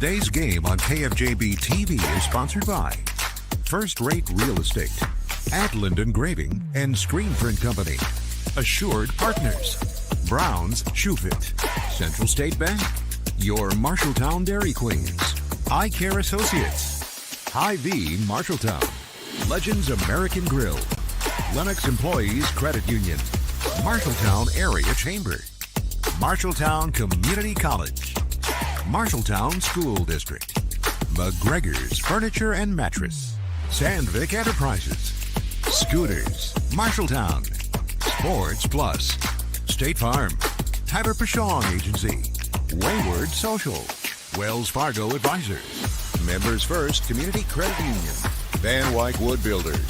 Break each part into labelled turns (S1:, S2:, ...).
S1: Today's game on KFJB-TV is sponsored by First Rate Real Estate, Adland Engraving and Screen Print Company, Assured Partners, Brown's Shoe Fit, Central State Bank, your Marshalltown Dairy Queens, Eye Care Associates, Hy-Vee Marshalltown, Legends American Grill, Lennox Employees Credit Union, Marshalltown Area Chamber, Marshalltown Community College, Marshalltown School District, McGregor's Furniture and Mattress, Sandvik Enterprises, Scooters, Marshalltown, Sports Plus, State Farm, Tyler Pashong Agency, Wayward Social, Wells Fargo Advisors, Members First Community Credit Union, Van Wyck Wood Builders.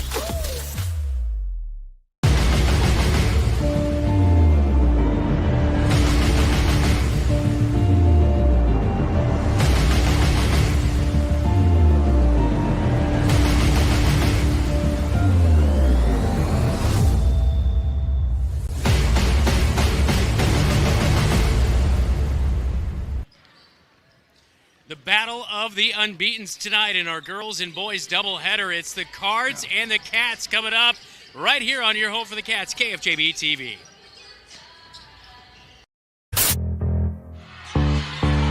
S2: Battle of the unbeatens tonight in our girls and boys doubleheader. It's the Cards and the Cats coming up right here on your home for the Cats, KFJB-TV.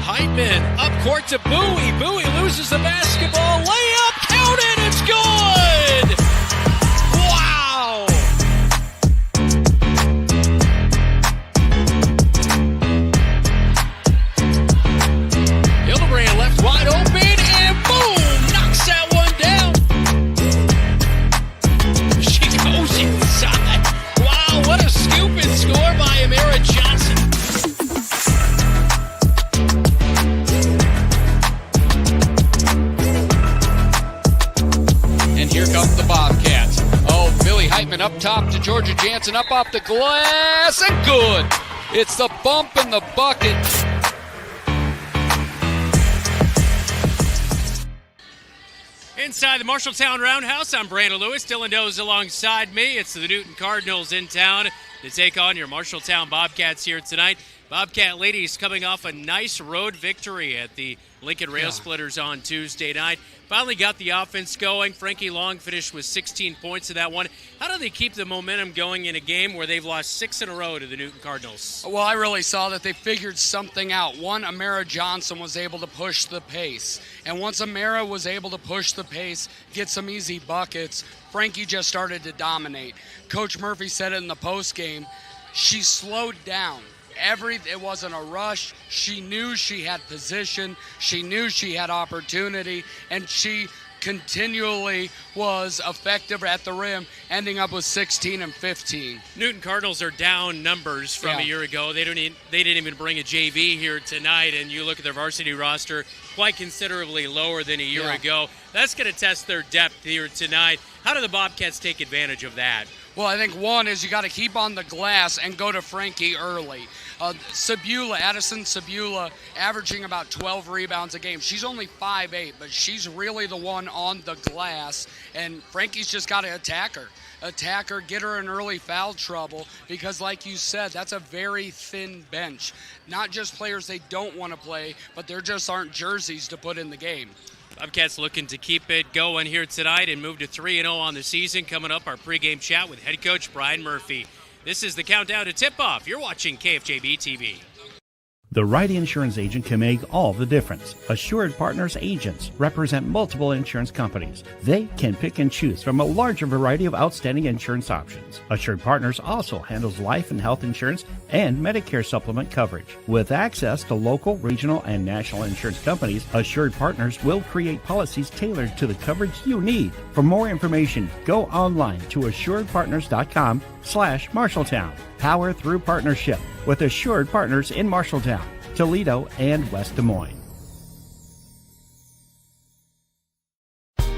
S2: Heitman up court to Bowie. Bowie loses the basketball. Layup counted. It's good. Wow. Hildebrand left wide open, and boom, knocks that one down. She goes inside. Wow, what a stupid score by Amira Johnson. And here comes the Bobcats. Oh, Billy Heitman up top to Georgia Jansen, up off the glass, and good. It's the bump in the bucket. Inside the Marshalltown Roundhouse, I'm Brandon Lewis. Dylan Doe's alongside me. It's the Newton Cardinals in town to take on your Marshalltown Bobcats here tonight. Bobcat ladies coming off a nice road victory at the Lincoln Rail Splitters on Tuesday night. Finally got the offense going. Frankie Long finished with 16 points in that one. How do they keep the momentum going in a game where they've lost 6 in a row to the Newton Cardinals?
S3: Well, I really saw that they figured something out. One, Amira Johnson was able to push the pace. And once Amira was able to push the pace, get some easy buckets, Frankie just started to dominate. Coach Murphy said it in the postgame. She slowed down. It wasn't a rush. She knew she had position. She knew she had opportunity, and she continually was effective at the rim, ending up with 16 and 15.
S2: Newton Cardinals are down numbers from a year ago. They didn't even bring a JV here tonight, and you look at their varsity roster, quite considerably lower than a year ago. That's going to test their depth here tonight. How do the Bobcats take advantage of that?
S3: Well, I think one is you got to keep on the glass and go to Frankie early. Addison Sabula, averaging about 12 rebounds a game. She's only 5'8", but she's really the one on the glass, and Frankie's just got to attack her, get her in early foul trouble, because like you said, that's a very thin bench. Not just players they don't want to play, but there just aren't jerseys to put in the game.
S2: Bobcats looking to keep it going here tonight and move to 3-0 on the season. Coming up, our pregame chat with head coach Brian Murphy. This is the countdown to tip-off. You're watching KFJB-TV.
S4: The right insurance agent can make all the difference. Assured Partners agents represent multiple insurance companies. They can pick and choose from a larger variety of outstanding insurance options. Assured Partners also handles life and health insurance and Medicare supplement coverage. With access to local, regional, and national insurance companies, Assured Partners will create policies tailored to the coverage you need. For more information, go online to assuredpartners.com/Marshalltown. Power through partnership with Assured Partners in Marshalltown, Toledo, and West Des Moines.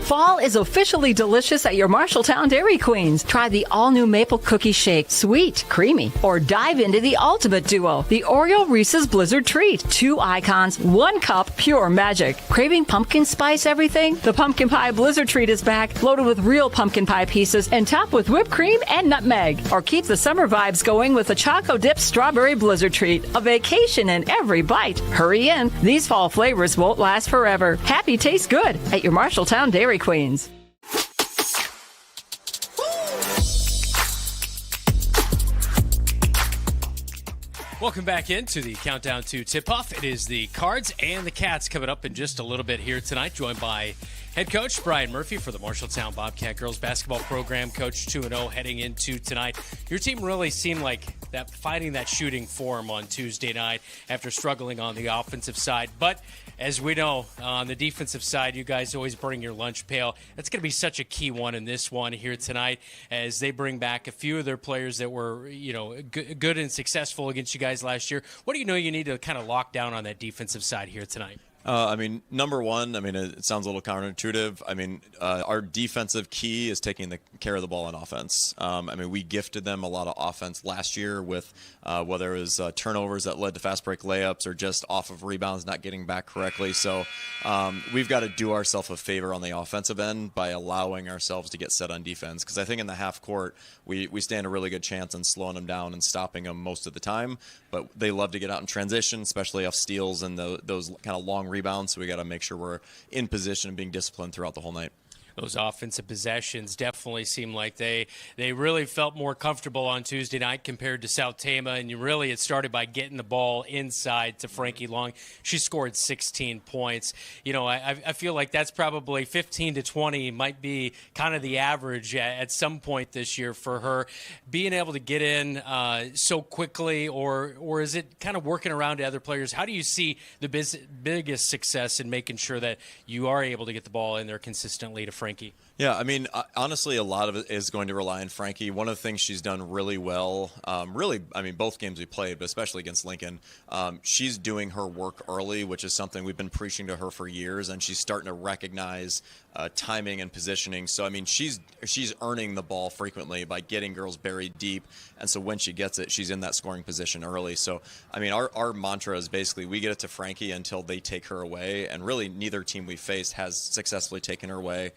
S5: Fall is officially delicious at your Marshalltown Dairy Queens. Try the all-new maple cookie shake, sweet, creamy, or dive into the ultimate duo, the Oreo Reese's Blizzard Treat. 2 icons, 1 cup, pure magic. Craving pumpkin spice everything? The Pumpkin Pie Blizzard Treat is back, loaded with real pumpkin pie pieces and topped with whipped cream and nutmeg. Or keep the summer vibes going with the Choco Dip Strawberry Blizzard Treat, a vacation in every bite. Hurry in. These fall flavors won't last forever. Happy tastes good at your Marshalltown Dairy Queens.
S2: Welcome back into the Countdown to Tip-Off. It is the Cards and the Cats coming up in just a little bit here tonight, joined by head coach Brian Murphy for the Marshalltown Bobcat girls basketball program, coach 2-0 heading into tonight. Your team really seemed like that, finding that shooting form on Tuesday night after struggling on the offensive side. But as we know, on the defensive side, you guys always bring your lunch pail. That's going to be such a key one in this one here tonight, as they bring back a few of their players that were, good and successful against you guys last year. What do you know you need to kind of lock down on that defensive side here tonight?
S6: Number one, it sounds a little counterintuitive. Our defensive key is taking the care of the ball on offense. We gifted them a lot of offense last year with whether it was turnovers that led to fast break layups or just off of rebounds not getting back correctly. So we've got to do ourselves a favor on the offensive end by allowing ourselves to get set on defense, because I think in the half court we stand a really good chance on slowing them down and stopping them most of the time. But they love to get out in transition, especially off steals and those kind of long rebounds, so we got to make sure we're in position and being disciplined throughout the whole night.
S2: Those offensive possessions definitely seem like they really felt more comfortable on Tuesday night compared to South Tama, and it started by getting the ball inside to Frankie Long. She scored 16 points. I feel like that's probably 15 to 20 might be kind of the average at some point this year for her. Being able to get in so quickly, or is it kind of working around to other players? How do you see the biggest success in making sure that you are able to get the ball in there consistently to Frankie?
S6: Yeah, honestly, a lot of it is going to rely on Frankie. One of the things she's done really well, both games we played, but especially against Lincoln, she's doing her work early, which is something we've been preaching to her for years, and she's starting to recognize timing and positioning. So, she's earning the ball frequently by getting girls buried deep, and so when she gets it, she's in that scoring position early. So, our mantra is basically we get it to Frankie until they take her away, and really neither team we faced has successfully taken her away.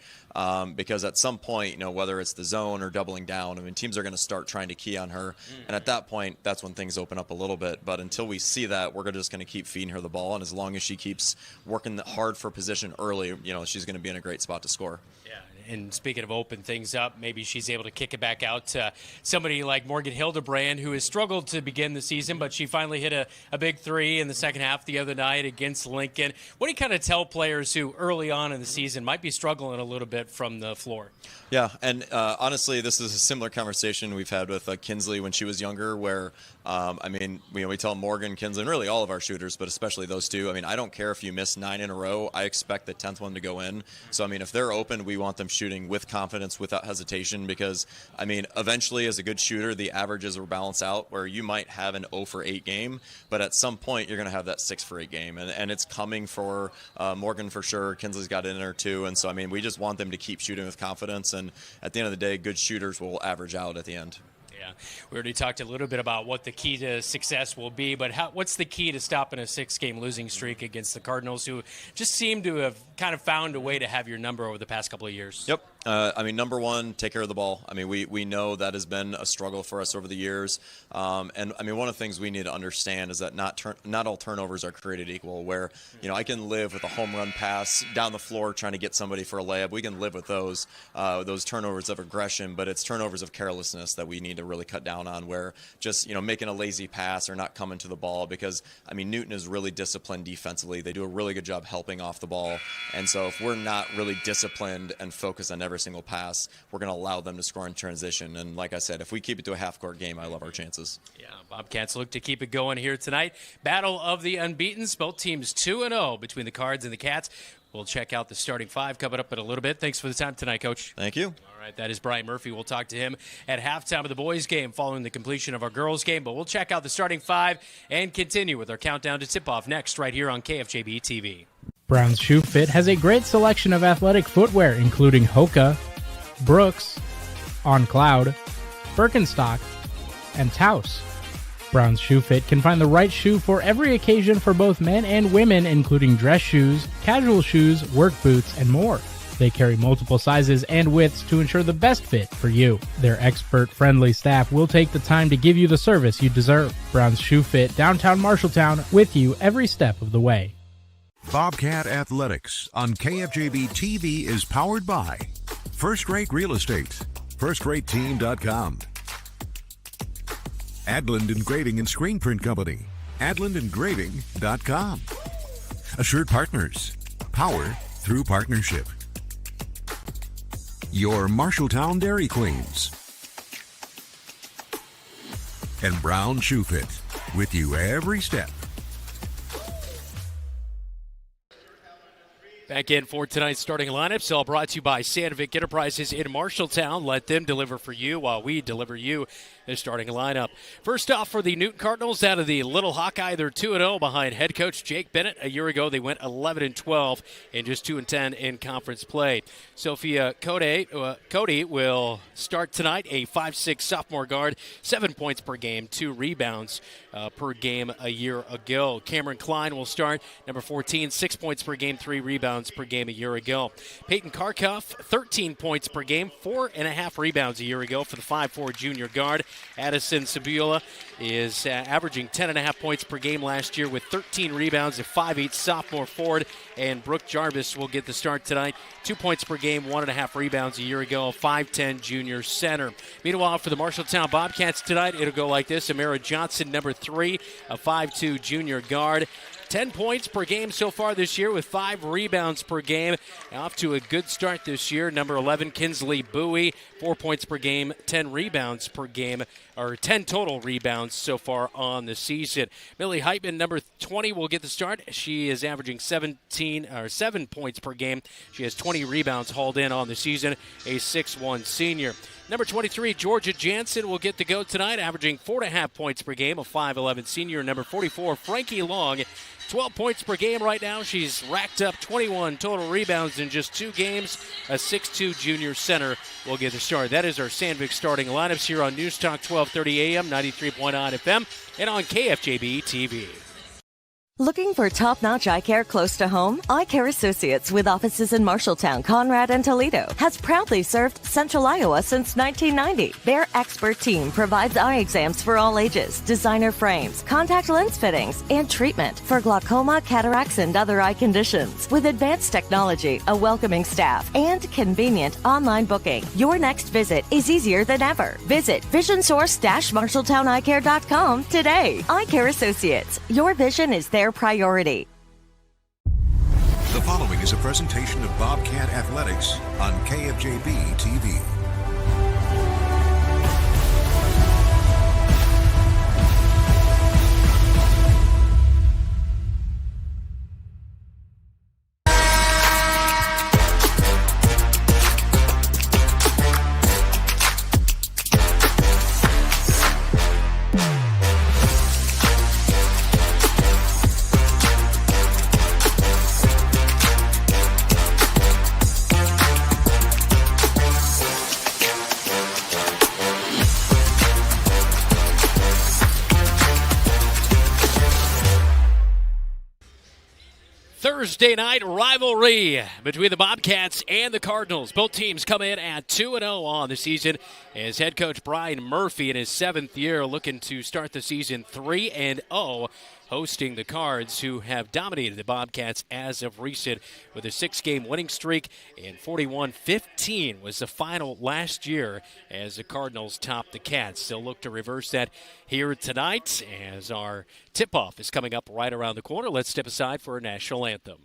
S6: Because at some point, whether it's the zone or doubling down, teams are going to start trying to key on her. And at that point, that's when things open up a little bit. But until we see that, we're just going to keep feeding her the ball. And as long as she keeps working hard for position early, she's going to be in a great spot to score.
S2: Yeah. And speaking of open things up, maybe she's able to kick it back out to somebody like Morgan Hildebrand, who has struggled to begin the season, but she finally hit a big three in the second half the other night against Lincoln. What do you kind of tell players who early on in the season might be struggling a little bit from the floor?
S6: Yeah, and honestly, this is a similar conversation we've had with Kinsley when she was younger, where we tell Morgan, Kinsley, and really all of our shooters, but especially those two. I don't care if you miss 9 in a row. I expect the 10th one to go in. So if they're open, we want them shooting with confidence, without hesitation, because eventually, as a good shooter, the averages will balance out, where you might have an 0 for 8 game, but at some point you're going to have that 6 for 8 game, and it's coming for Morgan for sure. Kinsley's got it in her too, and so we just want them to keep shooting with confidence. And at the end of the day, good shooters will average out at the end.
S2: Yeah, we already talked a little bit about what the key to success will be, but what's the key to stopping a 6-game losing streak against the Cardinals, who just seem to have kind of found a way to have your number over the past couple of years?
S6: Yep. Number one, take care of the ball. We know that has been a struggle for us over the years. One of the things we need to understand is that not all turnovers are created equal, where, I can live with a home run pass down the floor trying to get somebody for a layup. We can live with those turnovers of aggression, but it's turnovers of carelessness that we need to really cut down on, where just, making a lazy pass or not coming to the ball, because, Newton is really disciplined defensively. They do a really good job helping off the ball. And so if we're not really disciplined and focused on every single pass, we're going to allow them to score in transition. And like I said, if we keep it to a half-court game, I love our chances.
S2: Yeah, Bobcats look to keep it going here tonight. Battle of the unbeatens, both teams 2-0 between the Cards and the Cats. We'll check out the starting five coming up in a little bit. Thanks for the time tonight, Coach.
S6: Thank you.
S2: All right, that is Brian Murphy. We'll talk to him at halftime of the boys' game following the completion of our girls' game. But we'll check out the starting five and continue with our countdown to tip-off next right here on KFJB-TV.
S7: Brown's Shoe Fit has a great selection of athletic footwear, including Hoka, Brooks, On Cloud, Birkenstock, and Taos. Brown's Shoe Fit can find the right shoe for every occasion for both men and women, including dress shoes, casual shoes, work boots, and more. They carry multiple sizes and widths to ensure the best fit for you. Their expert-friendly staff will take the time to give you the service you deserve. Brown's Shoe Fit, downtown Marshalltown, with you every step of the way.
S1: Bobcat Athletics on KFJB-TV is powered by First Rate Real Estate, FirstRateTeam.com, Adland Engraving and Screen Print Company, AdlandEngraving.com, Assured Partners, power through partnership. Your Marshalltown Dairy Queens. And Brown Shoe Fit, with you every step.
S2: Back in for tonight's starting lineups, all brought to you by Sandvik Enterprises in Marshalltown. Let them deliver for you while we deliver you the starting lineup. First off, for the Newton Cardinals, out of the Little Hawkeye, they're 2-0 behind head coach Jake Bennett. A year ago, they went 11-12 and just 2-10 in conference play. Sophia Cody will start tonight, a 5'6" sophomore guard, 7 points per game, 2 rebounds per game a year ago. Cameron Klein will start, number 14, 6 points per game, 3 rebounds per game a year ago. Peyton Karkoff, 13 points per game, 4.5 rebounds a year ago for the 5'4" junior guard. Addison Sabula is averaging 10.5 points per game last year with 13 rebounds, a 5'8" sophomore forward. And Brooke Jarvis will get the start tonight, 2 points per game, 1.5 rebounds a year ago, 5'10" junior center. Meanwhile, for the Marshalltown Bobcats tonight, it'll go like this. Amara Johnson, number 3, a 5'2" junior guard. 10 points per game so far this year with 5 rebounds per game. Off to a good start this year. Number 11, Kinsley Bowie, 4 points per game, 10 rebounds per game, or 10 total rebounds so far on the season. Millie Heitman, number 20, will get the start. She is averaging 7 points per game. She has 20 rebounds hauled in on the season, a 6'1" senior. Number 23, Georgia Jansen will get the go tonight, averaging 4.5 points per game, a 5'11" senior. Number 44, Frankie Long, 12 points per game right now. She's racked up 21 total rebounds in just 2 games. A 6'2" junior center will get the start. That is our Sandvik starting lineups here on News Talk 1230 AM, 93.9 FM, and on KFJB-TV.
S8: Looking for top-notch eye care close to home? Eye Care Associates, with offices in Marshalltown, Conrad, and Toledo, has proudly served Central Iowa since 1990. Their expert team provides eye exams for all ages, designer frames, contact lens fittings, and treatment for glaucoma, cataracts, and other eye conditions. With advanced technology, a welcoming staff, and convenient online booking, your next visit is easier than ever. Visit visionsource-marshalltowneyecare.com today. Eye Care Associates, your vision is their priority.
S1: The following is a presentation of Bobcat Athletics on KFJB-TV.
S2: Thursday night rivalry between the Bobcats and the Cardinals. Both teams come in at 2-0 on the season as head coach Brian Murphy in his 7th year looking to start the season 3-0, hosting the Cards, who have dominated the Bobcats as of recent with a 6-game winning streak, and 41-15 was the final last year as the Cardinals topped the Cats. They'll look to reverse that here tonight as our tip-off is coming up right around the corner. Let's step aside for a national anthem.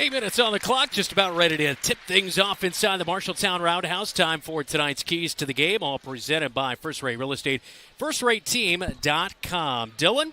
S2: 8 minutes on the clock, just about ready to tip things off inside the Marshalltown Roundhouse. Time for tonight's Keys to the Game, all presented by First Rate Real Estate, FirstRateTeam.com. Dylan?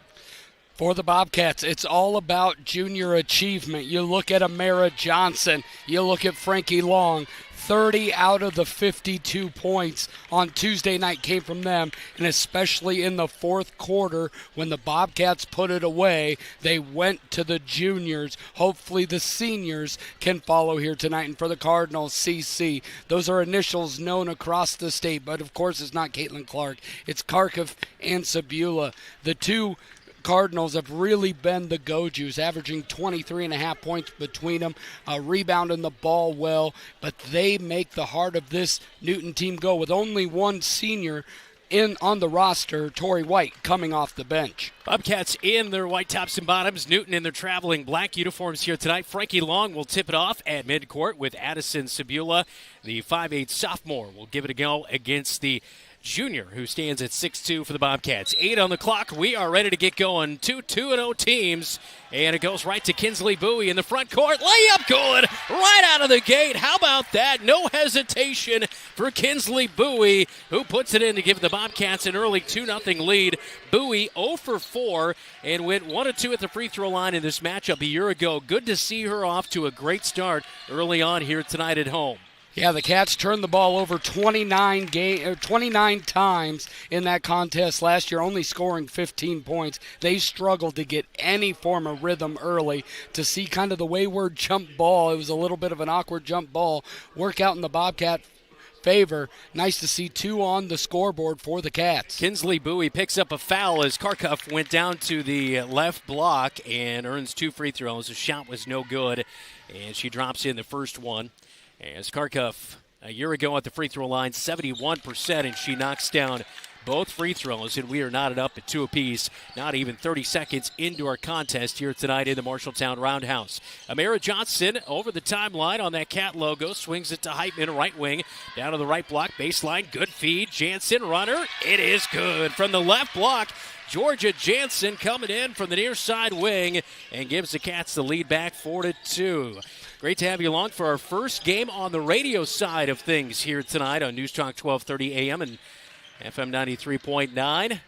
S3: For the Bobcats, it's all about junior achievement. You look at Amara Johnson, you look at Frankie Long, 30 out of the 52 points on Tuesday night came from them, and especially in the fourth quarter when the Bobcats put it away, they went to the juniors. Hopefully the seniors can follow here tonight. And for the Cardinals, CC, those are initials known across the state, but of course it's not Caitlin Clark. It's Kharkiv and Sabula. The two Cardinals have really been the go-juice, averaging 23.5 points between them, rebounding the ball well, but they make the heart of this Newton team go with only one senior on the roster, Tori White, coming off the bench.
S2: Bobcats in their white tops and bottoms, Newton in their traveling black uniforms here tonight. Frankie Long will tip it off at midcourt with Addison Sabula. The 5'8 sophomore will give it a go against the junior, who stands at 6'2 for the Bobcats. 8 on the clock. We are ready to get going. 2-2-0 teams. And it goes right to Kinsley Bowie in the front court. Layup good right out of the gate. How about that? No hesitation for Kinsley Bowie, who puts it in to give the Bobcats an early 2-0 lead. Bowie 0 for 4 and went 1 of 2 at the free throw line in this matchup a year ago. Good to see her off to a great start early on here tonight at home.
S3: Yeah, the Cats turned the ball over 29 times in that contest last year, only scoring 15 points. They struggled to get any form of rhythm early. To see kind of the wayward jump ball, it was a little bit of an awkward jump ball, work out in the Bobcat favor. Nice to see 2 on the scoreboard for the Cats.
S2: Kinsley Bowie picks up a foul as Kharkiv went down to the left block and earns 2 free throws. The shot was no good, and she drops in the first one. As Kharkiv, a year ago at the free throw line, 71%, and she knocks down both free throws, and we are knotted up at 2 apiece. Not even 30 seconds into our contest here tonight in the Marshalltown Roundhouse. Amara Johnson over the timeline on that cat logo, swings it to Heitman, right wing, down to the right block, baseline, good feed, Jansen, runner, it is good. From the left block, Georgia Jansen coming in from the near side wing and gives the Cats the lead back 4-2. Great to have you along for our first game on the radio side of things here tonight on News Talk 1230 AM and FM 93.9.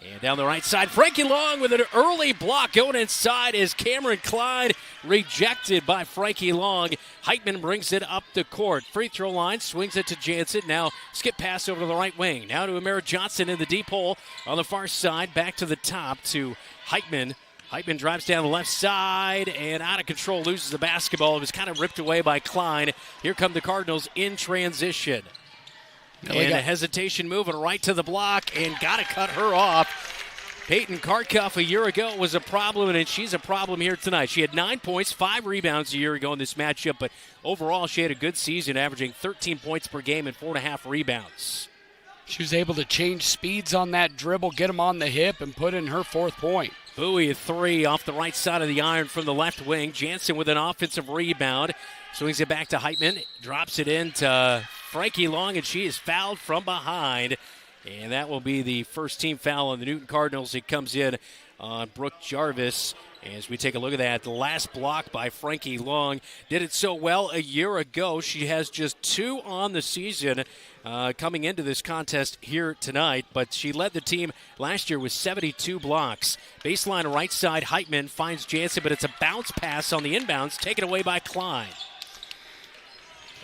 S2: And down the right side, Frankie Long with an early block going inside is Cameron Klein, rejected by Frankie Long. Heitman brings it up the court. Free throw line, swings it to Jansen. Now skip pass over to the right wing. Now to Amara Johnson in the deep hole on the far side. Back to the top to Heitman. Heitman drives down the left side and out of control, loses the basketball. It was kind of ripped away by Klein. Here come the Cardinals in transition. And a hesitation moving right to the block and got to cut her off. Peyton Kharkiv a year ago was a problem, and she's a problem here tonight. She had 9 points, 5 rebounds a year ago in this matchup, but overall she had a good season, averaging 13 points per game and 4.5 rebounds.
S3: She was able to change speeds on that dribble, get them on the hip, and put in her 4th point.
S2: Bowie a 3 off the right side of the iron from the left wing. Jansen with an offensive rebound. Swings it back to Heitman. Drops it into Frankie Long, and she is fouled from behind. And that will be the first team foul on the Newton Cardinals. It comes in on Brooke Jarvis. As we take a look at that, the last block by Frankie Long. Did it so well a year ago. She has just 2 on the season coming into this contest here tonight. But she led the team last year with 72 blocks. Baseline right side, Heitman finds Jansen, but it's a bounce pass on the inbounds, taken away by Klein.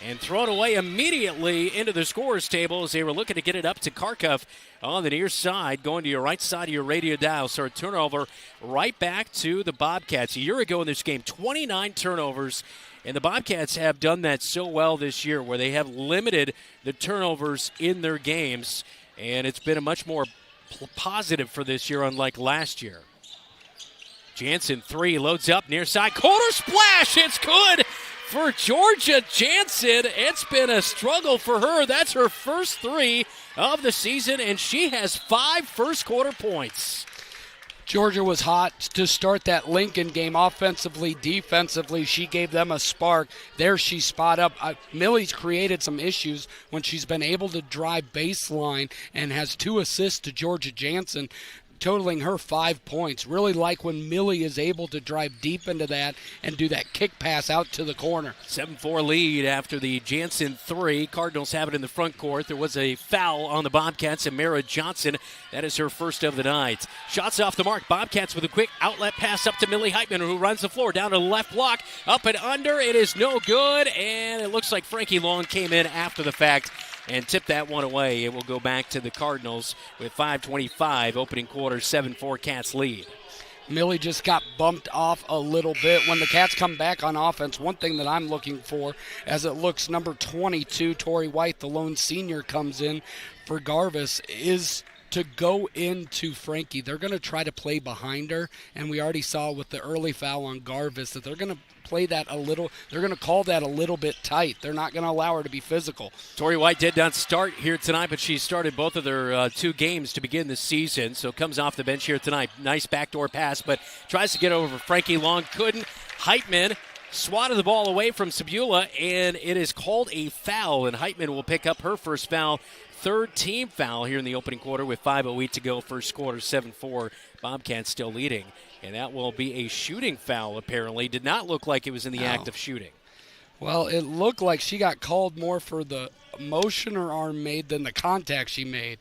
S2: And thrown away immediately into the scorer's table as they were looking to get it up to Kharkiv on the near side, going to your right side of your radio dial. So a turnover right back to the Bobcats. A year ago in this game, 29 turnovers. And the Bobcats have done that so well this year, where they have limited the turnovers in their games. And it's been a much more positive for this year, unlike last year. Jansen 3, loads up near side, corner splash, it's good for Georgia Jansen. It's been a struggle for her. That's her first 3 of the season, and she has 5 first quarter points.
S3: Georgia was hot to start that Lincoln game offensively, defensively. She gave them a spark. There she spot up. Millie's created some issues when she's been able to drive baseline and has 2 assists to Georgia Jansen. totaling her 5 points. Really like when Millie is able to drive deep into that and do that kick pass out to the corner.
S2: 7-4 lead after the Jansen 3. Cardinals have it in the front court. There was a foul on the Bobcats, and Mara Johnson. That is her first of the night. Shots off the mark. Bobcats with a quick outlet pass up to Millie Heitman, who runs the floor down to the left block. Up and under. It is no good, and it looks like Frankie Long came in after the fact and tipped that one away. It will go back to the Cardinals with 5:25 opening quarter, 7-4 Cats lead.
S3: Millie just got bumped off a little bit. When the Cats come back on offense, one thing that I'm looking for, as it looks number 22, Tori White, the lone senior, comes in for Garvis, is to go into Frankie. They're going to try to play behind her, and we already saw with the early foul on Garvis that they're going to play that a little, they're going to call that a little bit tight. They're not going to allow her to be physical.
S2: Tori White did not start here tonight, but she started both of their 2 games to begin the season, so comes off the bench here tonight. Nice backdoor pass, but tries to get over Frankie Long. Couldn't. Heitman swatted the ball away from Sabula, and it is called a foul, and Heitman will pick up her first foul. 3rd team foul here in the opening quarter with 5:08 to go. First quarter, 7-4. Bobcats still leading. And that will be a shooting foul, apparently. Did not look like it was in the act of shooting.
S3: Well, it looked like she got called more for the motion her arm made than the contact she made.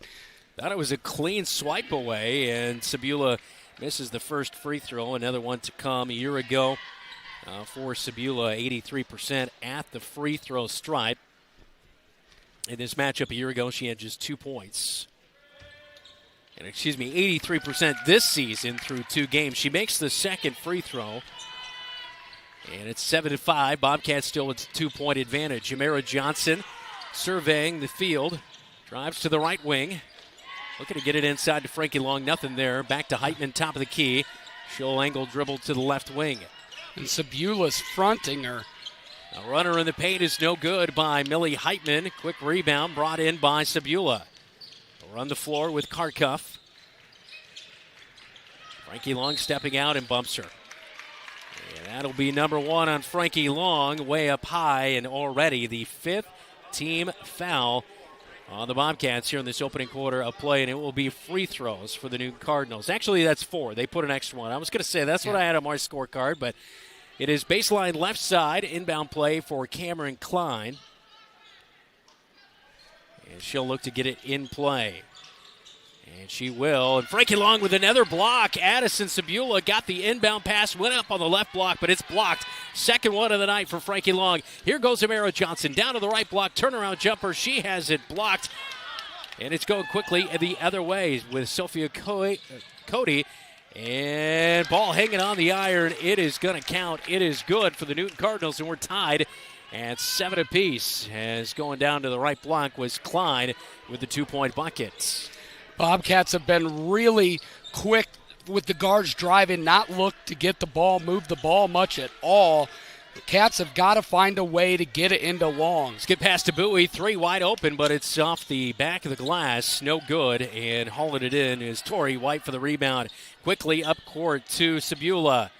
S2: Thought it was a clean swipe away, and Sabula misses the first free throw. Another one to come a year ago for Sabula, 83% at the free throw stripe. In this matchup a year ago, she had just 2 points. And 83% this season through 2 games. She makes the second free throw. And it's 7-5. Bobcats still with a 2-point advantage. Jamera Johnson surveying the field. Drives to the right wing. Looking to get it inside to Frankie Long. Nothing there. Back to Heitman, top of the key. She'll angle dribble to the left wing.
S3: And Sabula's fronting her.
S2: A runner in the paint is no good by Millie Heitman. Quick rebound brought in by Sabula. Run the floor with Karkuff. Frankie Long stepping out and bumps her. And that'll be number 1 on Frankie Long, way up high, and already the 5th team foul on the Bobcats here in this opening quarter of play, and it will be free throws for the Newton Cardinals. Actually, that's 4. They put an extra one. I was going to say that's what I had on my scorecard, but it is baseline left side, inbound play for Cameron Klein. And she'll look to get it in play. And she will. And Frankie Long with another block. Addison Sabula got the inbound pass, went up on the left block, but it's blocked. Second one of the night for Frankie Long. Here goes Amara Johnson down to the right block. Turnaround jumper. She has it blocked. And it's going quickly the other way with Sophia Cody. And ball hanging on the iron. It is going to count. It is good for the Newton Cardinals, and we're tied at 7 apiece. As going down to the right block was Klein with the 2-point buckets.
S3: Bobcats have been really quick with the guards driving, not look to get the ball, move the ball much at all. The Cats have got to find a way to get it into Long.
S2: Let's get past to Bowie. 3 wide open, but it's off the back of the glass. No good. And hauling it in is Tori White for the rebound. Quickly up court to Sabula.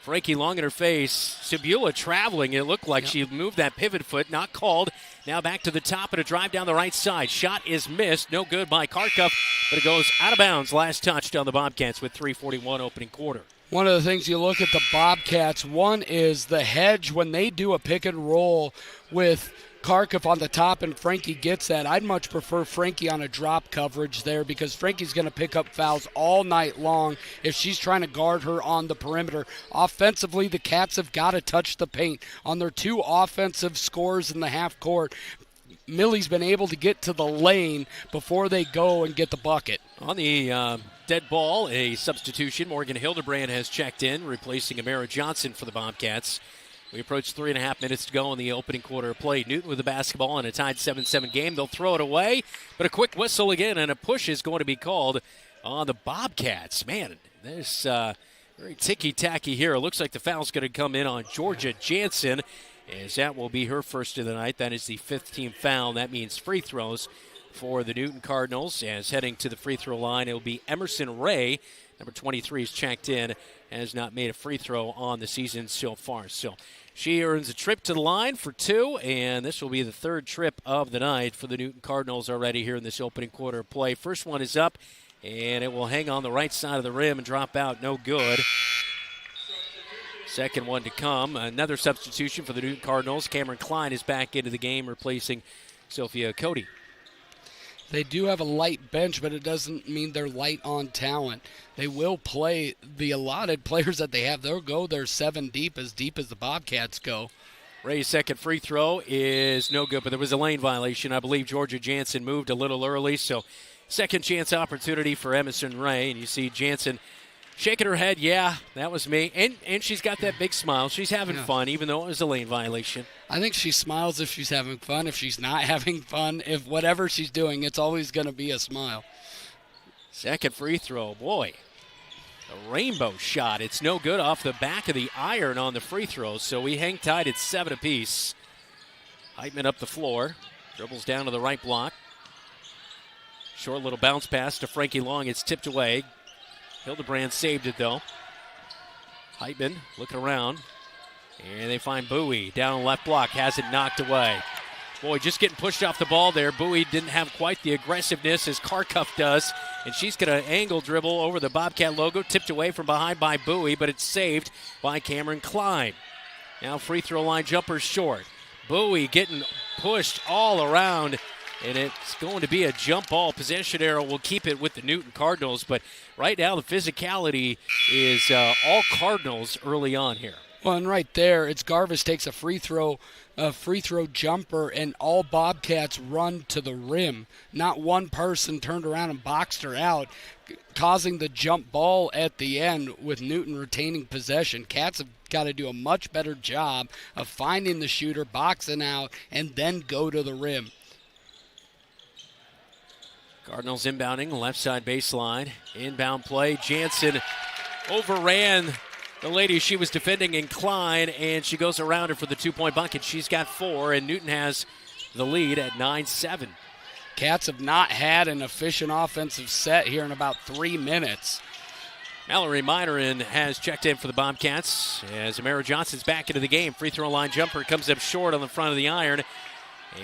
S2: Frankie Long in her face. Sabula traveling. It looked like she moved that pivot foot. Not called. Now back to the top and a drive down the right side. Shot is missed. No good by Karkuff, but it goes out of bounds. Last touch on the Bobcats with 3:41 opening quarter.
S3: One of the things you look at the Bobcats, one is the hedge when they do a pick and roll with Karkuff on the top and Frankie gets that. I'd much prefer Frankie on a drop coverage there because Frankie's going to pick up fouls all night long if she's trying to guard her on the perimeter. Offensively, the Cats have got to touch the paint. On their 2 offensive scores in the half court, Millie's been able to get to the lane before they go and get the bucket.
S2: On the dead ball, a substitution. Morgan Hildebrand has checked in, replacing Amara Johnson for the Bobcats. We approach 3.5 minutes to go in the opening quarter of play. Newton with the basketball in a tied 7-7 game. They'll throw it away, but a quick whistle again, and a push is going to be called on the Bobcats. Man, there's very ticky-tacky here. It looks like the foul's going to come in on Georgia Jansen, as that will be her first of the night. That is the 5th team foul. That means free throws for the Newton Cardinals. As heading to the free throw line, it will be Emerson Ray. Number 23 is checked in, has not made a free throw on the season so far. So she earns a trip to the line for 2, and this will be the 3rd trip of the night for the Newton Cardinals already here in this opening quarter of play. First one is up, and it will hang on the right side of the rim and drop out. No good. Second one to come. Another substitution for the Newton Cardinals. Cameron Klein is back into the game, replacing Sophia Cody.
S3: They do have a light bench, but it doesn't mean they're light on talent. They will play the allotted players that they have. They'll go their 7 deep as the Bobcats go.
S2: Ray's second free throw is no good, but there was a lane violation. I believe Georgia Jansen moved a little early, so second chance opportunity for Emerson Ray. And you see Jansen shaking her head, yeah, that was me. And she's got that big smile. She's having fun, even though it was a lane violation.
S3: I think she smiles if she's having fun. If she's not having fun, if whatever she's doing, it's always going to be a smile.
S2: Second free throw, boy. A rainbow shot. It's no good, off the back of the iron on the free throw. So we hang tight at 7 apiece. Heitman up the floor. Dribbles down to the right block. Short little bounce pass to Frankie Long. It's tipped away. Hildebrand saved it, though. Heitman looking around. And they find Bowie down left block. Has it knocked away. Boy, just getting pushed off the ball there. Bowie didn't have quite the aggressiveness as Karkuff does. And she's going to angle dribble over the Bobcat logo. Tipped away from behind by Bowie, but it's saved by Cameron Klein. Now free throw line jumper short. Bowie getting pushed all around. And it's going to be a jump ball. Possession arrow will keep it with the Newton Cardinals. But right now the physicality is all Cardinals early on here.
S3: Well, and right there, it's Garvis takes a free throw jumper, and all Bobcats run to the rim. Not one person turned around and boxed her out, causing the jump ball at the end with Newton retaining possession. Cats have got to do a much better job of finding the shooter, boxing out, and then go to the rim.
S2: Cardinals inbounding, left side baseline. Inbound play. Jansen overran the lady she was defending in Klein, and she goes around her for the 2-point bucket. She's got 4, and Newton has the lead at 9-7.
S3: Cats have not had an efficient offensive set here in about 3 minutes.
S2: Mallory Minorin has checked in for the Bobcats as Amara Johnson's back into the game. Free throw line jumper comes up short on the front of the iron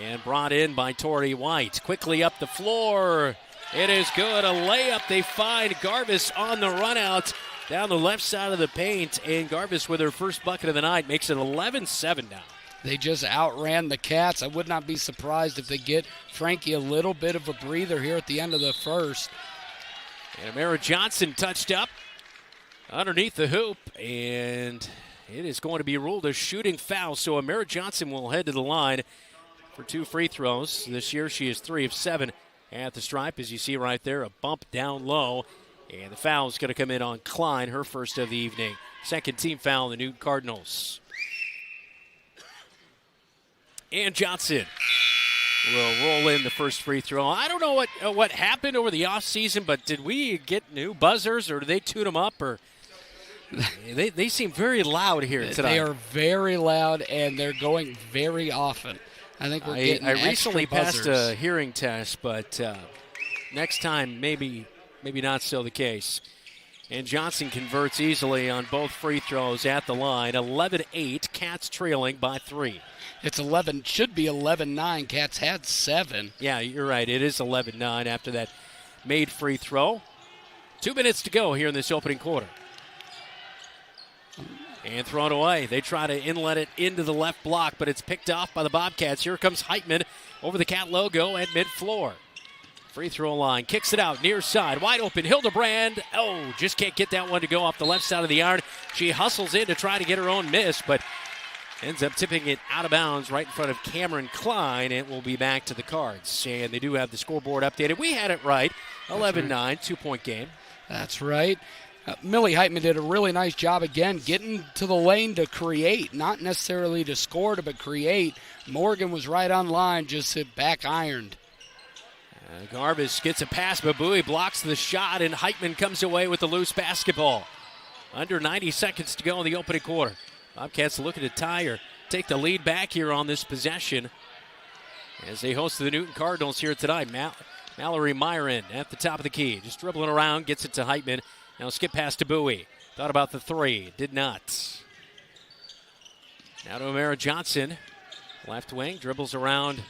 S2: and brought in by Tori White. Quickly up the floor. It is good. A layup. They find Garvis on the run out down the left side of the paint, and Garvis with her first bucket of the night makes it 11-7 now.
S3: They just outran the Cats. I would not be surprised if they get Frankie a little bit of a breather here at the end of the first.
S2: And Amara Johnson touched up underneath the hoop, and it is going to be ruled a shooting foul. So Amara Johnson will head to the line for 2 free throws. This year she is 3 of 7 at the stripe. As you see right there, a bump down low. And the foul is going to come in on Klein, her first of the evening. Second team foul on the Newton Cardinals. And Johnson will roll in the first free throw. I don't know what happened over the offseason, but did we get new buzzers, or did they tune them up? Or they seem very loud here tonight.
S3: They are very loud, and they're going very often. I think we're getting
S2: I recently
S3: buzzers.
S2: passed a hearing test, but next time maybe not so the case. And Johnson converts easily on both free throws at the line. 11-8, Cats trailing by 3.
S3: It's should be 11-9. Cats had 7.
S2: Yeah, you're right. It is 11-9 after that made free throw. 2 minutes to go here in this opening quarter. And thrown away. They try to inlet it into the left block, but it's picked off by the Bobcats. Here comes Heitman over the Cat logo at mid-floor. Free throw line, kicks it out, near side, wide open, Hildebrand. Oh, just can't get that one to go off the left side of the iron. She hustles in to try to get her own miss, but ends up tipping it out of bounds right in front of Cameron Klein. It will be back to the Cards. And they do have the scoreboard updated. We had it right, 11-9, 2-point game.
S3: That's right. Millie Heitman did a really nice job again getting to the lane to create, not necessarily to score, but create. Morgan was right on line, just back ironed.
S2: Garvis gets a pass, but Bowie blocks the shot, and Heitman comes away with the loose basketball. Under 90 seconds to go in the opening quarter. Bobcats looking to tie or take the lead back here on this possession as they host the Newton Cardinals here tonight. Mallory Myron at the top of the key, just dribbling around, gets it to Heitman. Now skip pass to Bowie. Thought about the 3, did not. Now to Amara Johnson, left wing, dribbles around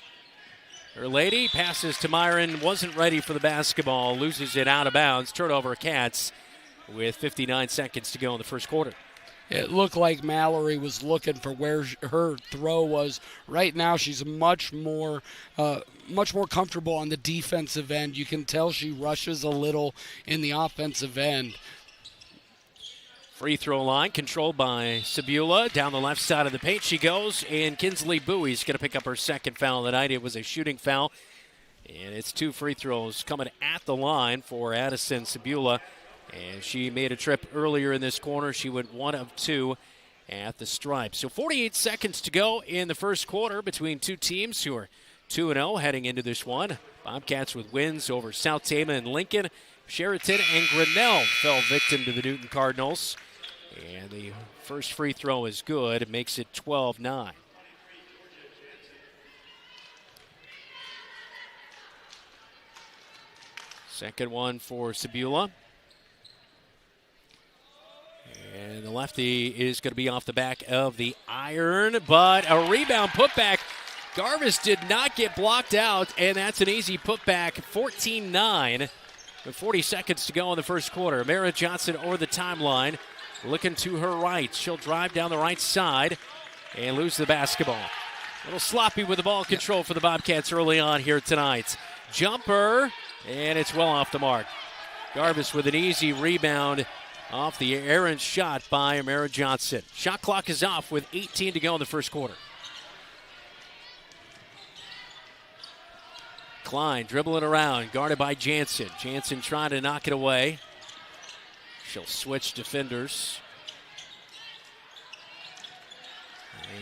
S2: Her lady passes to Myron, wasn't ready for the basketball, loses it out of bounds. Turnover Cats with 59 seconds to go in the first quarter.
S3: It looked like Mallory was looking for where her throw was. Right now, she's much more comfortable on the defensive end. You can tell she rushes a little in the offensive end.
S2: Free throw line controlled by Sabula. Down the left side of the paint she goes, and Kinsley Bowie's going to pick up her second foul of the night. It was a shooting foul, and it's 2 free throws coming at the line for Addison Sabula. And she made a trip earlier in this corner. She went 1 of 2 at the stripe. So 48 seconds to go in the first quarter between two teams who are 2-0 heading into this one. Bobcats with wins over South Tama and Lincoln. Sheraton and Grinnell fell victim to the Newton Cardinals. And the first free throw is good. It makes it 12-9. Second one for Sabula. And the lefty is going to be off the back of the iron, but a rebound putback. Garvis did not get blocked out, and that's an easy putback, 14-9. With 40 seconds to go in the first quarter. Mara Johnson over the timeline, looking to her right. She'll drive down the right side and lose the basketball. A little sloppy with the ball control for the Bobcats early on here tonight. Jumper, and it's well off the mark. Garvis with an easy rebound off the errant shot by Mara Johnson. Shot clock is off with 18 to go in the first quarter. Klein dribbling around, guarded by Jansen. Jansen trying to knock it away. She'll switch defenders.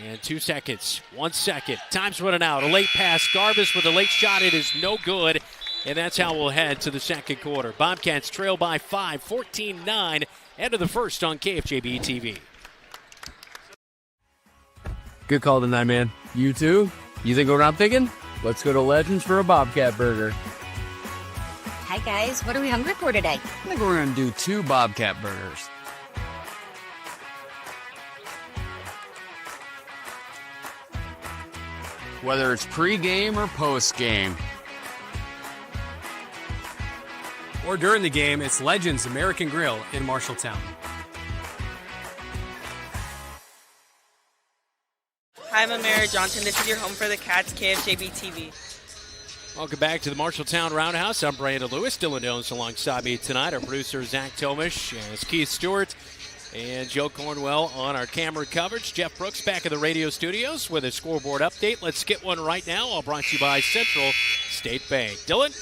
S2: And 2 seconds, 1 second. Time's running out. A late pass. Garvis with a late shot. It is no good. And that's how we'll head to the second quarter. Bobcats trail by 5, 14-9. End of the first on KFJB-TV.
S9: Good call tonight, man. You too? You think what I'm thinking? Let's go to Legends for a Bobcat Burger.
S10: Hi, guys. What are we hungry for today?
S9: I think we're going to do 2 Bobcat Burgers. Whether it's pre-game or post-game.
S11: Or during the game, it's Legends American Grill in Marshalltown.
S12: Hi, I'm Mara Johnson. This is your home for the Cats, KFJB-TV.
S2: Welcome back to the Marshalltown Roundhouse. I'm Brandon Lewis. Dylan Jones alongside me tonight. Our producer, Zach Tomish, and Keith Stewart and Joe Cornwell on our camera coverage. Jeff Brooks back in the radio studios with a scoreboard update. Let's get one right now. All brought to you by Central State Bank. Dylan?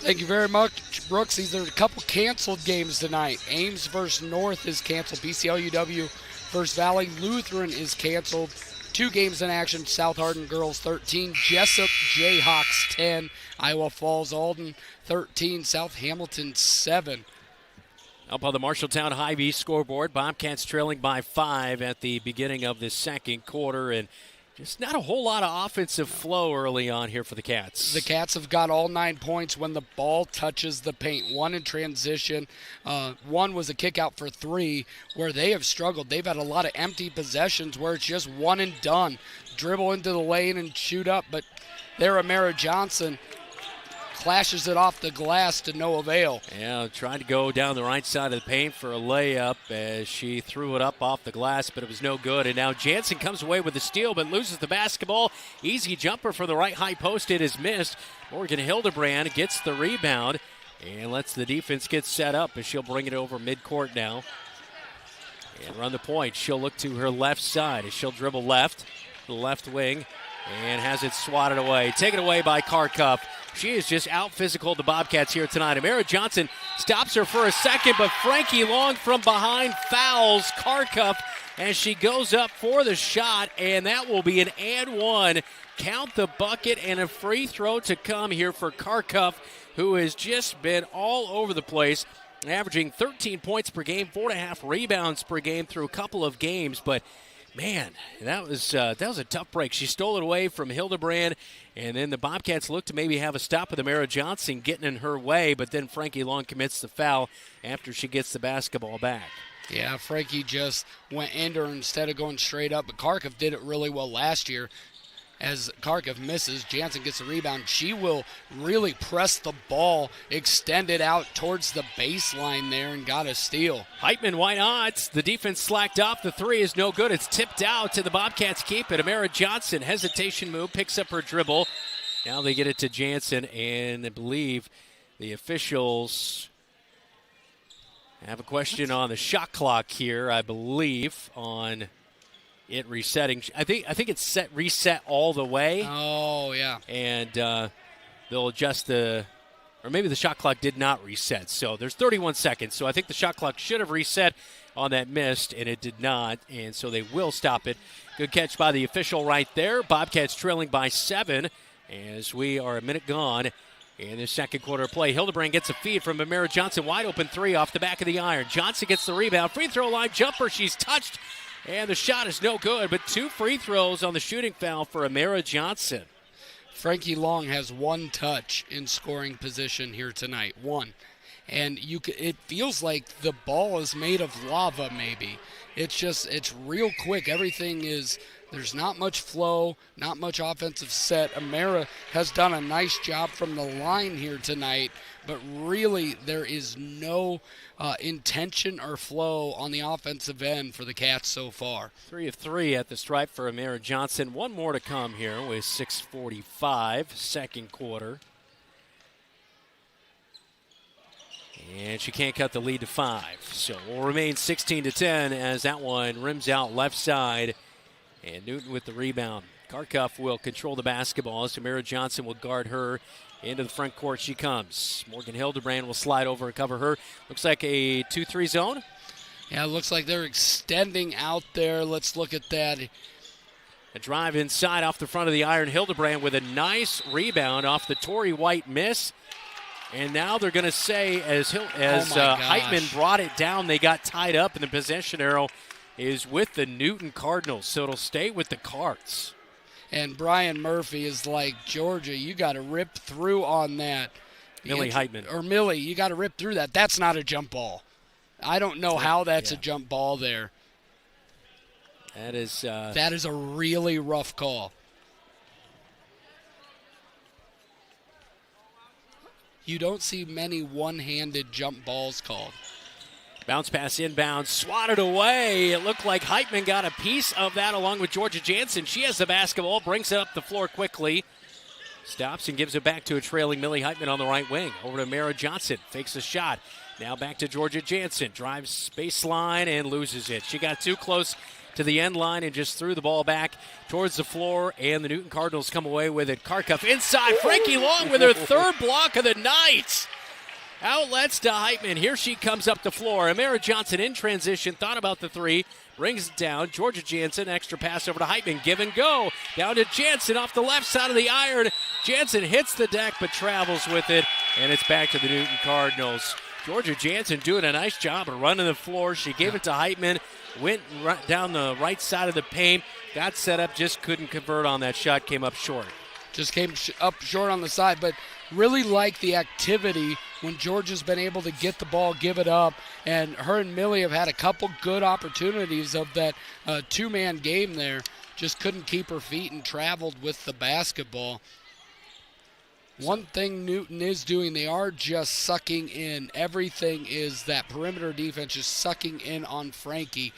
S3: Thank you very much, Brooks. These are a couple canceled games tonight. Ames versus North is canceled. BCLUW versus Valley Lutheran is canceled. 2 games in action. South Hardin girls 13, Jessup Jayhawks 10, Iowa Falls Alden 13, South Hamilton 7.
S2: Up on the Marshalltown Hy-Vee scoreboard, Bobcats trailing by 5 at the beginning of the second quarter, and just not a whole lot of offensive flow early on here for the Cats.
S3: The Cats have got all 9 points when the ball touches the paint. 1 in transition. 1 was a kick out for 3 where they have struggled. They've had a lot of empty possessions where it's just one and done. Dribble into the lane and shoot up, but there Amara Johnson clashes it off the glass to no avail.
S2: Yeah, trying to go down the right side of the paint for a layup as she threw it up off the glass, but it was no good. And now Jansen comes away with the steal but loses the basketball. Easy jumper for the right high post. It is missed. Morgan Hildebrand gets the rebound and lets the defense get set up as she'll bring it over midcourt now. And run the point. She'll look to her left side as she'll dribble left, the left wing, and has it swatted away. Taken away by Karkuff. She is just out physical the Bobcats here tonight. Amara Johnson stops her for a second, but Frankie Long from behind fouls Karkuff as she goes up for the shot, and that will be an and 1. Count the bucket and a free throw to come here for Karkuff, who has just been all over the place, averaging 13 points per game, 4.5 rebounds per game through a couple of games, but man, that was a tough break. She stole it away from Hildebrand, and then the Bobcats looked to maybe have a stop with Amara Johnson getting in her way, but then Frankie Long commits the foul after she gets the basketball back.
S3: Yeah, Frankie just went into her instead of going straight up, but Karkuff did it really well last year. As Kharkiv misses, Jansen gets the rebound. She will really press the ball, extend it out towards the baseline there, and got a steal.
S2: Heitman, why not? The defense slacked off. The three is no good. It's tipped out to the Bobcats keep it. Amara Johnson, hesitation move, picks up her dribble. Now they get it to Jansen, and I believe the officials have a question on the shot clock here, I believe, on it resetting. I think it's reset all the way.
S3: Oh, yeah.
S2: And they'll adjust or maybe the shot clock did not reset. So there's 31 seconds. So I think the shot clock should have reset on that missed, and it did not. And so they will stop it. Good catch by the official right there. Bobcats trailing by 7 as we are a minute gone in the second quarter of play. Hildebrand gets a feed from Amara Johnson. Wide open three off the back of the iron. Johnson gets the rebound. Free throw line jumper. She's touched. And the shot is no good, but 2 free throws on the shooting foul for Amara Johnson.
S3: Frankie Long has 1 touch in scoring position here tonight. 1. And it feels like the ball is made of lava maybe. It's real quick. There's not much flow, not much offensive set. Amara has done a nice job from the line here tonight, but really there is no intention or flow on the offensive end for the Cats so far.
S2: 3 of 3 at the stripe for Amara Johnson. One more to come here with 6:45, second quarter. And she can't cut the lead to 5. So we'll remain 16-10 as that one rims out left side. And Newton with the rebound. Kharkiv will control the basketball. Samara Johnson will guard her. Into the front court she comes. Morgan Hildebrand will slide over and cover her. Looks like a 2-3 zone.
S3: Yeah, it looks like they're extending out there. Let's look at that.
S2: A drive inside off the front of the iron. Hildebrand with a nice rebound off the Torrey White miss. And now they're going to say as Heitman brought it down, they got tied up, and the possession arrow is with the Newton Cardinals. So it'll stay with the Cards.
S3: And Brian Murphy is like, Georgia, you got to rip through on that.
S2: Millie Heitman.
S3: Or Millie, you got to rip through that. That's not a jump ball. I don't know how that's a jump ball there.
S2: That is
S3: a really rough call. You don't see many one-handed jump balls called.
S2: Bounce pass inbound, swatted away. It looked like Heitman got a piece of that along with Georgia Jansen. She has the basketball, brings it up the floor quickly. Stops and gives it back to a trailing Millie Heitman on the right wing. Over to Mara Johnson, fakes a shot. Now back to Georgia Jansen, drives baseline and loses it. She got too close to the end line and just threw the ball back towards the floor, and the Newton Cardinals come away with it. Kharkiv inside, Frankie Long with her third block of the night. Outlets to Heitman. Here she comes up the floor. Amara Johnson in transition, thought about the three, brings it down. Georgia Jansen, extra pass over to Heitman. Give and go. Down to Jansen off the left side of the iron. Jansen hits the deck but travels with it, and it's back to the Newton Cardinals. Georgia Jansen doing a nice job of running the floor. She gave it to Heitman, went right down the right side of the paint, got set up, just couldn't convert on that shot, came up short.
S3: Just came up short on the side, but really like the activity when Georgia's been able to get the ball, give it up, and her and Millie have had a couple good opportunities of that two-man game there. Just couldn't keep her feet and traveled with the basketball. One thing Newton is doing, they are just sucking in. Everything is that perimeter defense just sucking in on Frankie.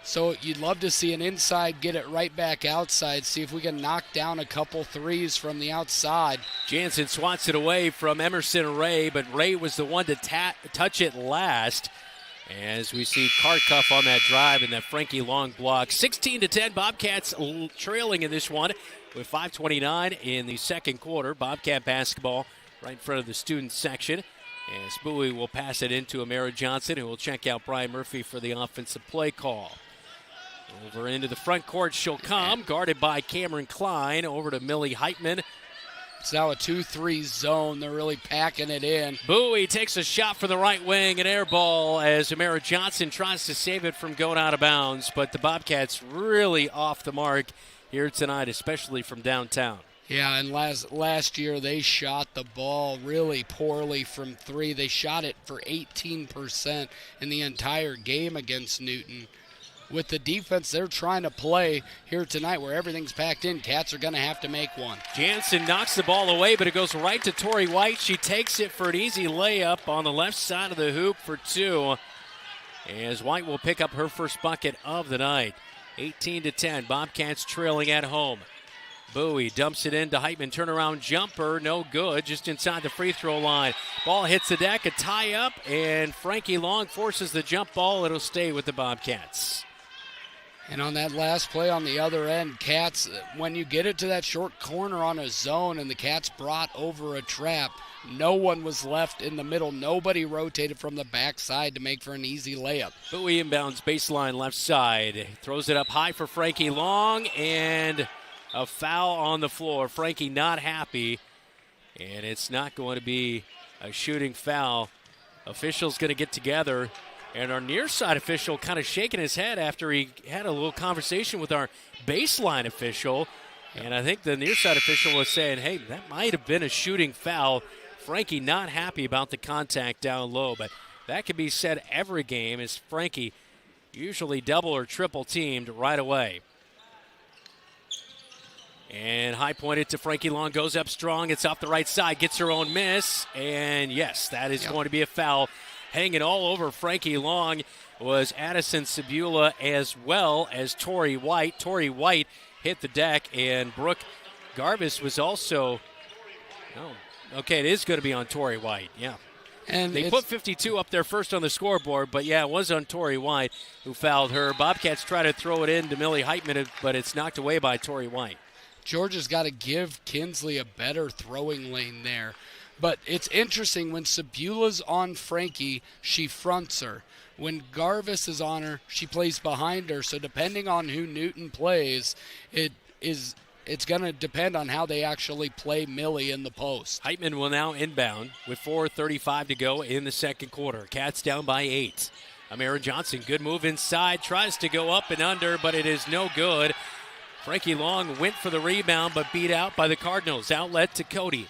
S3: So you'd love to see an inside, get it right back outside, see if we can knock down a couple threes from the outside.
S2: Jansen swats it away from Emerson Ray, but Ray was the one to touch it last. As we see Kharkiv on that drive and that Frankie Long block. 16-10, Bobcats trailing in this one with 5:29 in the second quarter. Bobcat basketball right in front of the student section. And Bowie will pass it into Amara Johnson, who will check out Brian Murphy for the offensive play call. Over into the front court she'll come, guarded by Cameron Klein. Over to Millie Heitman.
S3: It's now a 2-3 zone. They're really packing it in.
S2: Bowie takes a shot from the right wing, an air ball as Amara Johnson tries to save it from going out of bounds. But the Bobcats really off the mark here tonight, especially from downtown.
S3: Yeah, and last year they shot the ball really poorly from three. They shot it for 18% in the entire game against Newton. with the defense they're trying to play here tonight where everything's packed in, Cats are going to have to make one.
S2: Jansen knocks the ball away, but it goes right to Tori White. She takes it for an easy layup on the left side of the hoop for 2. As White will pick up her first bucket of the night. 18-10, Bobcats trailing at home. Bowie dumps it into Heitman, turnaround jumper, no good, just inside the free throw line. Ball hits the deck, a tie up, and Frankie Long forces the jump ball. It'll stay with the Bobcats.
S3: And on that last play on the other end, Cats, when you get it to that short corner on a zone and the Cats brought over a trap, no one was left in the middle. Nobody rotated from the backside to make for an easy layup.
S2: Bowie inbounds baseline left side. Throws it up high for Frankie Long, and a foul on the floor. Frankie not happy, and it's not going to be a shooting foul. Officials going to get together, and our near side official kind of shaking his head after he had a little conversation with our baseline official. And I think the near side official was saying, hey, that might have been a shooting foul. Frankie not happy about the contact down low, but that can be said every game as Frankie usually double or triple teamed right away. And high pointed to Frankie Long, goes up strong. It's off the right side, gets her own miss. And yes, that is going to be a foul. Hanging all over Frankie Long was Addison Sebula as well as Tori White. Tori White hit the deck, and Brooke Garvis was also, okay, it is going to be on Tori White, yeah. And they put 52 up there first on the scoreboard, but yeah, it was on Tori White who fouled her. Bobcats try to throw it in to Millie Heitman, but it's knocked away by Tori White.
S3: Georgia's got to give Kinsley a better throwing lane there. But it's interesting, when Sebula's on Frankie, she fronts her. When Garvis is on her, she plays behind her. So depending on who Newton plays, it's going to depend on how they actually play Millie in the post.
S2: Heitman will now inbound with 4:35 to go in the second quarter. Cats down by 8. Amira Johnson, good move inside, tries to go up and under, but it is no good. Frankie Long went for the rebound, but beat out by the Cardinals. Outlet to Cody.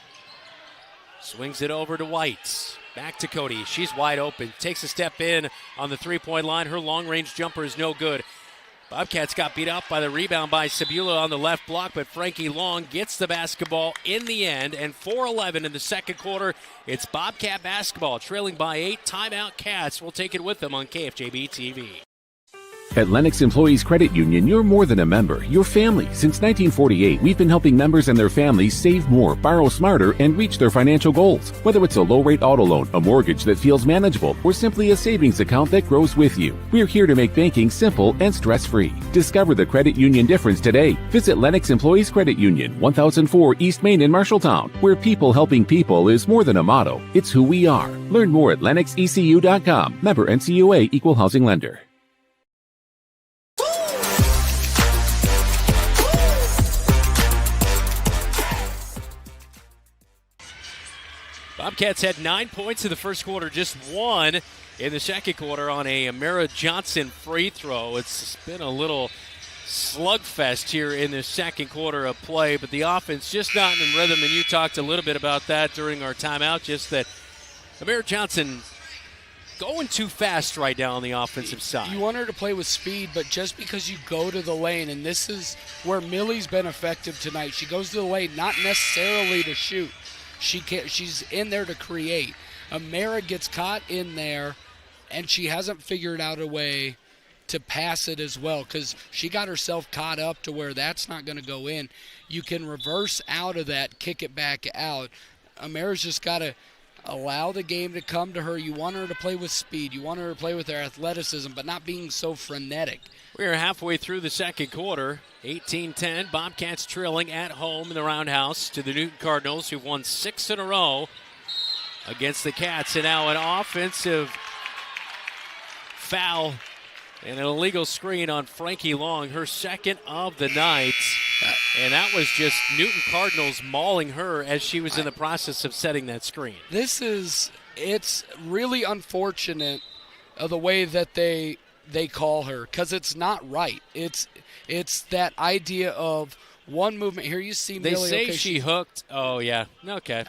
S2: Swings it over to White. Back to Cody. She's wide open. Takes a step in on the three-point line. Her long-range jumper is no good. Bobcats got beat out by the rebound by Sebula on the left block, but Frankie Long gets the basketball in the end, and 4:11 in the second quarter. It's Bobcat basketball, trailing by 8. Timeout Cats. We'll take it with them on KFJB-TV.
S13: At Lennox Employees Credit Union, you're more than a member, you're family. Since 1948, we've been helping members and their families save more, borrow smarter, and reach their financial goals. Whether it's a low-rate auto loan, a mortgage that feels manageable, or simply a savings account that grows with you, we're here to make banking simple and stress-free. Discover the credit union difference today. Visit Lennox Employees Credit Union, 1004 East Main in Marshalltown, where people helping people is more than a motto, it's who we are. Learn more at lennoxecu.com. Member NCUA, Equal Housing Lender.
S2: Bobcats had 9 points in the first quarter, just 1 in the second quarter on a Amira Johnson free throw. It's been a little slugfest here in the second quarter of play, but the offense just not in rhythm, and you talked a little bit about that during our timeout, just that Amira Johnson going too fast right now on the offensive side.
S3: You want her to play with speed, but just because you go to the lane, and this is where Millie's been effective tonight. She goes to the lane not necessarily to shoot. She's in there to create. Amira gets caught in there, and she hasn't figured out a way to pass it as well, because she got herself caught up to where that's not going to go in. You can reverse out of that, kick it back out. Amira's just got to allow the game to come to her. You want her to play with speed. You want her to play with her athleticism, but not being so frenetic.
S2: We are halfway through the second quarter. 18-10, Bobcats trailing at home in the Roundhouse to the Newton Cardinals, who've won 6 in a row against the Cats. And now an offensive foul and an illegal screen on Frankie Long, her second of the night. And that was just Newton Cardinals mauling her as she was in the process of setting that screen.
S3: It's really unfortunate the way that they call her, because it's not right. It's that idea of one movement. Here you see
S2: They
S3: Millie.
S2: say she hooked. Oh, yeah. Okay.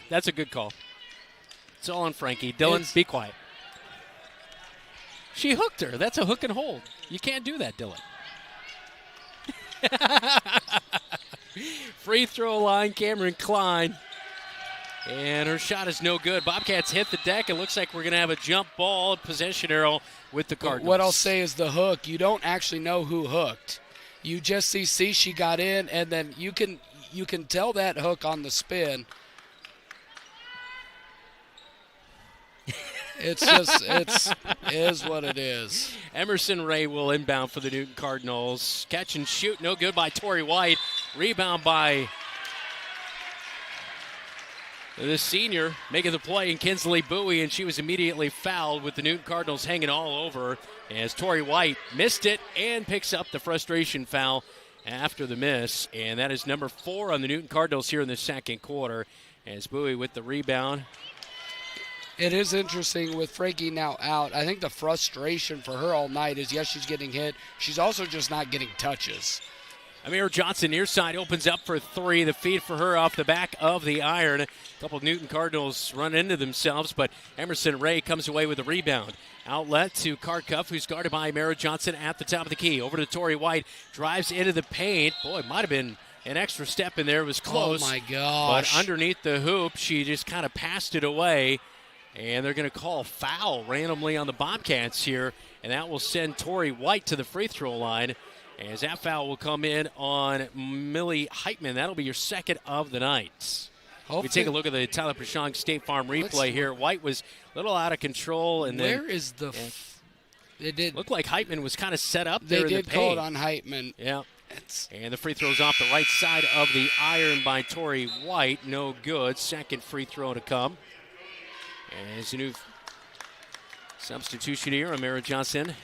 S2: That's a good call. It's all on Frankie. Dylan, be quiet. She hooked her. That's a hook and hold. You can't do that, Dylan. Free throw line, Cameron Klein. And her shot is no good. Bobcats hit the deck. It looks like we're going to have a jump ball possession arrow with the Cardinals.
S3: What I'll say is the hook, you don't actually know who hooked. You just see she got in, and then you can tell that hook on the spin. It's just, it is what it is.
S2: Emerson Ray will inbound for the Newton Cardinals. Catch and shoot, no good by Tori White. Rebound by the senior, making the play in Kinsley Bowie, and she was immediately fouled with the Newton Cardinals hanging all over as Tori White missed it and picks up the frustration foul after the miss. And that is number 4 on the Newton Cardinals here in the second quarter as Bowie with the rebound.
S3: It is interesting with Frankie now out. I think the frustration for her all night is, yes, she's getting hit. She's also just not getting touches.
S2: Amir Johnson near side opens up for 3. The feed for her off the back of the iron. A couple of Newton Cardinals run into themselves, but Emerson Ray comes away with a rebound. Outlet to Karkuff, who's guarded by Amira Johnson at the top of the key. Over to Tori White, drives into the paint. Boy, it might have been an extra step in there. It was close.
S3: Oh, my gosh.
S2: But underneath the hoop, she just kind of passed it away. And they're going to call foul randomly on the Bobcats here, and that will send Tori White to the free throw line, as that foul will come in on Millie Heitman. That'll be your second of the night. We take a look at the Tyler Prashong State Farm replay here. White was a little out of control. And
S3: where is the
S2: it did look like Heitman was kind of set up there in the paint.
S3: They did call it on Heitman.
S2: Yeah. And the free throw's off the right side of the iron by Tori White. No good. Second free throw to come. As a new substitution here, Amira Johnson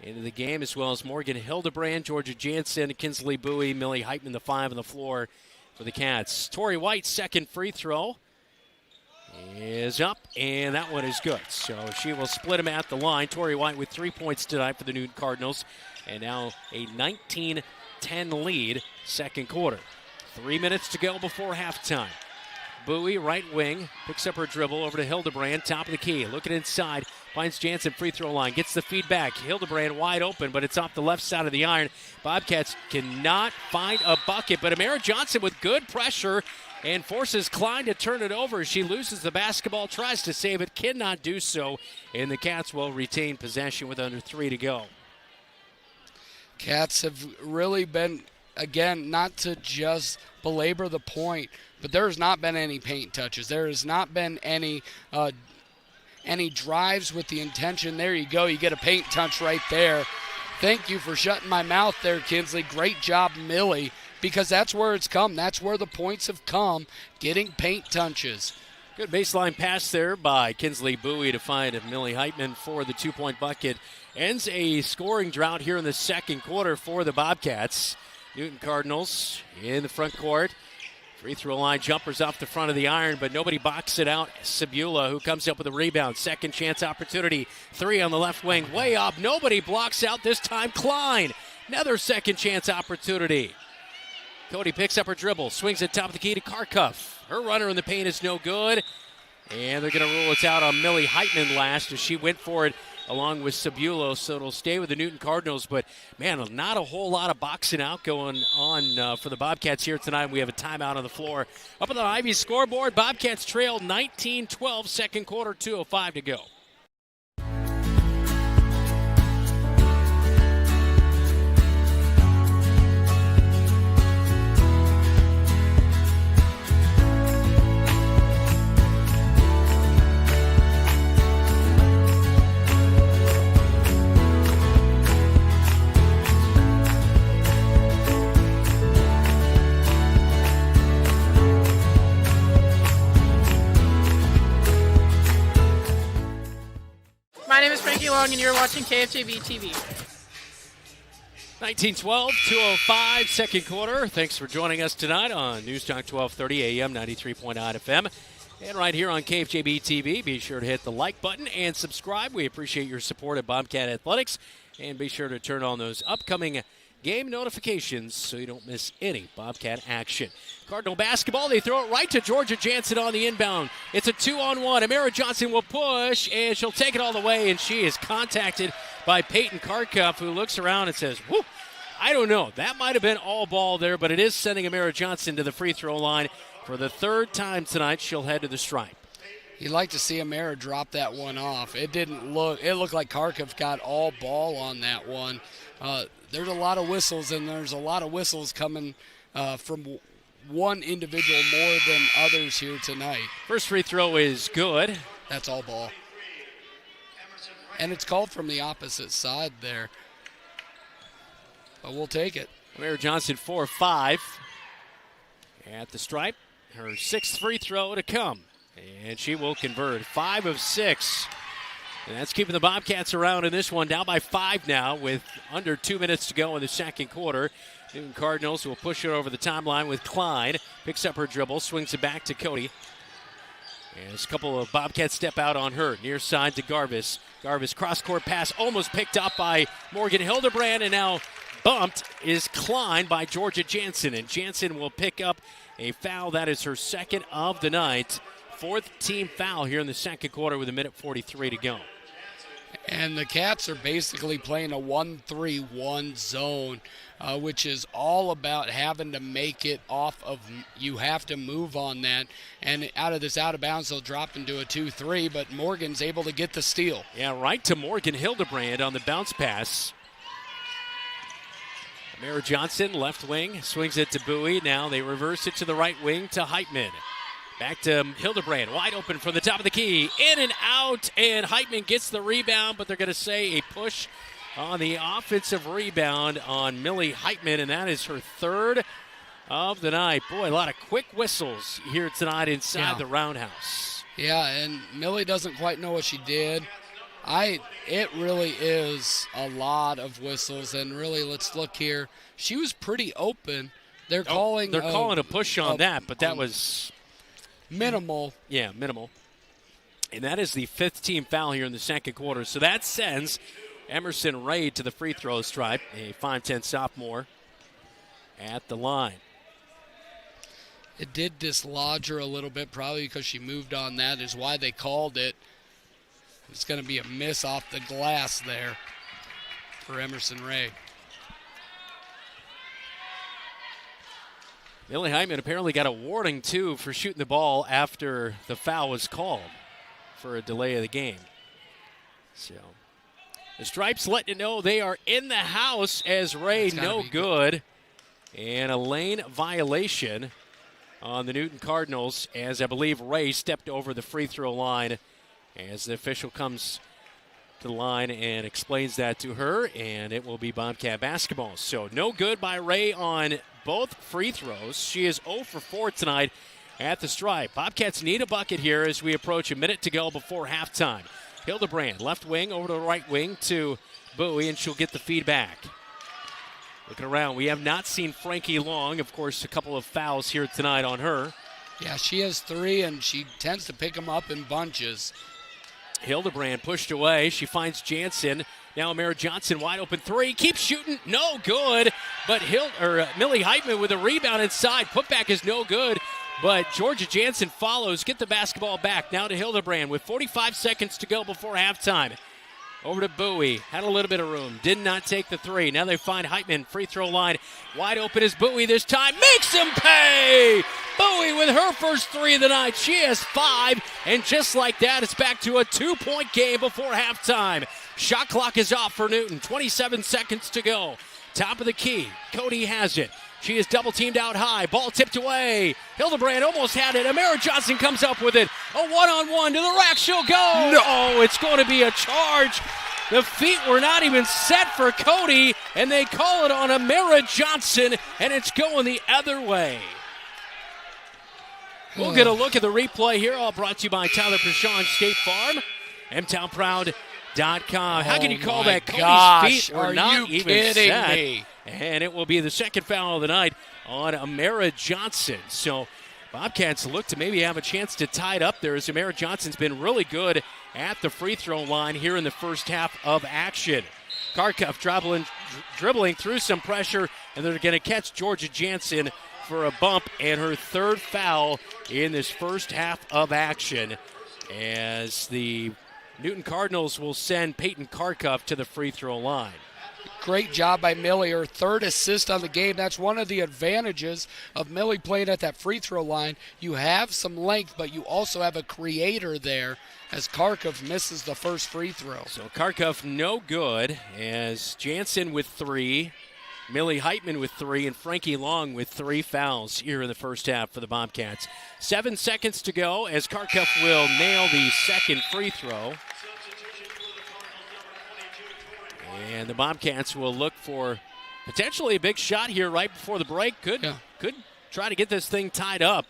S2: into the game, as well as Morgan Hildebrand, Georgia Jansen, Kinsley Bowie, Millie Heitman, the 5 on the floor for the Cats. Tori White's second free throw is up, and that one is good. So she will split him at the line. Tori White with 3 points tonight for the Newton Cardinals, and now a 19-10 lead, second quarter. 3 minutes to go before halftime. Bowie, right wing, picks up her dribble over to Hildebrand, top of the key. Looking inside, finds Jansen, free throw line, gets the feedback. Hildebrand wide open, but it's off the left side of the iron. Bobcats cannot find a bucket, but Amira Johnson with good pressure and forces Klein to turn it over. She loses the basketball, tries to save it, cannot do so, and the Cats will retain possession with under 3 to go.
S3: Cats have really been, again, not to just belabor the point, but there has not been any paint touches. There has not been any drives with the intention. There you go. You get a paint touch right there. Thank you for shutting my mouth there, Kinsley. Great job, Millie, because that's where it's come. That's where the points have come, getting paint touches.
S2: Good baseline pass there by Kinsley Bowie to find Millie Heitman for the 2-point bucket. Ends a scoring drought here in the second quarter for the Bobcats. Newton Cardinals in the front court. Free throw line jumpers off the front of the iron, but nobody boxes it out. Sabula, who comes up with a rebound. Second chance opportunity. 3 on the left wing. Way up. Nobody blocks out this time. Klein. Another second chance opportunity. Cody picks up her dribble. Swings it top of the key to Karkuff. Her runner in the paint is no good. And they're going to rule it out on Millie Heitman last as she went for it along with Sabulo, so it'll stay with the Newton Cardinals. But, man, not a whole lot of boxing out going on for the Bobcats here tonight. We have a timeout on the floor. Up on the Ivy scoreboard, Bobcats trail 19-12, second quarter, 2:05 to go.
S14: My name is Frankie Long, and you're watching KFJB-TV.
S2: 19-12, 2:05, second quarter. Thanks for joining us tonight on News Talk 1230 AM, 93.9 FM. And right here on KFJB-TV, be sure to hit the like button and subscribe. We appreciate your support of Bobcat Athletics. And be sure to turn on those upcoming game notifications so you don't miss any Bobcat action. Cardinal basketball, they throw it right to Georgia Jansen on the inbound. It's a 2-on-1. Amara Johnson will push, and she'll take it all the way, and she is contacted by Peyton Karkuff, who looks around and says, whoo, I don't know. That might have been all ball there, but it is sending Amara Johnson to the free throw line. For the third time tonight, she'll head to the stripe.
S3: You'd like to see Amara drop that one off. It looked like Karkuff got all ball on that one. There's a lot of whistles, and there's a lot of whistles coming from one individual more than others here tonight.
S2: First free throw is good.
S3: That's all ball. And it's called from the opposite side there. But we'll take it.
S2: Amara Johnson 4-5 at the stripe. Her sixth free throw to come. And she will convert 5 of 6. And that's keeping the Bobcats around in this one. Down by 5 now with under 2 minutes to go in the second quarter. Newton Cardinals will push it over the timeline with Klein. Picks up her dribble, swings it back to Cody. And there's a couple of Bobcats step out on her. Near side to Garvis. Garvis cross-court pass almost picked up by Morgan Hildebrand. And now bumped is Klein by Georgia Jansen. And Jansen will pick up a foul. That is her second of the night. Fourth team foul here in the second quarter with 1:43 to go.
S3: And the Cats are basically playing a 1-3-1 zone, which is all about having to make it off of, you have to move on that. And out of this out of bounds, they'll drop into a 2-3, but Morgan's able to get the steal.
S2: Yeah, right to Morgan Hildebrand on the bounce pass. Amara Johnson, left wing, swings it to Bowie. Now they reverse it to the right wing to Heitman. Back to Hildebrand, wide open from the top of the key. In and out, and Heitman gets the rebound, but they're going to say a push on the offensive rebound on Millie Heitman, and that is her third of the night. Boy, a lot of quick whistles here tonight inside the Roundhouse.
S3: Yeah, and Millie doesn't quite know what she did. It really is a lot of whistles, and really, let's look here. She was pretty open. They're calling
S2: a push on that, but that was
S3: minimal.
S2: Yeah, minimal. And that is the fifth team foul here in the second quarter. So that sends Emerson Ray to the free throw stripe, a 5'10 sophomore at the line.
S3: It did dislodge her a little bit, probably because she moved on that, is why they called it. It's going to be a miss off the glass there for Emerson Ray.
S2: Millie Heitman apparently got a warning, too, for shooting the ball after the foul was called for a delay of the game. So the Stripes letting you know they are in the house as Ray no good. And a lane violation on the Newton Cardinals as I believe Ray stepped over the free throw line as the official comes to the line and explains that to her, and it will be Bobcat basketball. So no good by Ray on both free throws. She is 0 for 4 tonight at the stripe. Bobcats need a bucket here as we approach a minute to go before halftime. Hildebrand, left wing over to the right wing to Bowie, and she'll get the feedback. Looking around, we have not seen Frankie Long. Of course, a couple of fouls here tonight on her.
S3: Yeah, she has 3, and she tends to pick them up in bunches.
S2: Hildebrand pushed away. She Jansen. Now Amara Johnson wide open 3. Keeps shooting. No good. But Millie Heitman with a rebound inside. Putback is no good. But Georgia Jansen follows. Get the basketball back. Now to Hildebrand with 45 seconds to go before halftime. Over to Bowie. Had a little bit of room. Did not take the 3. Now they find Heitman. Free throw line. Wide open is Bowie this time. Makes him pay! Bowie with her first 3 of the night. She has 5. And just like that, it's back to a 2-point game before halftime. Shot clock is off for Newton. 27 seconds to go. Top of the key. Cody has it. She is double teamed out high. Ball tipped away. Hildebrand almost had it. Amara Johnson comes up with it. A one-on-one to the rack. She'll go. No, it's going to be a charge. The feet were not even set for Cody, and they call it on Amara Johnson, and it's going the other way. We'll get a look at the replay here, all brought to you by Tyler Prashon State Farm, mtownproud.com. How can you call that? Cody's feet were not even set. Me? And it will be the second foul of the night on Amara Johnson. So Bobcats look to maybe have a chance to tie it up there as Amara Johnson's been really good at the free throw line here in the first half of action. Karkoff dribbling through some pressure, and they're going to catch Georgia Jansen for a bump and her third foul in this first half of action, as the Newton Cardinals will send Peyton Karkoff to the free throw line.
S3: Great job by Millie, her third assist on the game. That's one of the advantages of Millie playing at that free throw line. You have some length, but you also have a creator there, as Karkoff misses the first free throw.
S2: So Karkoff no good, as Jansen with 3, Millie Heitman with 3, and Frankie Long with 3 fouls here in the first half for the Bobcats. 7 seconds to go as Karkoff will nail the second free throw. And the Bobcats will look for potentially a big shot here right before the break. Could try to get this thing tied up.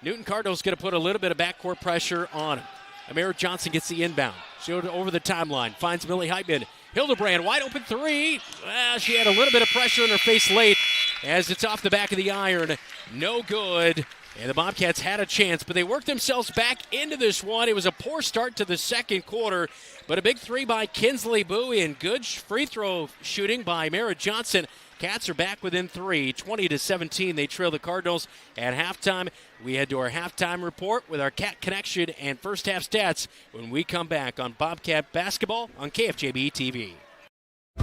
S2: Newton Cardinals going to put a little bit of backcourt pressure on him. Amira Johnson gets the inbound. She over the timeline, finds Millie Heitman. Hildebrand, wide open 3. Well, she had a little bit of pressure in her face late as it's off the back of the iron. No good. And the Bobcats had a chance, but they worked themselves back into this one. It was a poor start to the second quarter, but a big 3 by Kinsley Bowie and good free throw shooting by Mara Johnson. Cats are back within 3, 20-17. They trail the Cardinals at halftime. We head to our halftime report with our Cat Connection and first half stats when we come back on Bobcat Basketball on KFJB-TV.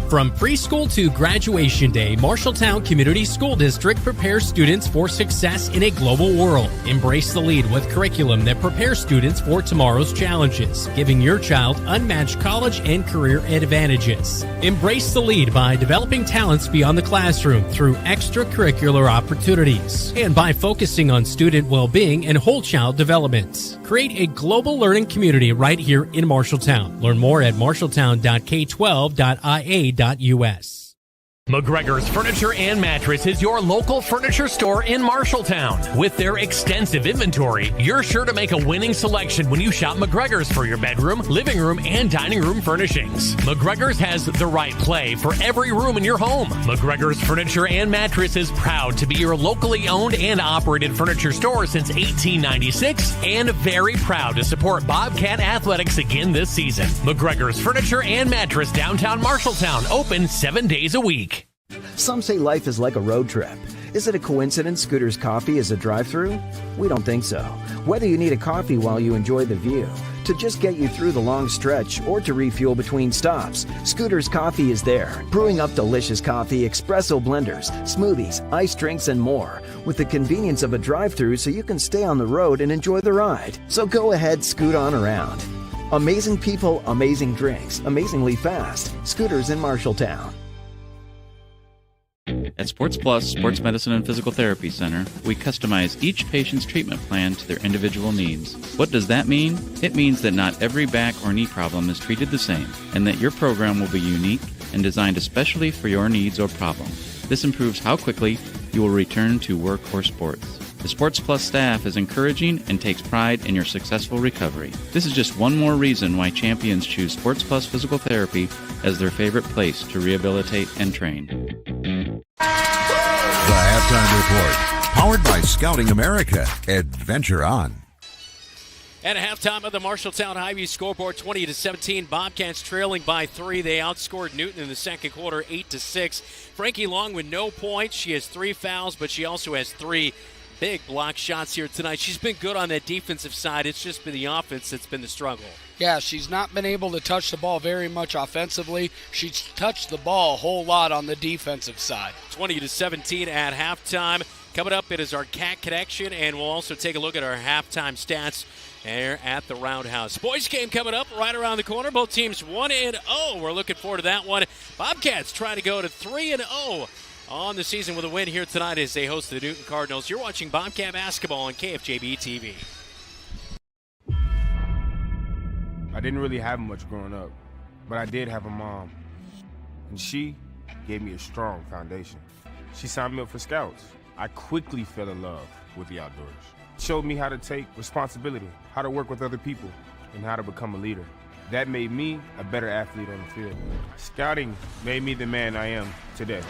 S15: From preschool to graduation day, Marshalltown Community School District prepares students for success in a global world. Embrace the lead with curriculum that prepares students for tomorrow's challenges, giving your child unmatched college and career advantages. Embrace the lead by developing talents beyond the classroom through extracurricular opportunities and by focusing on student well-being and whole child development. Create a global learning community right here in Marshalltown. Learn more at marshalltown.k12.ia.us.
S16: McGregor's Furniture and Mattress is your local furniture store in Marshalltown. With their extensive inventory, you're sure to make a winning selection when you shop McGregor's for your bedroom, living room, and dining room furnishings. McGregor's has the right play for every room in your home. McGregor's Furniture and Mattress is proud to be your locally owned and operated furniture store since 1896 and very proud to support Bobcat Athletics again this season. McGregor's Furniture and Mattress, downtown Marshalltown, open 7 days a week.
S17: Some say life is like a road trip. Is it a coincidence Scooter's Coffee is a drive-thru? We don't think so. Whether you need a coffee while you enjoy the view, to just get you through the long stretch, or to refuel between stops, Scooter's Coffee is there, brewing up delicious coffee, espresso blenders, smoothies, iced drinks, and more, with the convenience of a drive-thru so you can stay on the road and enjoy the ride. So go ahead, scoot on around. Amazing people, amazing drinks, amazingly fast. Scooters in Marshalltown.
S18: At Sports Plus Sports Medicine and Physical Therapy Center, we customize each patient's treatment plan to their individual needs. What does that mean? It means that not every back or knee problem is treated the same, and that your program will be unique and designed especially for your needs or problem. This improves how quickly you will return to work or sports. The Sports Plus staff is encouraging and takes pride in your successful recovery. This is just one more reason why champions choose Sports Plus Physical Therapy as their favorite place to rehabilitate and train.
S1: The Halftime Report, powered by Scouting America. Adventure on.
S2: At halftime of the Marshalltown Highview scoreboard, 20-17. Bobcats trailing by 3. They outscored Newton in the second quarter, 8-6. Frankie Long with no points. She has 3 fouls, but she also has 3 big block shots here tonight. She's been good on that defensive side. It's just been the offense that's been the struggle.
S3: Yeah, she's not been able to touch the ball very much offensively. She's touched the ball a whole lot on the defensive side.
S2: 20-17 at halftime. Coming up, it is our Cat Connection, and we'll also take a look at our halftime stats here at the Roundhouse. Boys game coming up right around the corner. Both teams 1-0. We're looking forward to that one. Bobcats trying to go to 3-0 on the season with a win here tonight as they host the Newton Cardinals. You're watching Bobcat Basketball on KFJB-TV.
S19: I didn't really have much growing up, but I did have a mom, and she gave me a strong foundation. She signed me up for Scouts. I quickly fell in love with the outdoors. Showed me how to take responsibility, how to work with other people, and how to become a leader. That made me a better athlete on the field. Scouting made me the man I am today.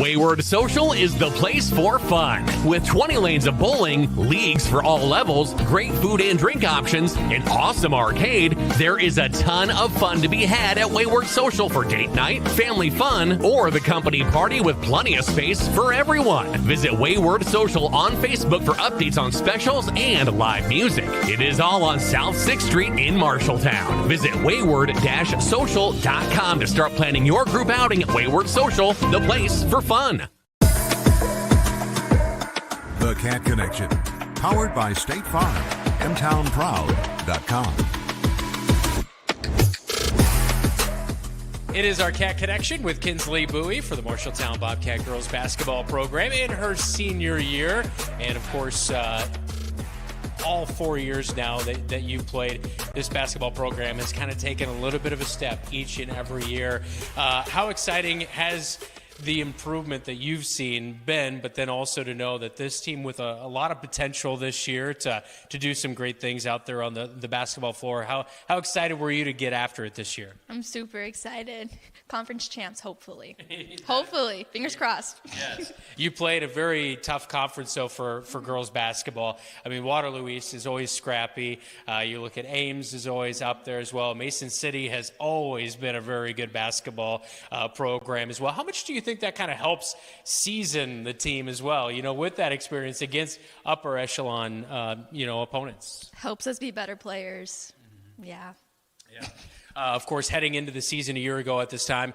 S16: Wayward Social is the place for fun. With 20 lanes of bowling, leagues for all levels, great food and drink options, an awesome arcade, there is a ton of fun to be had at Wayward Social for date night, family fun, or the company party with plenty of space for everyone. Visit Wayward Social on Facebook for updates on specials and live music. It is all on South 6th Street in Marshalltown. Visit wayward-social.com to start planning your group outing at Wayward Social, the place for fun.
S1: The Cat Connection, powered by State Farm, mtownproud.com.
S2: It is our Cat Connection with Kinsley Bowie for the Marshalltown Bobcat girls basketball program in her senior year. And, of course, all 4 years now that you've played, this basketball program has kind of taken a little bit of a step each and every year. How exciting has the improvement that you've seen been, but then also to know that this team with a lot of potential this year to do some great things out there on the basketball floor? How excited were you to get after it this year?
S20: I'm super excited. Conference champs, hopefully. Hopefully. Fingers crossed.
S2: Yes. You played a very tough conference, though, for girls basketball. I mean, Waterloo East is always scrappy. You look at Ames is always up there as well. Mason City has always been a very good basketball program as well. How much do you think that kind of helps season the team as well, with that experience against upper echelon, opponents?
S20: Helps us be better players. Mm-hmm. Yeah.
S2: Of course, heading into the season a year ago at this time,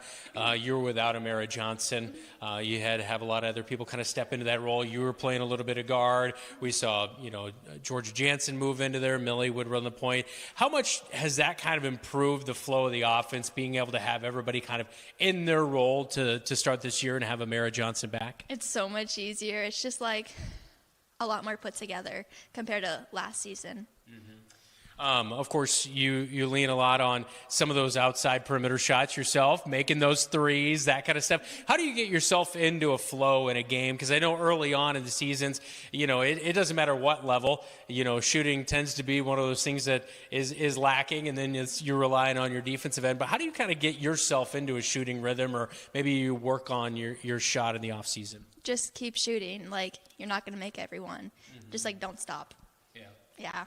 S2: you were without Amara Johnson. You had to have a lot of other people kind of step into that role. You were playing a little bit of guard. We saw, Georgia Jansen move into there. Millie would run the point. How much has that kind of improved the flow of the offense, being able to have everybody kind of in their role to start this year and have Amara Johnson back?
S20: It's so much easier. It's just like a lot more put together compared to last season. Mm-hmm.
S2: Of course, you lean a lot on some of those outside perimeter shots yourself, making those threes, that kind of stuff. How do you get yourself into a flow in a game? Because I know early on in the seasons, it doesn't matter what level, shooting tends to be one of those things that is lacking, and then you're relying on your defensive end. But how do you kind of get yourself into a shooting rhythm, or maybe you work on your shot in the off season?
S20: Just keep shooting. You're not going to make everyone. Mm-hmm. Just don't stop. Yeah.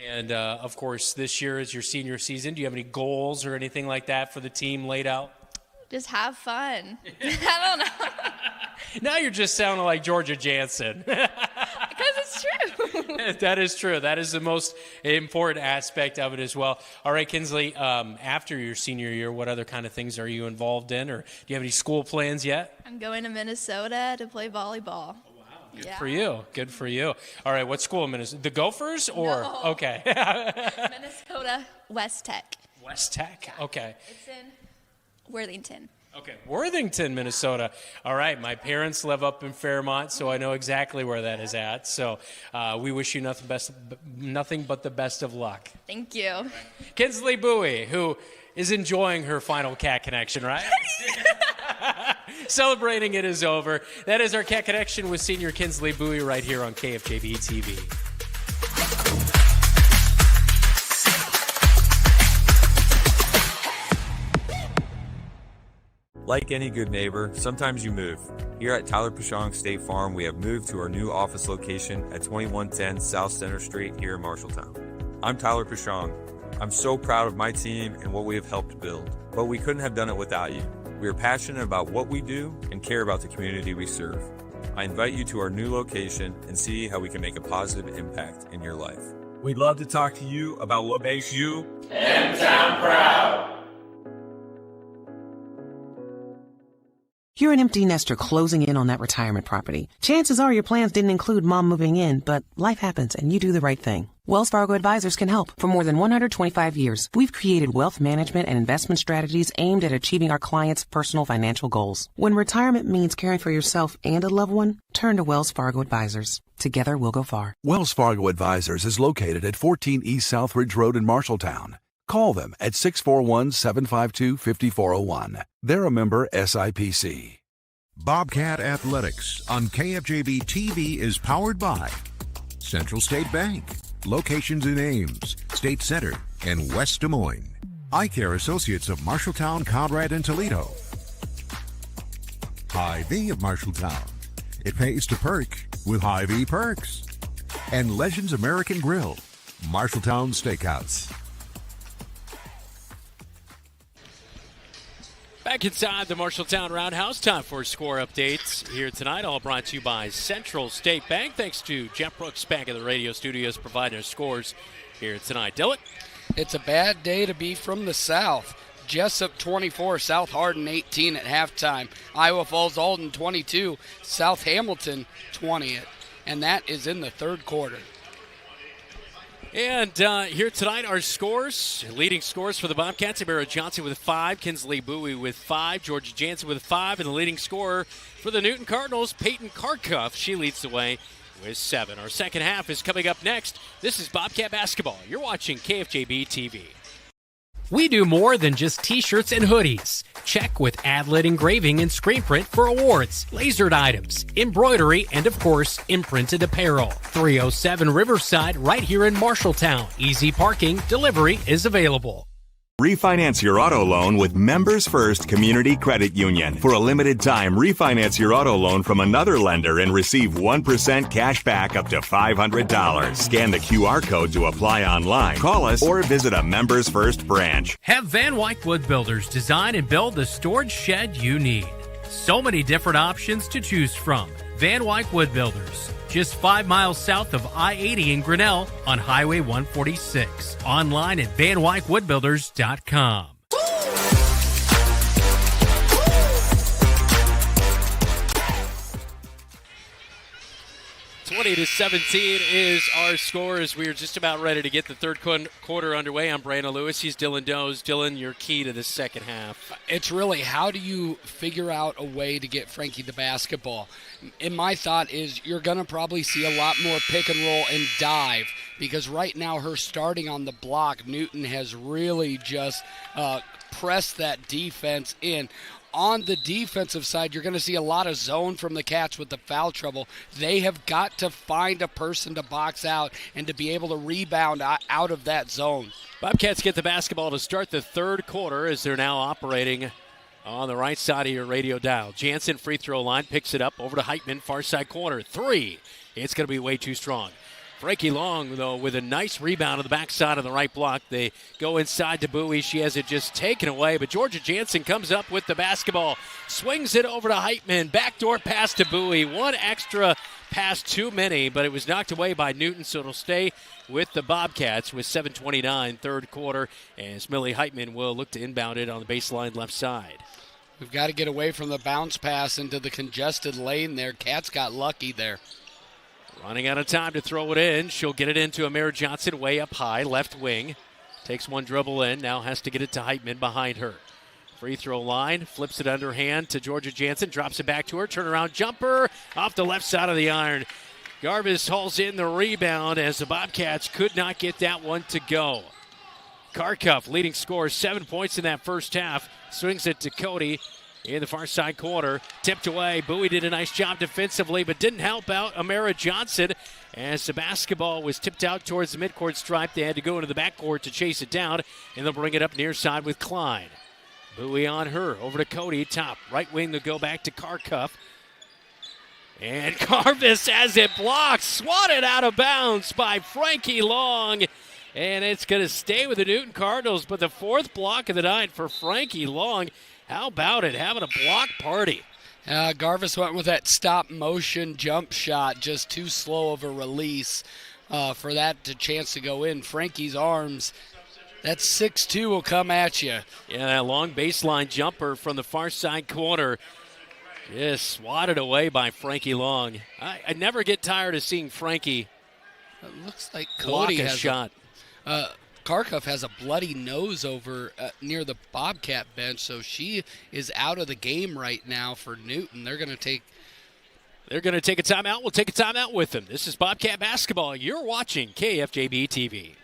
S2: And, of course, this year is your senior season. Do you have any goals or anything like that for the team laid out?
S20: Just have fun. I don't know.
S2: Now you're just sounding like Georgia Jansen.
S20: Because it's true.
S2: That is true. That is the most important aspect of it as well. All right, Kinsley, after your senior year, what other kind of things are you involved in? Or do you have any school plans yet?
S20: I'm going to Minnesota to play volleyball.
S2: Good for you. Good for you. All right, what school in Minnesota? The Gophers or?
S20: No.
S2: Okay.
S20: Minnesota West Tech.
S2: West Tech. Okay.
S20: It's in Worthington.
S2: Okay, Worthington, Minnesota. All right, my parents live up in Fairmont, so I know exactly where that is at. So we wish you nothing but the best of luck.
S20: Thank you.
S2: Kinsley Bowie, who is enjoying her final Cat Connection, right? Celebrating it is over. That is our Cat Connection with senior Kinsley Bowie right here on KFJB-TV.
S21: Like any good neighbor, sometimes you move. Here at Tyler Pashong State Farm, we have moved to our new office location at 2110 South Center Street here in Marshalltown. I'm Tyler Pashong. I'm so proud of my team and what we have helped build, but we couldn't have done it without you. We are passionate about what we do and care about the community we serve. I invite you to our new location and see how we can make a positive impact in your life.
S22: We'd love to talk to you about what makes you
S23: M-Town proud.
S24: You're an empty nester closing in on that retirement property. Chances are your plans didn't include mom moving in, but life happens and you do the right thing. Wells Fargo Advisors can help. For more than 125 years, we've created wealth management and investment strategies aimed at achieving our clients' personal financial goals. When retirement means caring for yourself and a loved one, turn to Wells Fargo Advisors. Together we'll go far.
S25: Wells Fargo Advisors is located at 14 East Southridge Road in Marshalltown. Call them at 641-752-5401. They're a member SIPC.
S1: Bobcat Athletics on KFJB-TV is powered by Central State Bank. Locations in Ames, State Center, and West Des Moines. Eye Care Associates of Marshalltown, Conrad, and Toledo. Hy-Vee of Marshalltown. It pays to perk with Hy-Vee perks. And Legends American Grill, Marshalltown Steakhouse.
S2: Back inside the Marshalltown Roundhouse, time for score updates here tonight. All brought to you by Central State Bank. Thanks to Jeff Brooks back in the radio studios providing our scores here tonight. Dylan?
S3: It's a bad day to be from the South. Jessup 24, South Hardin 18 at halftime. Iowa Falls Alden 22, South Hamilton 20. And that is in the third quarter.
S2: And here tonight, our scores. Leading scores for the Bobcats, Amira Johnson with 5, Kinsley Bowie with 5, Georgia Jansen with 5, and the leading scorer for the Newton Cardinals, Peyton Karkuff. She leads the way with 7. Our second half is coming up next. This is Bobcat Basketball. You're watching KFJB-TV.
S15: We do more than just t-shirts and hoodies. Check with Adlet Engraving and Screen Print for awards, lasered items, embroidery, and of course, imprinted apparel. 307 Riverside right here in Marshalltown. Easy parking, delivery is available.
S4: Refinance your auto loan with Members First Community Credit Union. For a limited time, refinance your auto loan from another lender and receive 1% cash back up to $500. Scan the QR code to apply online. Call us or visit a Members First branch.
S15: Have Van Wyck Wood Builders design and build the storage shed you need. So many different options to choose from. Van Wyck Wood Builders, just 5 miles south of I-80 in Grinnell on Highway 146. Online at VanWyckWoodBuilders.com.
S2: 20-17 is our score as we are just about ready to get the third quarter underway. I'm Brandon Lewis. He's Dylan Doze. Dylan, your key to the second half.
S3: It's really, how do you figure out a way to get Frankie the basketball? And my thought is you're going to probably see a lot more pick and roll and dive, because right now her starting on the block, Newton has really just pressed that defense in. On the defensive side, you're going to see a lot of zone from the Cats with the foul trouble. They have got to find a person to box out and to be able to rebound out of that zone.
S2: Bobcats get the basketball to start the third quarter as they're now operating on the right side of your radio dial. Jansen, free throw line, picks it up over to Heitman, far side corner. 3. It's going to be way too strong. Frankie Long, though, with a nice rebound on the backside of the right block. They go inside to Bowie. She has it just taken away, but Georgia Jansen comes up with the basketball, swings it over to Heitman, backdoor pass to Bowie. One extra pass too many, but it was knocked away by Newton, so it'll stay with the Bobcats with 7:29 third quarter, as Millie Heitman will look to inbound it on the baseline left side.
S3: We've got to get away from the bounce pass into the congested lane there. Cats got lucky there.
S2: Running out of time to throw it in. She'll get it into Amira Johnson way up high, left wing. Takes one dribble in, now has to get it to Heitman behind her. Free throw line, flips it underhand to Georgia Jansen, drops it back to her, turnaround jumper off the left side of the iron. Garbus hauls in the rebound as the Bobcats could not get that one to go. Karkuff, leading scorer, 7 points in that first half, swings it to Cody in the far side corner, tipped away. Bowie did a nice job defensively, but didn't help out Amira Johnson as the basketball was tipped out towards the midcourt stripe. They had to go into the backcourt to chase it down, and they'll bring it up near side with Klein. Bowie on her, over to Cody, top right wing to go back to Karkuff. And Carvis has it blocked, swatted out of bounds by Frankie Long. And it's going to stay with the Newton Cardinals, but the fourth block of the night for Frankie Long. How about it, having a block party?
S3: Garvis went with that stop-motion jump shot, just too slow of a release for that chance to go in. Frankie's arms, that 6'2" will come at you.
S2: Yeah, that long baseline jumper from the far side corner. Just swatted away by Frankie Long. I never get tired of seeing Frankie
S3: It looks like
S2: block
S3: Cody
S2: a
S3: has
S2: shot.
S3: Karkuff has a bloody nose over near the Bobcat bench, so she is out of the game right now for Newton. They're going to take
S2: a timeout. We'll take a timeout with them. This is Bobcat Basketball. You're watching KFJB-TV.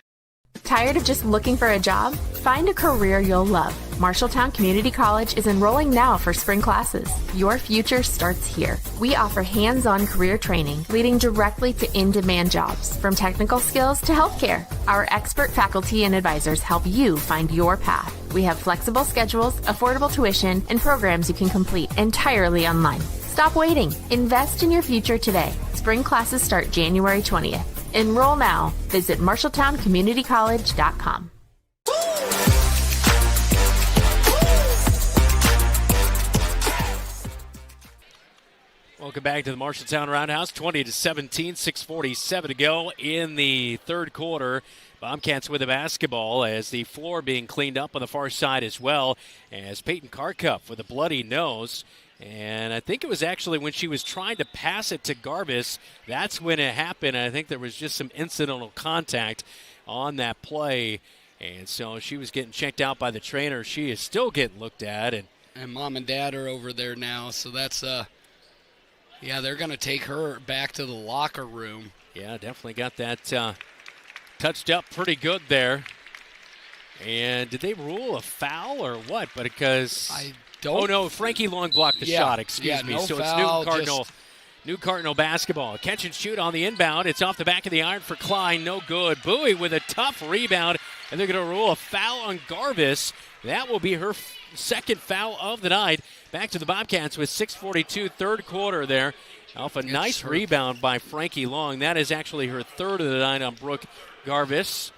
S5: Tired of just looking for a job? Find a career you'll love. Marshalltown Community College is enrolling now for spring classes. Your future starts here. We offer hands-on career training leading directly to in-demand jobs, from technical skills to healthcare. Our expert faculty and advisors help you find your path. We have flexible schedules, affordable tuition, and programs you can complete entirely online. Stop waiting. Invest in your future today. Spring classes start January 20th. Enroll now. Visit MarshalltownCommunityCollege.com.
S2: Welcome back to the Marshalltown Roundhouse. 20-17, 6:47 to go in the third quarter. Bobcats with the basketball as the floor being cleaned up on the far side as well, as Peyton Karkup with a bloody nose. And I think it was actually when she was trying to pass it to Garbus, that's when it happened. I think there was just some incidental contact on that play. And so she was getting checked out by the trainer. She is still getting looked at.
S3: And Mom and Dad are over there now, so that's yeah, they're going to take her back to the locker room.
S2: Yeah, definitely got that touched up pretty good there. And did they rule a foul or what? But because oh no, Frankie Long blocked the shot. Excuse me.
S3: No
S2: so
S3: foul,
S2: it's New Cardinal basketball. Catch and shoot on the inbound. It's off the back of the iron for Klein. No good. Bowie with a tough rebound, and they're going to rule a foul on Garbus. That will be her second foul of the night. Back to the Bobcats with 6:42, third quarter there. Off a nice rebound by Frankie Long. That is actually her third of the night on Brooke Garbus.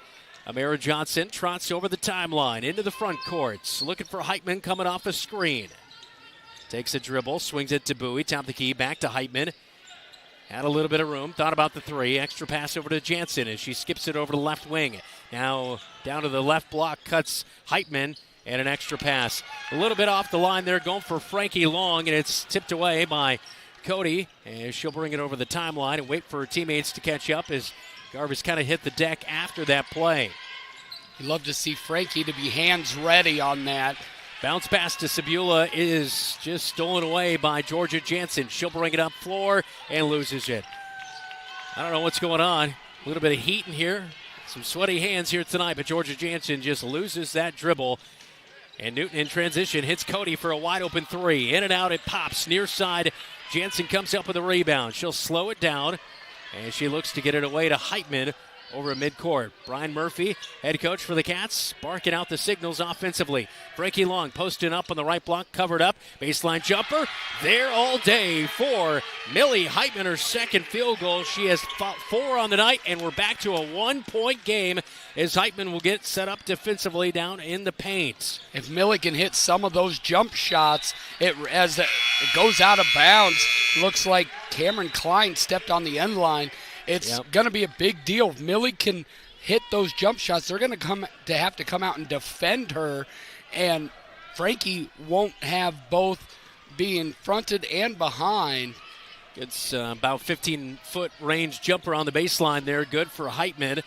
S2: Amara Johnson trots over the timeline into the front courts. Looking for Heitman coming off a screen. Takes a dribble, swings it to Bowie, top the key, back to Heitman. Had a little bit of room, thought about the three. Extra pass over to Jansen as she skips it over the left wing. Now down to the left block, cuts Heitman, and an extra pass. A little bit off the line there, going for Frankie Long, and it's tipped away by Cody. And she'll bring it over the timeline and wait for her teammates to catch up as Garbus kind of hit the deck after that play.
S3: You'd love to see Frankie to be hands ready on that.
S2: Bounce pass to Sebula is just stolen away by Georgia Jansen. She'll bring it up floor and loses it. I don't know what's going on. A little bit of heat in here. Some sweaty hands here tonight, but Georgia Jansen just loses that dribble. And Newton in transition hits Cody for a wide open three. In and out, it pops near side. Jansen comes up with a rebound. She'll slow it down, and she looks to get it away to Heitman over midcourt. Brian Murphy, head coach for the Cats, barking out the signals offensively. Frankie Long posting up on the right block, covered up. Baseline jumper, there all day for Millie Heitman, her second field goal. She has 4 on the night, and we're back to a 1-point game as Heitman will get set up defensively down in the paint.
S3: If Millie can hit some of those jump shots, as it goes out of bounds, looks like Cameron Klein stepped on the end line. It's going to be a big deal. If Millie can hit those jump shots, they're going to have to come out and defend her, and Frankie won't have both being fronted and behind.
S2: It's about 15-foot range jumper on the baseline there. Good for Heitman.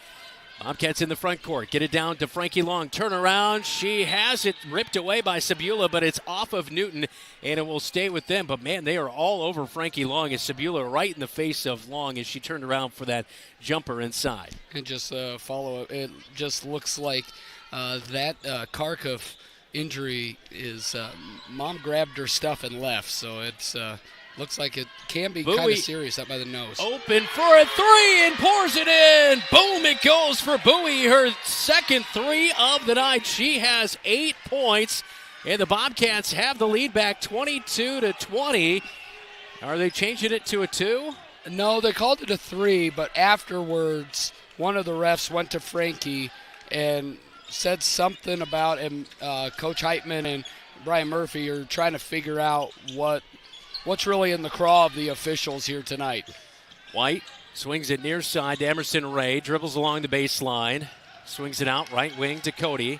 S2: Bobcats in the front court. Get it down to Frankie Long. Turn around. She has it ripped away by Sebula, but it's off of Newton, and it will stay with them. But, man, they are all over Frankie Long as Sebula right in the face of Long as she turned around for that jumper inside.
S3: And just follow up. It just looks like that Karkup injury is Mom grabbed her stuff and left. So it's looks like it can be kind of serious up by the nose.
S2: Open for a three and pours it in. Boom, it goes for Bowie, her second three of the night. She has 8 points, and the Bobcats have the lead back 22-20. Are they changing it to a 2?
S3: No, they called it a 3, but afterwards one of the refs went to Frankie and said something about him. Coach Heitman and Brian Murphy are trying to figure out what's really in the craw of the officials here tonight.
S2: White swings it near side to Emerson Ray, dribbles along the baseline, swings it out right wing to Cody.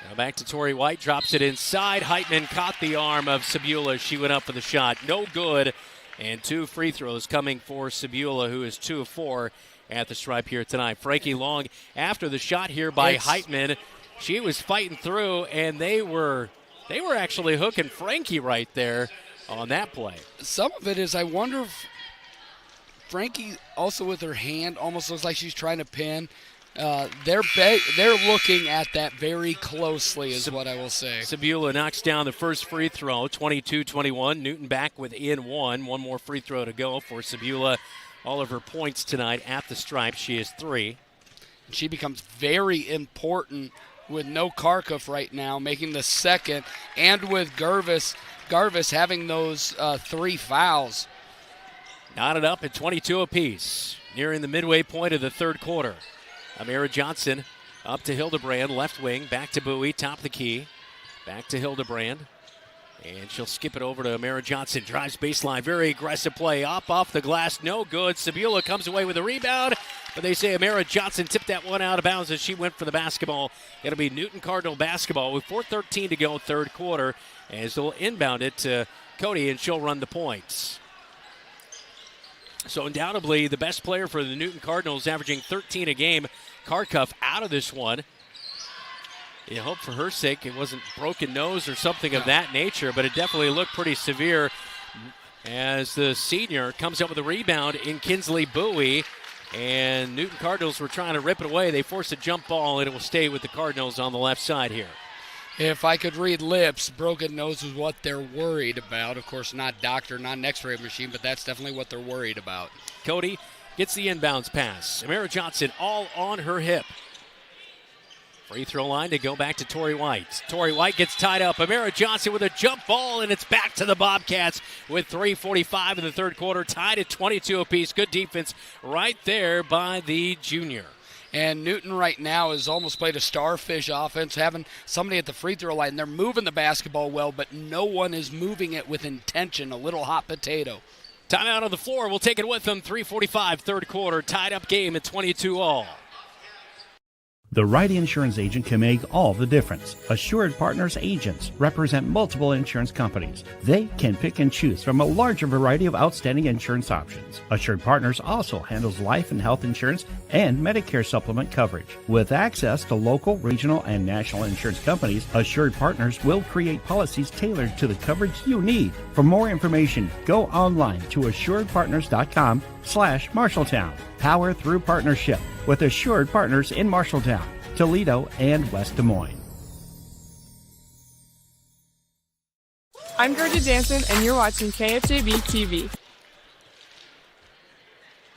S2: Now back to Tori White, drops it inside. Heitman caught the arm of Sebula. She went up for the shot. No good. And 2 free throws coming for Sebula, who is 2 of 4 at the stripe here tonight. Frankie Long, after the shot here by Heitman, she was fighting through, and they were actually hooking Frankie right there on that play.
S3: Some of it is, I wonder if Frankie also with her hand almost looks like she's trying to pin They're looking at that very closely is what I will say.
S2: Sabula knocks down the first free throw, 22-21. Newton back within one. One more free throw to go for Sabula. All of her points tonight at the stripe. She is 3.
S3: She becomes very important with no Kharkov right now, making the second, and with Garvis having those 3 fouls.
S2: Knotted up at 22 apiece, nearing the midway point of the third quarter. Amira Johnson up to Hildebrand, left wing, back to Bowie, top of the key. Back to Hildebrand. And she'll skip it over to Amira Johnson. Drives baseline, very aggressive play. Off the glass, no good. Sabula comes away with a rebound. But they say Amira Johnson tipped that one out of bounds as she went for the basketball. It'll be Newton Cardinal basketball with 4:13 to go third quarter. As they'll inbound it to Cody, and she'll run the points. So undoubtedly the best player for the Newton Cardinals, averaging 13 a game. Kharkov out of this one. You hope for her sake it wasn't broken nose or something of that nature, but it definitely looked pretty severe as the senior comes up with a rebound in Kinsley Bowie. And Newton Cardinals were trying to rip it away. They force a jump ball, and it will stay with the Cardinals on the left side here.
S3: If I could read lips, broken nose is what they're worried about. Of course, not doctor, not an x-ray machine, but that's definitely what they're worried about.
S2: Cody gets the inbounds pass. Amira Johnson all on her hip. Free throw line to go back to Tori White. Tori White gets tied up. Amira Johnson with a jump ball, and it's back to the Bobcats with 3:45 in the third quarter, tied at 22 apiece. Good defense right there by the junior.
S3: And Newton right now has almost played a starfish offense, having somebody at the free throw line. They're moving the basketball well, but no one is moving it with intention, a little hot potato.
S2: Timeout on the floor. We'll take it with them. 3:45 third quarter, tied up game at 22 all.
S6: The right insurance agent can make all the difference. Assured Partners agents represent multiple insurance companies. They can pick and choose from a larger variety of outstanding insurance options. Assured Partners also handles life and health insurance and Medicare supplement coverage. With access to local, regional, and national insurance companies, Assured Partners will create policies tailored to the coverage you need. For more information, go online to assuredpartners.com/Marshalltown. Power through partnership with Assured Partners in Marshalltown, Toledo, and West Des Moines.
S14: I'm Georgia Jansen, and you're watching KFJB-TV.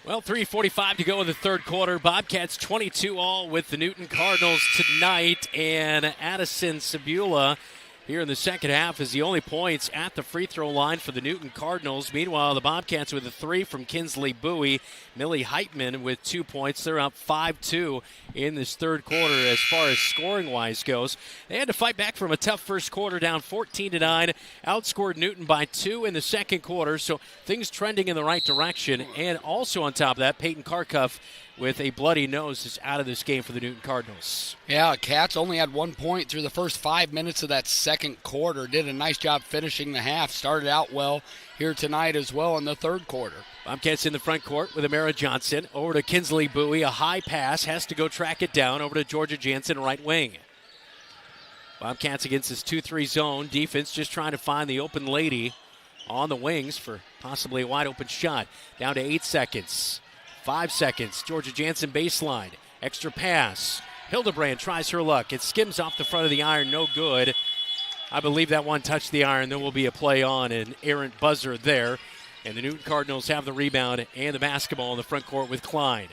S2: Well, 3:45 to go in the third quarter. Bobcats 22 all with the Newton Cardinals tonight, and Addison Sabula here in the second half is the only points at the free throw line for the Newton Cardinals. Meanwhile, the Bobcats with a 3 from Kinsley Bowie. Millie Heitman with 2 points. They're up 5-2 in this third quarter as far as scoring-wise goes. They had to fight back from a tough first quarter, down 14-9. Outscored Newton by 2 in the second quarter, so things trending in the right direction. And also on top of that, Peyton Kharkov with a bloody nose is out of this game for the Newton Cardinals.
S3: Yeah, Cats only had 1 point through the first 5 minutes of that second quarter. Did a nice job finishing the half. Started out well here tonight as well in the third quarter.
S2: Bobcats in the front court with Amira Johnson. Over to Kinsley Bowie. A high pass. Has to go track it down. Over to Georgia Jansen, right wing. Bobcats against this 2-3 zone. Defense just trying to find the open lady on the wings for possibly a wide open shot. Down to 8 seconds. 5 seconds. Georgia Jansen baseline. Extra pass. Hildebrand tries her luck. It skims off the front of the iron. No good. I believe that one touched the iron. There will be a play on, an errant buzzer there. And the Newton Cardinals have the rebound and the basketball in the front court with Klein.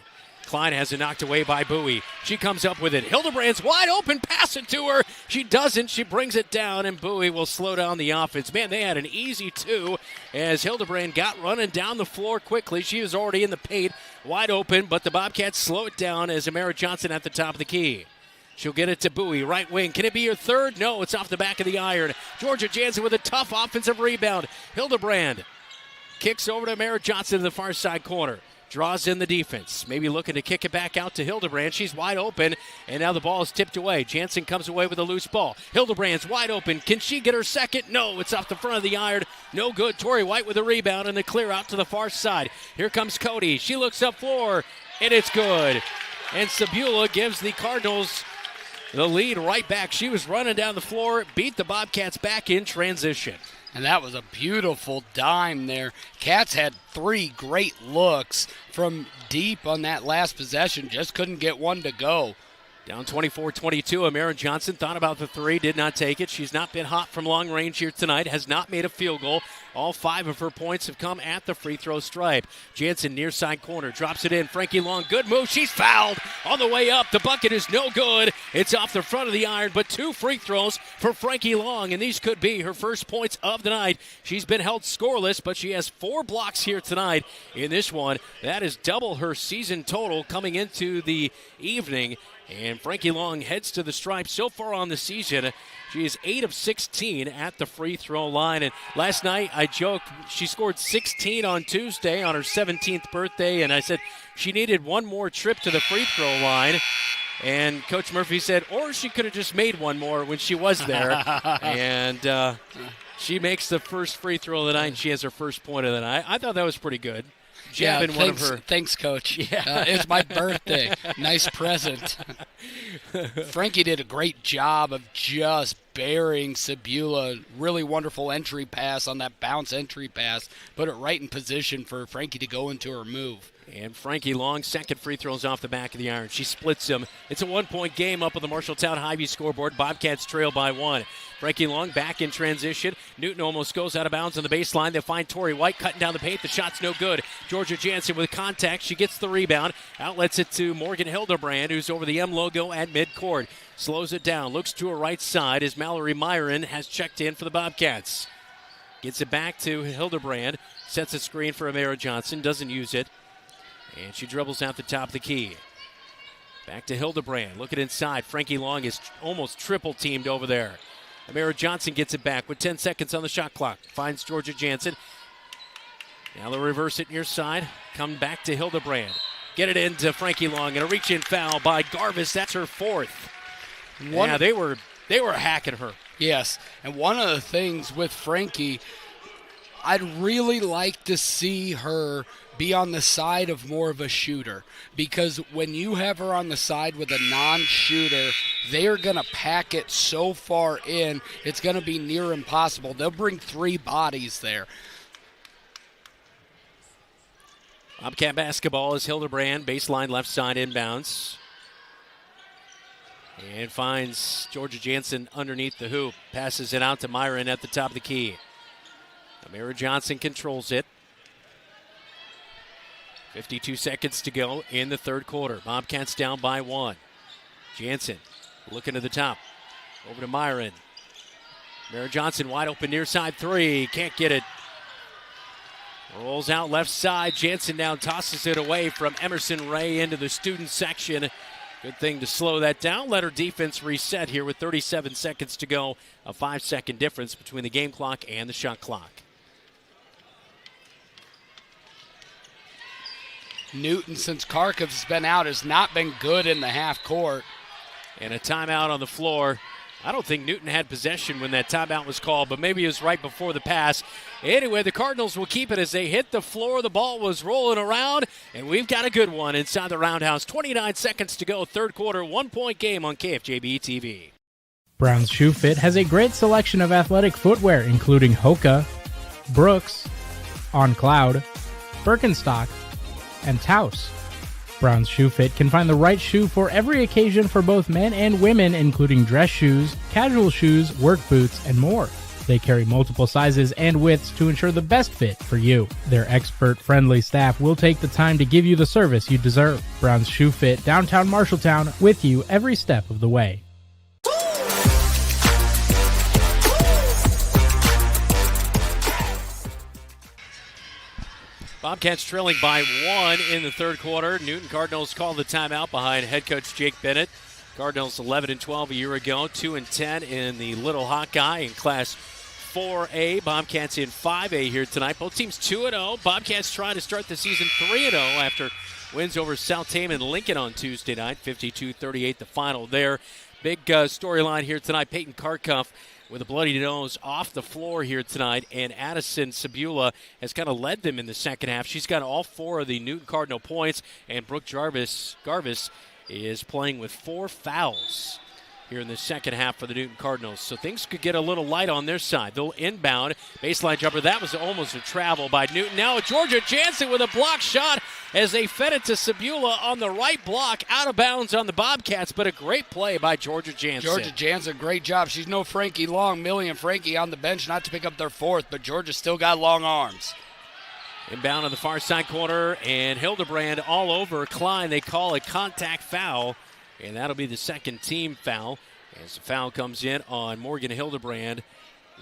S2: Klein has it knocked away by Bowie. She comes up with it. Hildebrand's wide open. Pass it to her. She doesn't. She brings it down, and Bowie will slow down the offense. Man, they had an easy 2 as Hildebrand got running down the floor quickly. She was already in the paint, wide open, but the Bobcats slow it down as Amira Johnson at the top of the key. She'll get it to Bowie, right wing. Can it be your third? No, it's off the back of the iron. Georgia Jansen with a tough offensive rebound. Hildebrand kicks over to Amira Johnson in the far side corner. Draws in the defense. Maybe looking to kick it back out to Hildebrand. She's wide open, and now the ball is tipped away. Jansen comes away with a loose ball. Hildebrand's wide open. Can she get her second? No, it's off the front of the iron. No good. Tori White with a rebound and the clear out to the far side. Here comes Cody. She looks up floor, and it's good. And Sabula gives the Cardinals
S7: the lead right back. She was running down the floor, beat the Bobcats back in transition.
S3: And that was a beautiful dime there. Cats had 3 great looks from deep on that last possession. Just couldn't get one to go.
S7: Down 24-22, Amara Johnson thought about the 3, did not take it. She's not been hot from long range here tonight, has not made a field goal. All 5 of her points have come at the free throw stripe. Jansen near side corner, drops it in. Frankie Long, good move. She's fouled on the way up. The bucket is no good. It's off the front of the iron, but 2 free throws for Frankie Long, and these could be her first points of the night. She's been held scoreless, but she has 4 blocks here tonight in this one. That is double her season total coming into the evening. And Frankie Long heads to the stripe so far on the season. She is 8 of 16 at the free throw line. And last night I joked she scored 16 on Tuesday on her 17th birthday. And I said she needed one more trip to the free throw line. And Coach Murphy said, or she could have just made one more when she was there. And she makes the first free throw of the night, and she has her first point of the night. I thought that was pretty good.
S3: Thanks, Coach.
S7: Yeah.
S3: It's my birthday. Nice present. Frankie did a great job of just burying Sebula. Really wonderful entry pass on that bounce entry pass. Put it right in position for Frankie to go into her move.
S7: And Frankie Long, second free throws off the back of the iron. She splits him. It's a 1-point game up on the Marshalltown Highview scoreboard. Bobcats trail by 1. Frankie Long back in transition. Newton almost goes out of bounds on the baseline. They find Tori White cutting down the paint. The shot's no good. Georgia Jansen with contact. She gets the rebound. Outlets it to Morgan Hildebrand, who's over the M logo at midcourt. Slows it down. Looks to her right side as Mallory Myron has checked in for the Bobcats. Gets it back to Hildebrand. Sets a screen for Amara Johnson. Doesn't use it. And she dribbles out the top of the key. Back to Hildebrand. Looking inside. Frankie Long is almost triple teamed over there. Amara Johnson gets it back with 10 seconds on the shot clock. Finds Georgia Jansen. Now they'll reverse it near side. Come back to Hildebrand. Get it into Frankie Long. And a reach-in foul by Garvis. That's her 4th. Yeah, they were hacking her.
S3: Yes, and one of the things with Frankie, I'd really like to see her be on the side of more of a shooter, because when you have her on the side with a non-shooter, they are going to pack it so far in, it's going to be near impossible. They'll bring 3 bodies there.
S7: Bobcat basketball is Hildebrand, baseline left side inbounds. And finds Georgia Jansen underneath the hoop. Passes it out to Myron at the top of the key. Amara Johnson controls it. 52 seconds to go in the third quarter. Bobcats down by 1. Jansen looking to the top. Over to Myron. Amara Johnson wide open near side 3. Can't get it. Rolls out left side. Jansen now tosses it away from Emerson Ray into the student section. Good thing to slow that down. Let her defense reset here with 37 seconds to go. A 5-second difference between the game clock and the shot clock.
S3: Newton, since Kharkiv's been out, has not been good in the half court.
S7: And a timeout on the floor. I don't think Newton had possession when that timeout was called, but maybe it was right before the pass. Anyway, the Cardinals will keep it as they hit the floor. The ball was rolling around, and we've got a good one inside the Roundhouse. 29 seconds to go, third quarter, 1-point game on KFJB-TV.
S15: Brown's Shoe Fit has a great selection of athletic footwear, including Hoka, Brooks, On Cloud, Birkenstock, and Taos. Brown's Shoe Fit can find the right shoe for every occasion for both men and women, including dress shoes, casual shoes, work boots, and more. They carry multiple sizes and widths to ensure the best fit for you. Their expert-friendly staff will take the time to give you the service you deserve. Brown's Shoe Fit, downtown Marshalltown, with you every step of the way.
S7: Bobcats trailing by 1 in the third quarter. Newton Cardinals called the timeout behind head coach Jake Bennett. Cardinals 11-12 a year ago, 2-10 in the Little Hawkeye in Class 4A. Bobcats in 5A here tonight. Both teams 2-0. Bobcats trying to start the season 3-0 after wins over South Tame and Lincoln on Tuesday night. 52-38 the final there. Big storyline here tonight. Peyton Karkuff with a bloody nose off the floor here tonight, and Addison Sebula has kind of led them in the second half. She's got all 4 of the Newton Cardinal points, and Brooke Garvis is playing with 4 fouls. here in the second half for the Newton Cardinals. So things could get a little light on their side. They'll inbound. Baseline jumper. That was almost a travel by Newton. Now Georgia Jansen with a block shot as they fed it to Sabula on the right block. Out of bounds on the Bobcats, but a great play by Georgia Jansen.
S3: Georgia Jansen, great job. She's no Frankie Long. Millie and Frankie on the bench not to pick up their fourth, but Georgia still got long arms.
S7: Inbound on the far side corner, and Hildebrand all over Klein. They call a contact foul, and that'll be the second team foul. As the foul comes in on Morgan Hildebrand,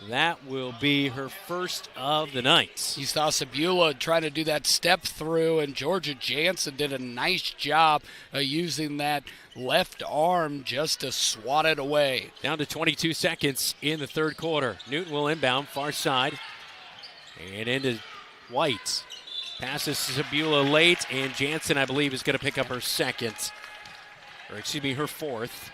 S7: that will be her first of the night.
S3: You saw Sabula trying to do that step through, and Georgia Jansen did a nice job of using that left arm just to swat it away.
S7: Down to 22 seconds in the third quarter. Newton will inbound far side, and into White. Passes Sabula late, and Jansen, I believe, is going to pick up her second. Or, excuse me, her fourth.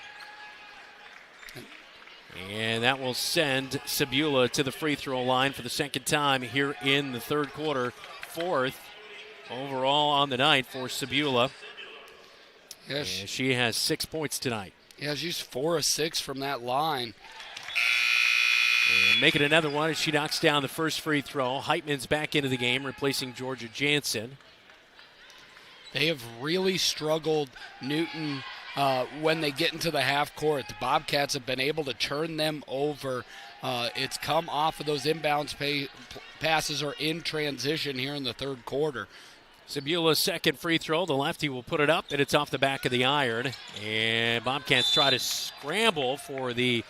S7: And that will send Sabula to the free throw line for the second time here in the third quarter. Fourth overall on the night for Sabula. Yes. And she has 6 points tonight.
S3: Yeah, she's 4 of 6 from that line.
S7: And making another one as she knocks down the first free throw. Heitman's back into the game, replacing Georgia Jansen.
S3: They have really struggled, Newton, when they get into the half court. The Bobcats have been able to turn them over. It's come off of those inbounds passes or in transition here in the third quarter.
S7: Sabula's second free throw. The lefty will put it up, and it's off the back of the iron. And Bobcats try to scramble for the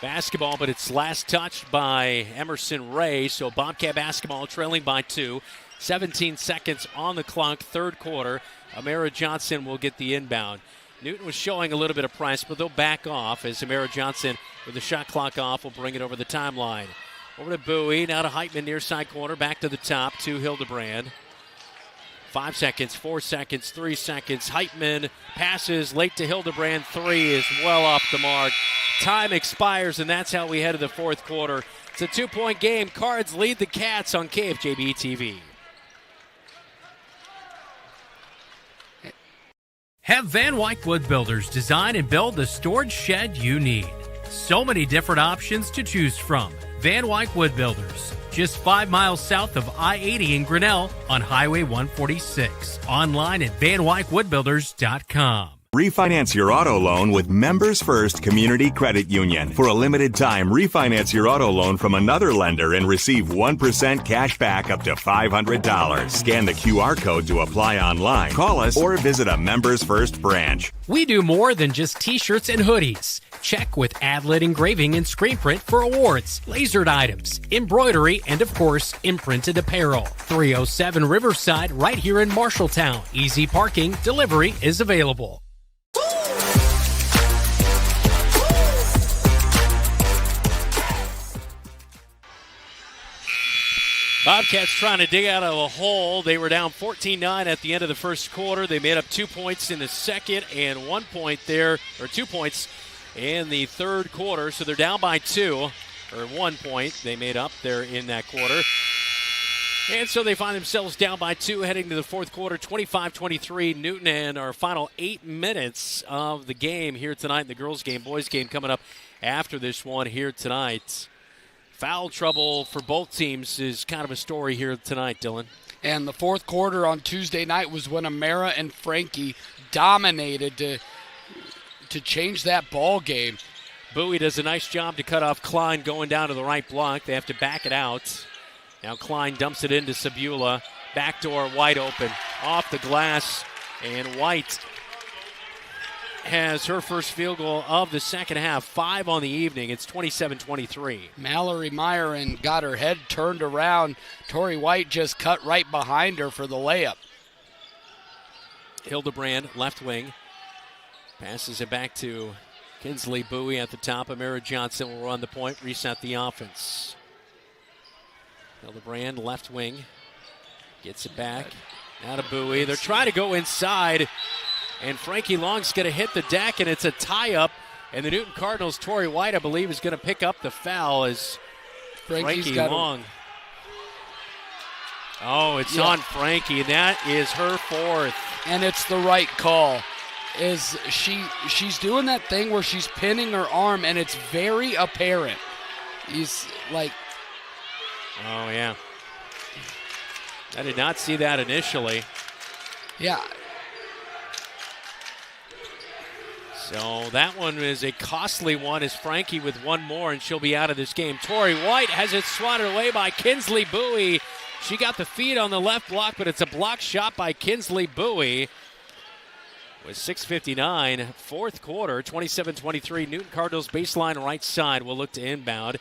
S7: basketball, but it's last touched by Emerson Ray. So Bobcat basketball trailing by 2. 17 seconds on the clock, third quarter. Amara Johnson will get the inbound. Newton was showing a little bit of price, but they'll back off as Amara Johnson, with the shot clock off, will bring it over the timeline. Over to Bowie, now to Heitman, near side corner, back to the top to Hildebrand. 5 seconds, 4 seconds, 3 seconds. Heitman passes late to Hildebrand. 3 is well off the mark. Time expires, and that's how we head to the fourth quarter. It's a 2-point game. Cards lead the Cats on KFJB-TV.
S15: Have Van Wyck Wood Builders design and build the storage shed you need. So many different options to choose from. Van Wyck Wood Builders, just 5 miles south of I-80 in Grinnell on Highway 146. Online at vanwyckwoodbuilders.com.
S4: Refinance your auto loan with Members First Community Credit Union. For a limited time, refinance your auto loan from another lender and receive 1% cash back up to $500. Scan the QR code to apply online. Call us or visit a Members First branch.
S15: We do more than just t-shirts and hoodies. Check with Adlet Engraving and Screen Print for awards, lasered items, embroidery, and of course, imprinted apparel. 307 Riverside, right here in Marshalltown. Easy parking, delivery is available.
S7: Bobcats trying to dig out of a hole. They were down 14-9 at the end of the first quarter. They made up 2 points in the second and 1 point there, or 2 points in the third quarter. So they're down by 2, or 1 point they made up there in that quarter. And so they find themselves down by 2 heading to the fourth quarter, 25-23. Newton, and our final 8 minutes of the game here tonight in the girls' game. Boys' game coming up after this one here tonight. Foul trouble for both teams is kind of a story here tonight, Dylan.
S3: And the fourth quarter on Tuesday night was when Amara and Frankie dominated to change that ball game.
S7: Bowie does a nice job to cut off Klein going down to the right block. They have to back it out. Now Klein dumps it into Sabula. Backdoor wide open. Off the glass, and White has her first field goal of the second half. 5 on the evening. It's 27-23.
S3: Mallory Myron got her head turned around. Tori White just cut right behind her for the layup.
S7: Hildebrand, left wing. Passes it back to Kinsley Bowie at the top. Amara Johnson will run the point, reset the offense. Hildebrand, left wing. Gets it back. Now to Bowie. They're trying to go inside. And Frankie Long's going to hit the deck, and it's a tie-up. And the Newton Cardinals, Tori White, I believe, is going to pick up the foul as Frankie Long. Oh, it's on Frankie, and that is her fourth.
S3: And it's the right call. is she's doing that thing where she's pinning her arm, and it's very apparent. He's like,
S7: oh yeah, I did not see that initially.
S3: Yeah.
S7: So that one is a costly one as Frankie with one more, and she'll be out of this game. Tori White has it swatted away by Kinsley Bowie. She got the feed on the left block, but it's a block shot by Kinsley Bowie. With 6:59, fourth quarter, 27-23. Newton Cardinals baseline right side will look to inbound.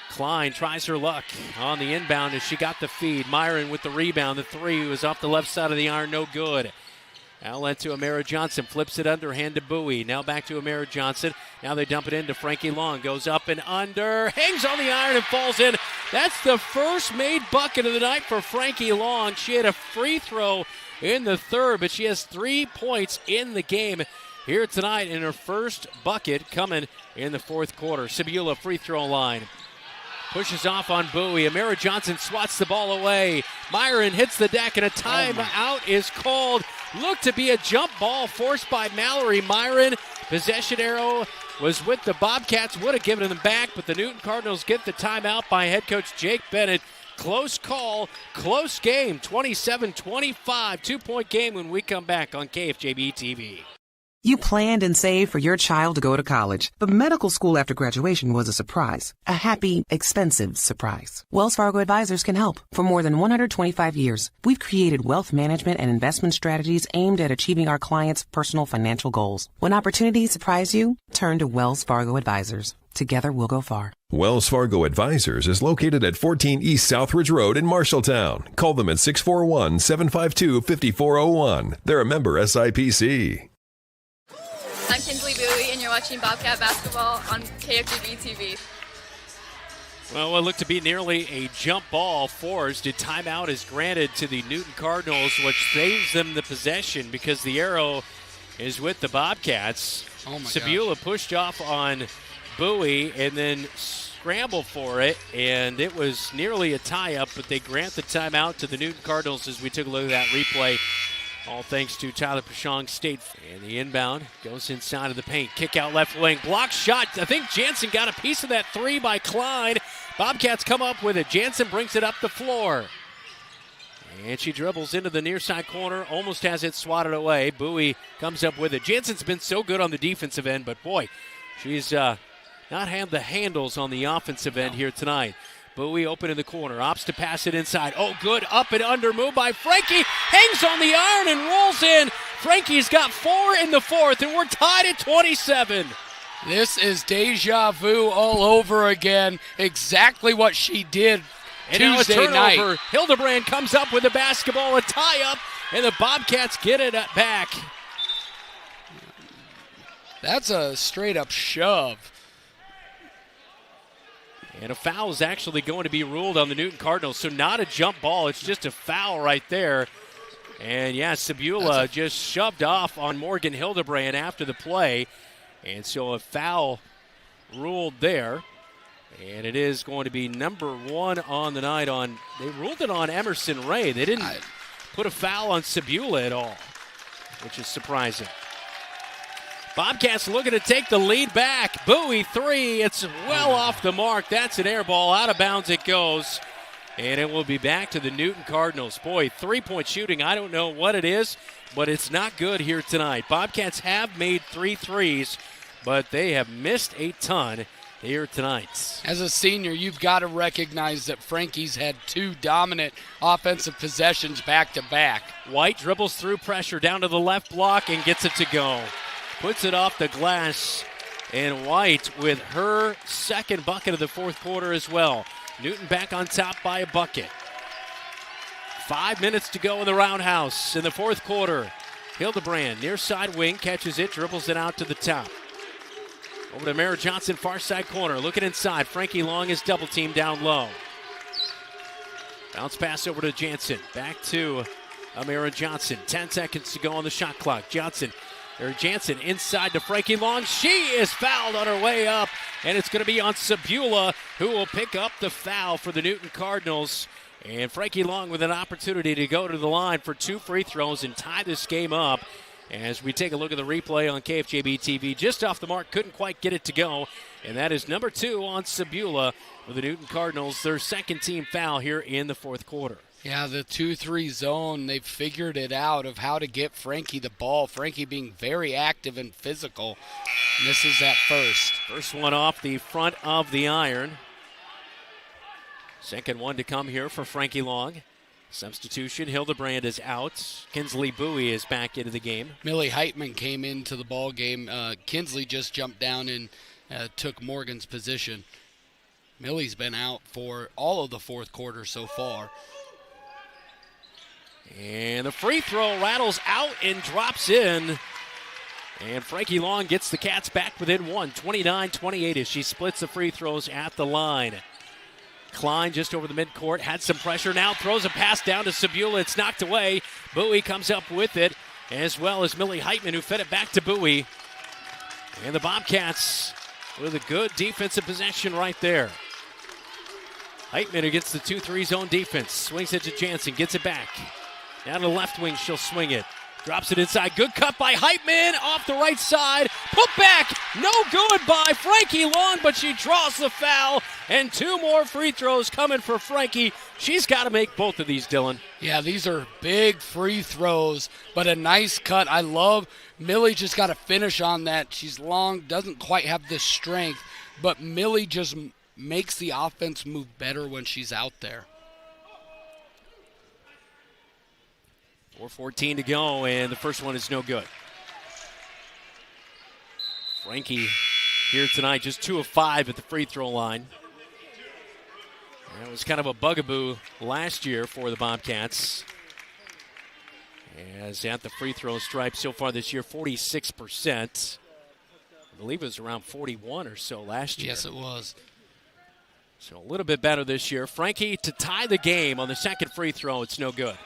S7: Klein tries her luck on the inbound as she got the feed. Myron with the rebound. The three was off the left side of the iron, no good. Outlet to Amara Johnson, flips it underhand to Bowie. Now back to Amara Johnson. Now they dump it into Frankie Long. Goes up and under, hangs on the iron and falls in. That's the first made bucket of the night for Frankie Long. She had a free throw in the third, but she has 3 points in the game here tonight in her first bucket coming in the fourth quarter. Sebula free throw line. Pushes off on Bowie. Amara Johnson swats the ball away. Myron hits the deck, and a timeout is called. Looked to be a jump ball forced by Mallory Myron. Possession arrow was with the Bobcats. Would have given them back, but the Newton Cardinals get the timeout by head coach Jake Bennett. Close call, close game, 27-25. 2-point game when we come back on KFJB-TV.
S24: You planned and saved for your child to go to college, but medical school after graduation was a surprise. A happy, expensive surprise. Wells Fargo Advisors can help. For more than 125 years, we've created wealth management and investment strategies aimed at achieving our clients' personal financial goals. When opportunities surprise you, turn to Wells Fargo Advisors. Together, we'll go far.
S8: Wells Fargo Advisors is located at 14 East Southridge Road in Marshalltown. Call them at 641-752-5401. They're a member SIPC.
S9: I'm Kinsley Bowie, and you're watching Bobcat Basketball on KFJB-TV.
S7: Well, what looked to be nearly a jump ball forced. A timeout is granted to the Newton Cardinals, which saves them the possession because the arrow is with the Bobcats.
S3: Oh my
S7: Sebula pushed off on Bowie and then scrambled for it, and it was nearly a tie-up, but they grant the timeout to the Newton Cardinals as we took a look at that replay. All thanks to Tyler Pashong State. And the inbound goes inside of the paint. Kick out left wing. Block shot. I think Jansen got a piece of that three by Klein. Bobcats come up with it. Jansen brings it up the floor. And she dribbles into the near side corner. Almost has it swatted away. Bowie comes up with it. Jansen's been so good on the defensive end, but boy, she's not had the handles on the offensive end here tonight. Bowie open in the corner, opts to pass it inside. Oh, good, up and under move by Frankie. Hangs on the iron and rolls in. Frankie's got 4 in the fourth, and we're tied at 27.
S3: This is deja vu all over again. Exactly what she did Tuesday night.
S7: Turnover. Hildebrand comes up with the basketball, a tie-up, and the Bobcats get it back.
S3: That's a straight-up shove.
S7: And a foul is actually going to be ruled on the Newton Cardinals. So not a jump ball. It's just a foul right there. And, yeah, Sebula just shoved off on Morgan Hildebrand after the play. And so a foul ruled there. And it is going to be number 1 on the night on – they ruled it on Emerson Ray. They didn't put a foul on Sebula at all, which is surprising. Bobcats looking to take the lead back. Bowie 3. It's well off the mark. That's an air ball. Out of bounds it goes. And it will be back to the Newton Cardinals. Boy, 3-point shooting. I don't know what it is, but it's not good here tonight. Bobcats have made 3 threes, but they have missed a ton here tonight.
S3: As a senior, you've got to recognize that Frankie's had 2 dominant offensive possessions back-to-back.
S7: White dribbles through pressure down to the left block and gets it to go. Puts it off the glass, and White with her second bucket of the fourth quarter as well. Newton back on top by a bucket. 5 minutes to go in the Roundhouse in the fourth quarter. Hildebrand, near side wing, catches it, dribbles it out to the top. Over to Mara Johnson, far side corner, looking inside. Frankie Long is double teamed down low. Bounce pass over to Jansen. Back to Amara Johnson. 10 seconds to go on the shot clock. Jansen inside to Frankie Long. She is fouled on her way up, and it's going to be on Sebula, who will pick up the foul for the Newton Cardinals. And Frankie Long with an opportunity to go to the line for 2 free throws and tie this game up. As we take a look at the replay on KFJB-TV, just off the mark, couldn't quite get it to go. And that is number 2 on Sabula for the Newton Cardinals, their second team foul here in the fourth quarter.
S3: Yeah, the 2-3 zone, they've figured it out of how to get Frankie the ball. Frankie being very active and physical. Misses that first.
S7: First one off the front of the iron. Second one to come here for Frankie Long. Substitution, Hildebrand is out. Kinsley Bowie is back into the game.
S3: Millie Heitman came into the ball game. Kinsley just jumped down and took Morgan's position. Millie's been out for all of the fourth quarter so far.
S7: And the free throw rattles out and drops in. And Frankie Long gets the Cats back within one, 29-28 as she splits the free throws at the line. Klein just over the midcourt, had some pressure, now throws a pass down to Sabula. It's knocked away. Bowie comes up with it, as well as Millie Heitman, who fed it back to Bowie. And the Bobcats with a good defensive possession right there. Heitman against the 2-3 zone defense. Swings it to Jansen, gets it back. Down to the left wing, she'll swing it. Drops it inside. Good cut by Heitman off the right side. Put back. No good by Frankie Long, but she draws the foul. And 2 more free throws coming for Frankie. She's got to make both of these, Dylan.
S3: Yeah, these are big free throws, but a nice cut. I love Millie just got to finish on that. She's long, doesn't quite have the strength, but Millie just makes the offense move better when she's out there.
S7: 4:14 to go, and the first one is no good. Frankie here tonight, just 2 of 5 at the free throw line. That was kind of a bugaboo last year for the Bobcats. As at the free throw stripe so far this year, 46%. I believe it was around 41 or so last year.
S3: Yes, it was.
S7: So a little bit better this year. Frankie to tie the game on the second free throw. It's no good.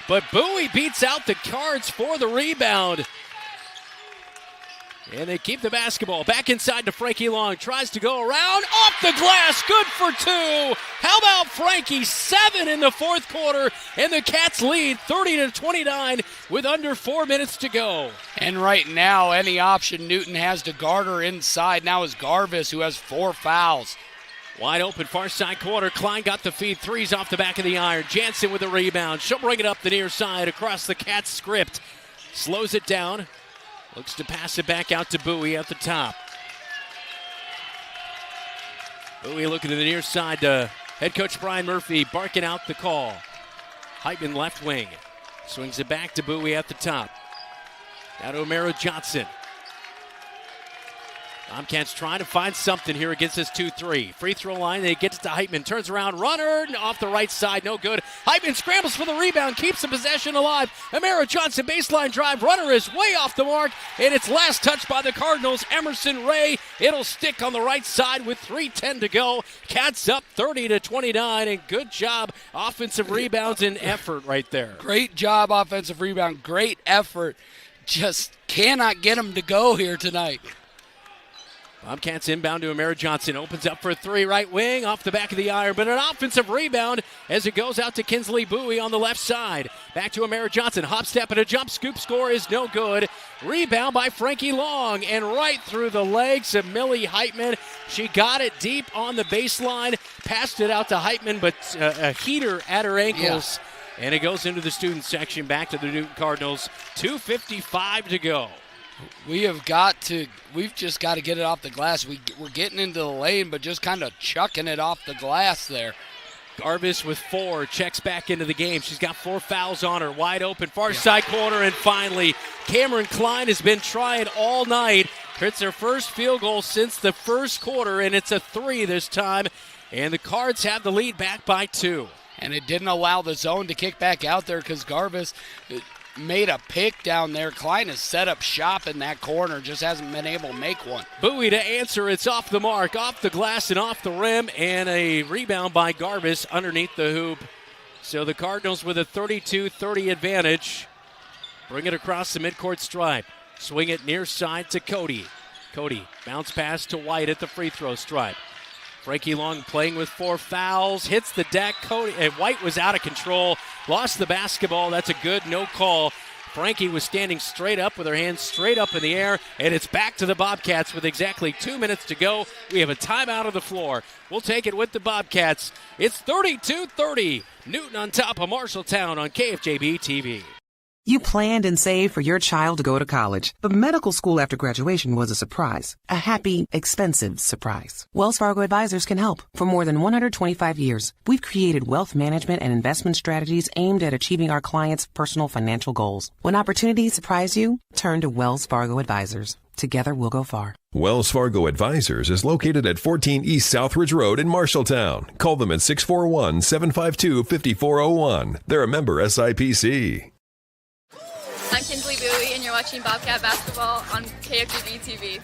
S7: But Bowie beats out the Cards for the rebound. And they keep the basketball. Back inside to Frankie Long. Tries to go around. Off the glass. Good for 2. How about Frankie? 7 in the fourth quarter. And the Cats lead 30-29 with under 4 minutes to go.
S3: And right now, any option Newton has to guard her inside now is Garvis, who has 4 fouls.
S7: Wide open, far side corner. Klein got the feed. 3's off the back of the iron. Jansen with the rebound. She'll bring it up the near side across the Cats script. Slows it down. Looks to pass it back out to Bowie at the top. Bowie looking to the near side to head coach Brian Murphy, barking out the call. Heitman left wing. Swings it back to Bowie at the top. Down to O'Mara Johnson. Bobcats trying to find something here against this 2-3. Free throw line, they get it to Heitman. Turns around, runner off the right side, no good. Heitman scrambles for the rebound, keeps the possession alive. O'Mara Johnson, baseline drive. Runner is way off the mark, and it's last touched by the Cardinals. Emerson Ray, it'll stick on the right side with 3:10 to go. Cats up 30-29, and good job offensive rebounds and effort right there.
S3: Great job offensive rebound, great effort. Just cannot get them to go here tonight.
S7: Bobcats inbound to O'Mara Johnson. Opens up for a 3 right wing off the back of the iron, but an offensive rebound as it goes out to Kinsley Bowie on the left side. Back to O'Mara Johnson. Hop step and a jump. Scoop score is no good. Rebound by Frankie Long, and right through the legs of Millie Heitman. She got it deep on the baseline. Passed it out to Heitman, but a heater at her ankles. Yeah. And it goes into the student section. Back to the Newton Cardinals. 2:55 to go.
S3: We've just got to get it off the glass. We're getting into the lane, but just kind of chucking it off the glass there.
S7: Garvis with 4, checks back into the game. She's got 4 fouls on her. Wide open, far side corner, and finally, Cameron Klein has been trying all night. Hits her first field goal since the first quarter, and it's a 3 this time. And the Cards have the lead back by 2.
S3: And it didn't allow the zone to kick back out there because Garvis made a pick down there. Klein has set up shop in that corner, just hasn't been able to make one.
S7: Bowie to answer. It's off the mark, off the glass and off the rim, and a rebound by Garvis underneath the hoop. So the Cardinals with a 32-30 advantage. Bring it across the midcourt stripe. Swing it near side to Cody. Cody, bounce pass to White at the free throw stripe. Frankie Long playing with 4 fouls, hits the deck. White was out of control, lost the basketball. That's a good no call. Frankie was standing straight up with her hands straight up in the air, and it's back to the Bobcats with exactly 2 minutes to go. We have a timeout on the floor. We'll take it with the Bobcats. It's 32-30. Newton on top of Marshalltown on KFJB-TV.
S24: You planned and saved for your child to go to college, but medical school after graduation was a surprise. A happy, expensive surprise. Wells Fargo Advisors can help. For more than 125 years, we've created wealth management and investment strategies aimed at achieving our clients' personal financial goals. When opportunities surprise you, turn to Wells Fargo Advisors. Together we'll go far.
S8: Wells Fargo Advisors is located at 14 East Southridge Road in Marshalltown. Call them at 641-752-5401. They're a member SIPC.
S9: I'm Kinsley Bowie, and you're watching Bobcat Basketball on KFJB-TV.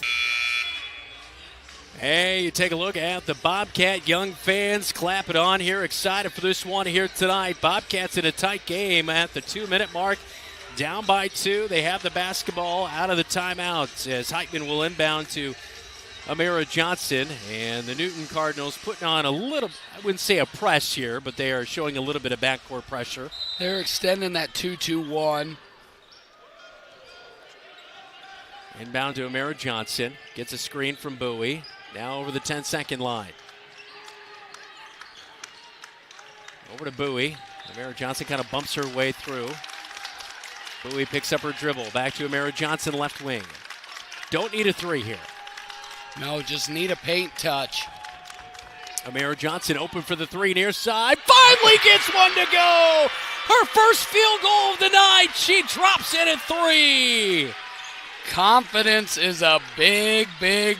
S7: Hey, you take a look at the Bobcat young fans clapping on here, excited for this one here tonight. Bobcats in a tight game at the 2-minute mark, down by 2. They have the basketball out of the timeout as Heitman will inbound to Amira Johnson, and the Newton Cardinals putting on a little, I wouldn't say a press here, but they are showing a little bit of backcourt pressure.
S3: They're extending that 2-2-1.
S7: Inbound to Amira Johnson. Gets a screen from Bowie. Now over the 10-second line. Over to Bowie. Amira Johnson kind of bumps her way through. Bowie picks up her dribble. Back to Amira Johnson, left wing. Don't need a 3 here.
S3: No, just need a paint touch.
S7: Amira Johnson open for the 3 near side. Finally gets one to go! Her first field goal of the night. She drops in at 3.
S3: Confidence is a big, big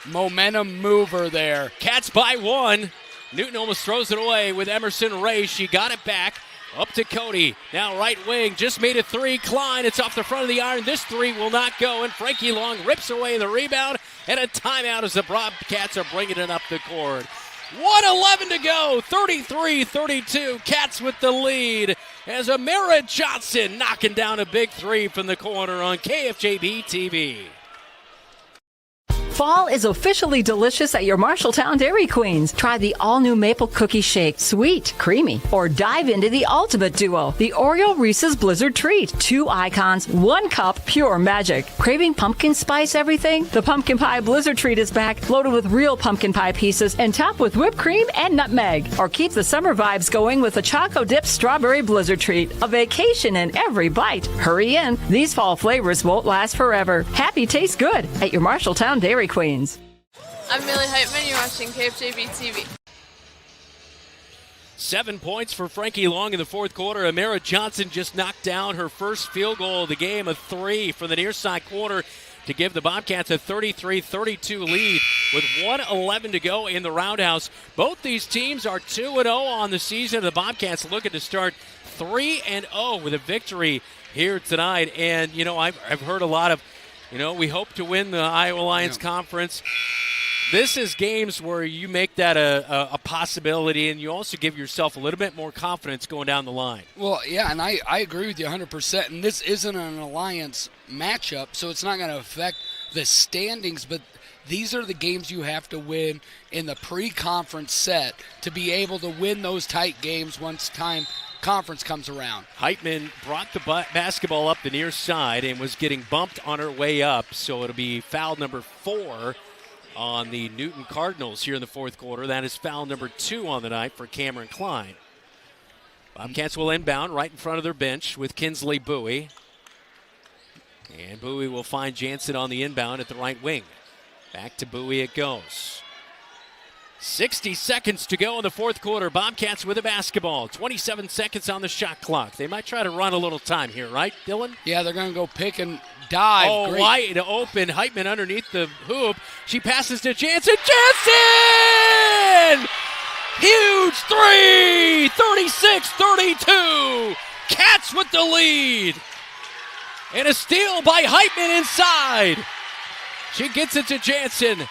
S3: momentum mover there.
S7: Cats by 1. Newton almost throws it away with Emerson Ray. She got it back. Up to Cody. Now right wing. Just made a 3. Klein. It's off the front of the iron. This 3 will not go. And Frankie Long rips away the rebound. And a timeout as the Bobcats are bringing it up the court. 1:11 to go. 33-32. Cats with the lead. As Amira Johnson knocking down a big 3 from the corner on KFJB-TV.
S10: Fall is officially delicious at your Marshalltown Dairy Queens. Try the all-new maple cookie shake, sweet, creamy, or dive into the ultimate duo, the Oreo Reese's Blizzard Treat. 2 icons, 1 cup, pure magic. Craving pumpkin spice everything? The Pumpkin Pie Blizzard Treat is back, loaded with real pumpkin pie pieces and topped with whipped cream and nutmeg. Or keep the summer vibes going with the Choco Dip Strawberry Blizzard Treat. A vacation in every bite. Hurry in. These fall flavors won't last forever. Happy tastes good at your Marshalltown Dairy Queens.
S9: I'm Millie Heitman. You're watching KFJB-TV.
S7: 7 points for Frankie Long in the fourth quarter. Amira Johnson just knocked down her first field goal of the game, a 3 from the near side corner to give the Bobcats a 33-32 lead with 1:11 to go in the Roundhouse. Both these teams are 2-0 on the season. The Bobcats looking to start 3-0 with a victory here tonight. And, you know, I've heard a lot of, you know, we hope to win the Iowa Lions Conference. This is games where you make that a possibility, and you also give yourself a little bit more confidence going down the line.
S3: Well, yeah, and I agree with you 100%. And this isn't an alliance matchup, so it's not going to affect the standings, but these are the games you have to win in the pre-conference set to be able to win those tight games once time conference comes around.
S7: Heitman brought the basketball up the near side and was getting bumped on her way up, so it'll be foul number 4 on the Newton Cardinals here in the fourth quarter. That is foul number 2 on the night for Cameron Klein. Bobcats will inbound right in front of their bench with Kinsley Bowie. And Bowie will find Jansen on the inbound at the right wing. Back to Bowie it goes. 60 seconds to go in the fourth quarter. Bobcats with the basketball. 27 seconds on the shot clock. They might try to run a little time here, right, Dylan?
S3: Yeah, they're going to go pick and dive.
S7: Oh,
S3: great.
S7: wide open. Heitman underneath the hoop. She passes to Jansen. Jansen! Huge 3! 36-32. Cats with the lead. And a steal by Heitman inside. She gets it to Jansen.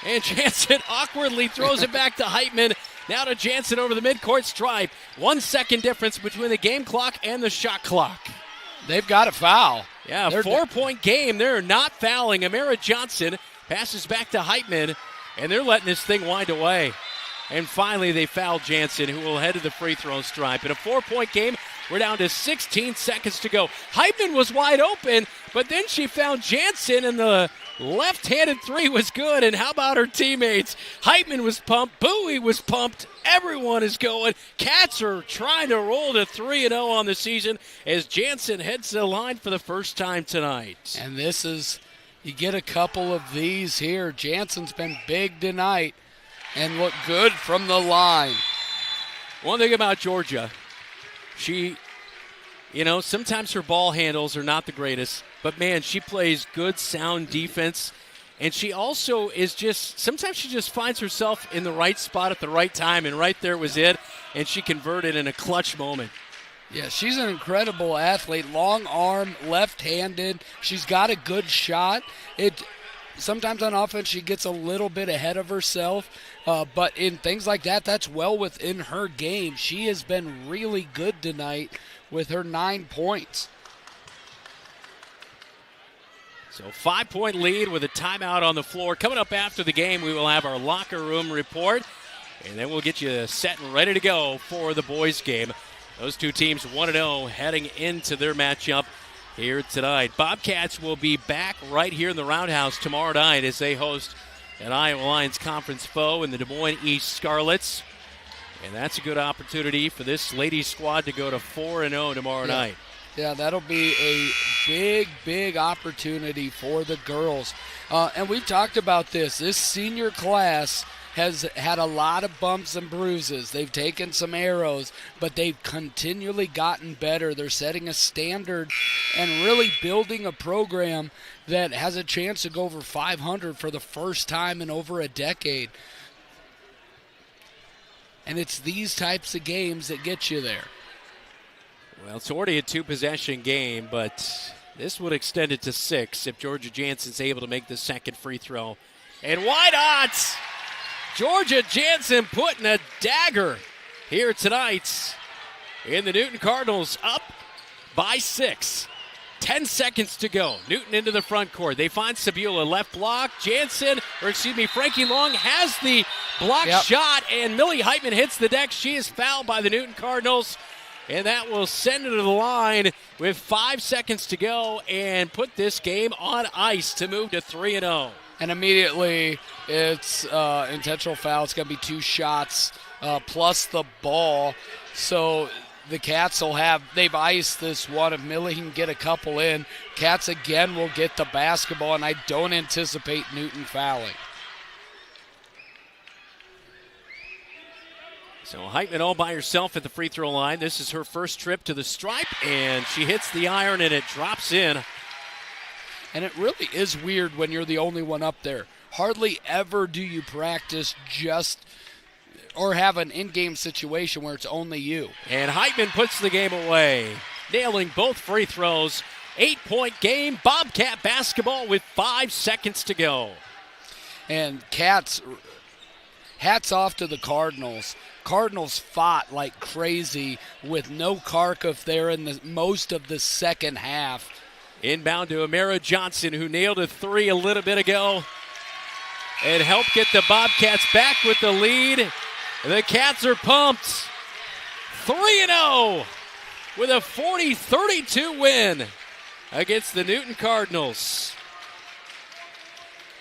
S7: And Jansen awkwardly throws it back to Heitman. Now to Jansen over the midcourt stripe. 1 second difference between the game clock and the shot clock.
S3: They've got a foul.
S7: Yeah, 4-point game. They're not fouling. Amira Johnson passes back to Heitman, and they're letting this thing wind away. And finally, they foul Jansen, who will head to the free throw stripe. In a 4-point game, We're down to 16 seconds to go. Heitman was wide open, but then she found Jansen, and the left-handed three was good. And how about her teammates? Heitman was pumped. Bowie was pumped. Everyone is going. Cats are trying to roll to 3-0 on the season as Jansen heads to the line for the first time tonight.
S3: And this is, you get a couple of these here. Jansen's been big tonight and looked good from the line.
S7: One thing about Georgia, she, sometimes her ball handles are not the greatest, but man, she plays good, sound defense. And she also is sometimes she just finds herself in the right spot at the right time, and right there was it, and she converted in a clutch moment.
S3: Yeah, she's an incredible athlete. Long arm, left-handed. She's got a good shot. Sometimes on offense she gets a little bit ahead of herself, but in things like that, that's well within her game. She has been really good tonight with her 9 points.
S7: So 5-point lead with a timeout on the floor. Coming up after the game, we will have our locker room report, and then we'll get you set and ready to go for the boys' game. Those two teams 1-0 heading into their matchup here tonight. Bobcats will be back right here in the Roundhouse tomorrow night as they host an Iowa Lions conference foe in the Des Moines East Scarlets. And that's a good opportunity for this ladies squad to go to 4-0 tomorrow night.
S3: Yeah, that'll be a big, big opportunity for the girls. And we've talked about this. This senior class has had a lot of bumps and bruises. They've taken some arrows, but they've continually gotten better. They're setting a standard and really building a program that has a chance to go over 500 for the first time in over a decade. And it's these types of games that get you there.
S7: Well, it's already a two-possession game, but this would extend it to 6 if Georgia Jansen's able to make the second free throw. And why not? Georgia Jansen putting a dagger here tonight in the Newton Cardinals, up by 6. 10 seconds to go. Newton into the front court. They find Sabula, left block. Frankie Long has the block shot, and Millie Heitman hits the deck. She is fouled by the Newton Cardinals, and that will send her to the line with 5 seconds to go and put this game on ice to move to 3-0.
S3: And immediately it's intentional foul. It's going to be 2 shots plus the ball. So the Cats they've iced this one. If Millie can get a couple in, Cats again will get the basketball, and I don't anticipate Newton fouling.
S7: So Heitman all by herself at the free throw line. This is her first trip to the stripe, and she hits the iron, and it drops in.
S3: And it really is weird when you're the only one up there. Hardly ever do you practice or have an in-game situation where it's only you.
S7: And Heitman puts the game away, nailing both free throws. 8-point game, Bobcat basketball with 5 seconds to go.
S3: And Cats, hats off to the Cardinals. Cardinals fought like crazy with no Kharkov there in most of the second half.
S7: Inbound to Amara Johnson, who nailed a 3 a little bit ago and helped get the Bobcats back with the lead. The Cats are pumped. 3-0 with a 40-32 win against the Newton Cardinals.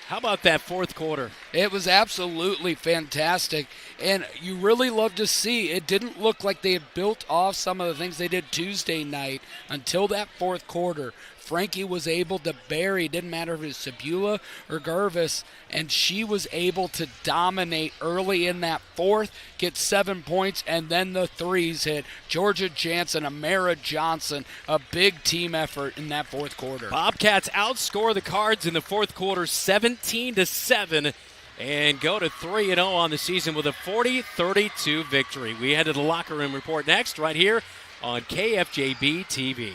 S7: How about that fourth quarter?
S3: It was absolutely fantastic, and you really love to see. It didn't look like they had built off some of the things they did Tuesday night until that fourth quarter. Frankie was able to bury, didn't matter if it was Sabula or Gervis, and she was able to dominate early in that fourth, get 7 points, and then the threes hit. Georgia Jansen, Amara Johnson, a big team effort in that fourth quarter.
S7: Bobcats outscore the Cards in the fourth quarter 17-7 and go to 3-0 on the season with a 40-32 victory. We head to the locker room report next right here on KFJB-TV.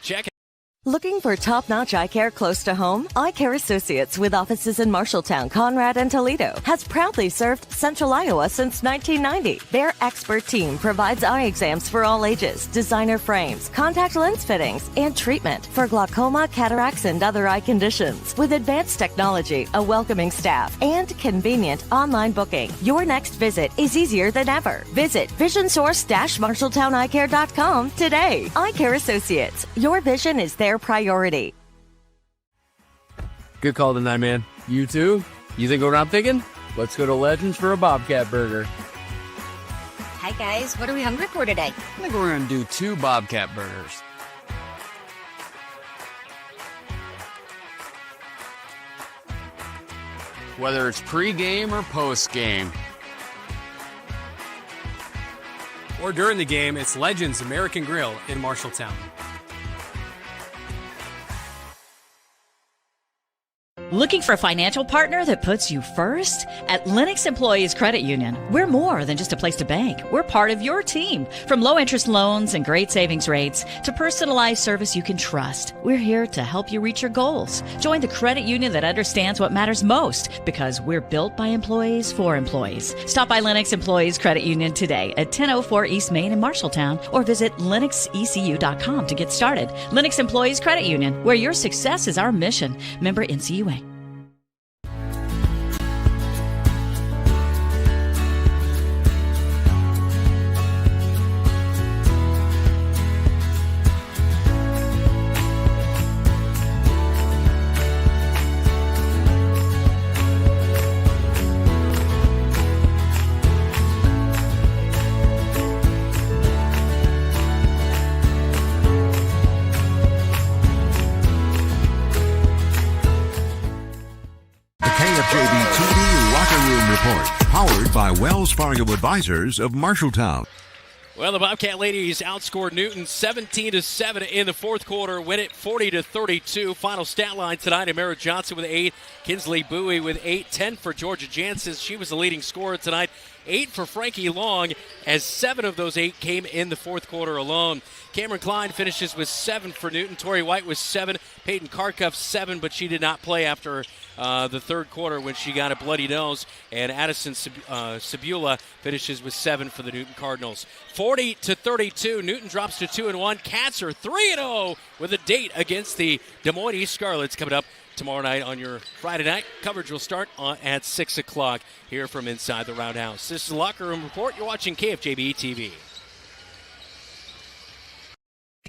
S7: Check it.
S11: Looking for top-notch eye care close to home? Eye Care Associates, with offices in Marshalltown, Conrad, and Toledo, has proudly served Central Iowa since 1990. Their expert team provides eye exams for all ages, designer frames, contact lens fittings, and treatment for glaucoma, cataracts, and other eye conditions. With advanced technology, a welcoming staff, and convenient online booking, your next visit is easier than ever. Visit visionsource-marshalltowneyecare.com today. Eye Care Associates, your vision is their priority.
S12: Good call tonight, man. You too? You think what I'm thinking? Let's go to Legends for a Bobcat Burger.
S13: Hi, guys. What are we hungry for today?
S12: I think we're going to do 2 Bobcat Burgers. Whether it's pre-game or post-game.
S17: Or during the game, it's Legends American Grill in Marshalltown.
S18: Looking for a financial partner that puts you first? At Lennox Employees Credit Union, we're more than just a place to bank. We're part of your team. From low-interest loans and great savings rates to personalized service you can trust, we're here to help you reach your goals. Join the credit union that understands what matters most, because we're built by employees for employees. Stop by Lennox Employees Credit Union today at 1004 East Main in Marshalltown, or visit lennoxecu.com to get started. Lennox Employees Credit Union, where your success is our mission. Member NCUA.
S1: KFJB-TV Locker Room Report, powered by Wells Fargo Advisors of Marshalltown.
S7: Well, the Bobcat ladies outscored Newton 17-7 in the fourth quarter, win it 40-32. Final stat line tonight: Amara Johnson with 8, Kinsley Bowie with 8, 10 for Georgia Jansen. She was the leading scorer tonight. 8 for Frankie Long, as 7 of those 8 came in the fourth quarter alone. Cameron Klein finishes with 7 for Newton. Tori White was 7. Peyton Karkuff 7, but she did not play after the third quarter when she got a bloody nose. And Addison Sabula finishes with 7 for the Newton Cardinals. 40-32. Newton drops to 2-1. Cats are 3-0 with a date against the Des Moines East Scarlets coming up tomorrow night on your Friday night. Coverage will start at 6 o'clock here from inside the Roundhouse. This is the Locker Room Report. You're watching KFJB-TV.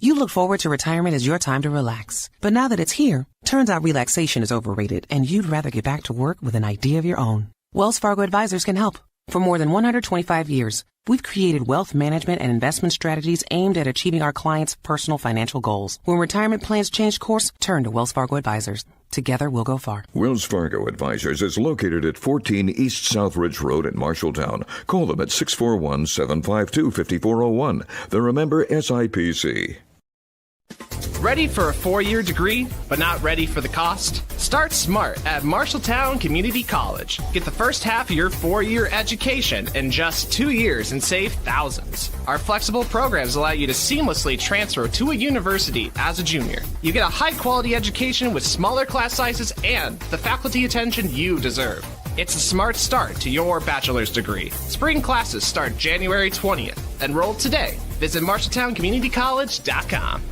S24: You look forward to retirement as your time to relax. But now that it's here, turns out relaxation is overrated and you'd rather get back to work with an idea of your own. Wells Fargo Advisors can help. For more than 125 years, we've created wealth management and investment strategies aimed at achieving our clients' personal financial goals. When retirement plans change course, turn to Wells Fargo Advisors. Together, we'll go far.
S26: Wells Fargo Advisors is located at 14 East Southridge Road in Marshalltown. Call them at 641-752-5401. They're a member SIPC.
S27: Ready for a 4-year degree, but not ready for the cost? Start smart at Marshalltown Community College. Get the first half of your 4-year education in just 2 years and save thousands. Our flexible programs allow you to seamlessly transfer to a university as a junior. You get a high-quality education with smaller class sizes and the faculty attention you deserve. It's a smart start to your bachelor's degree. Spring classes start January 20th. Enroll today. Visit MarshalltownCommunityCollege.com.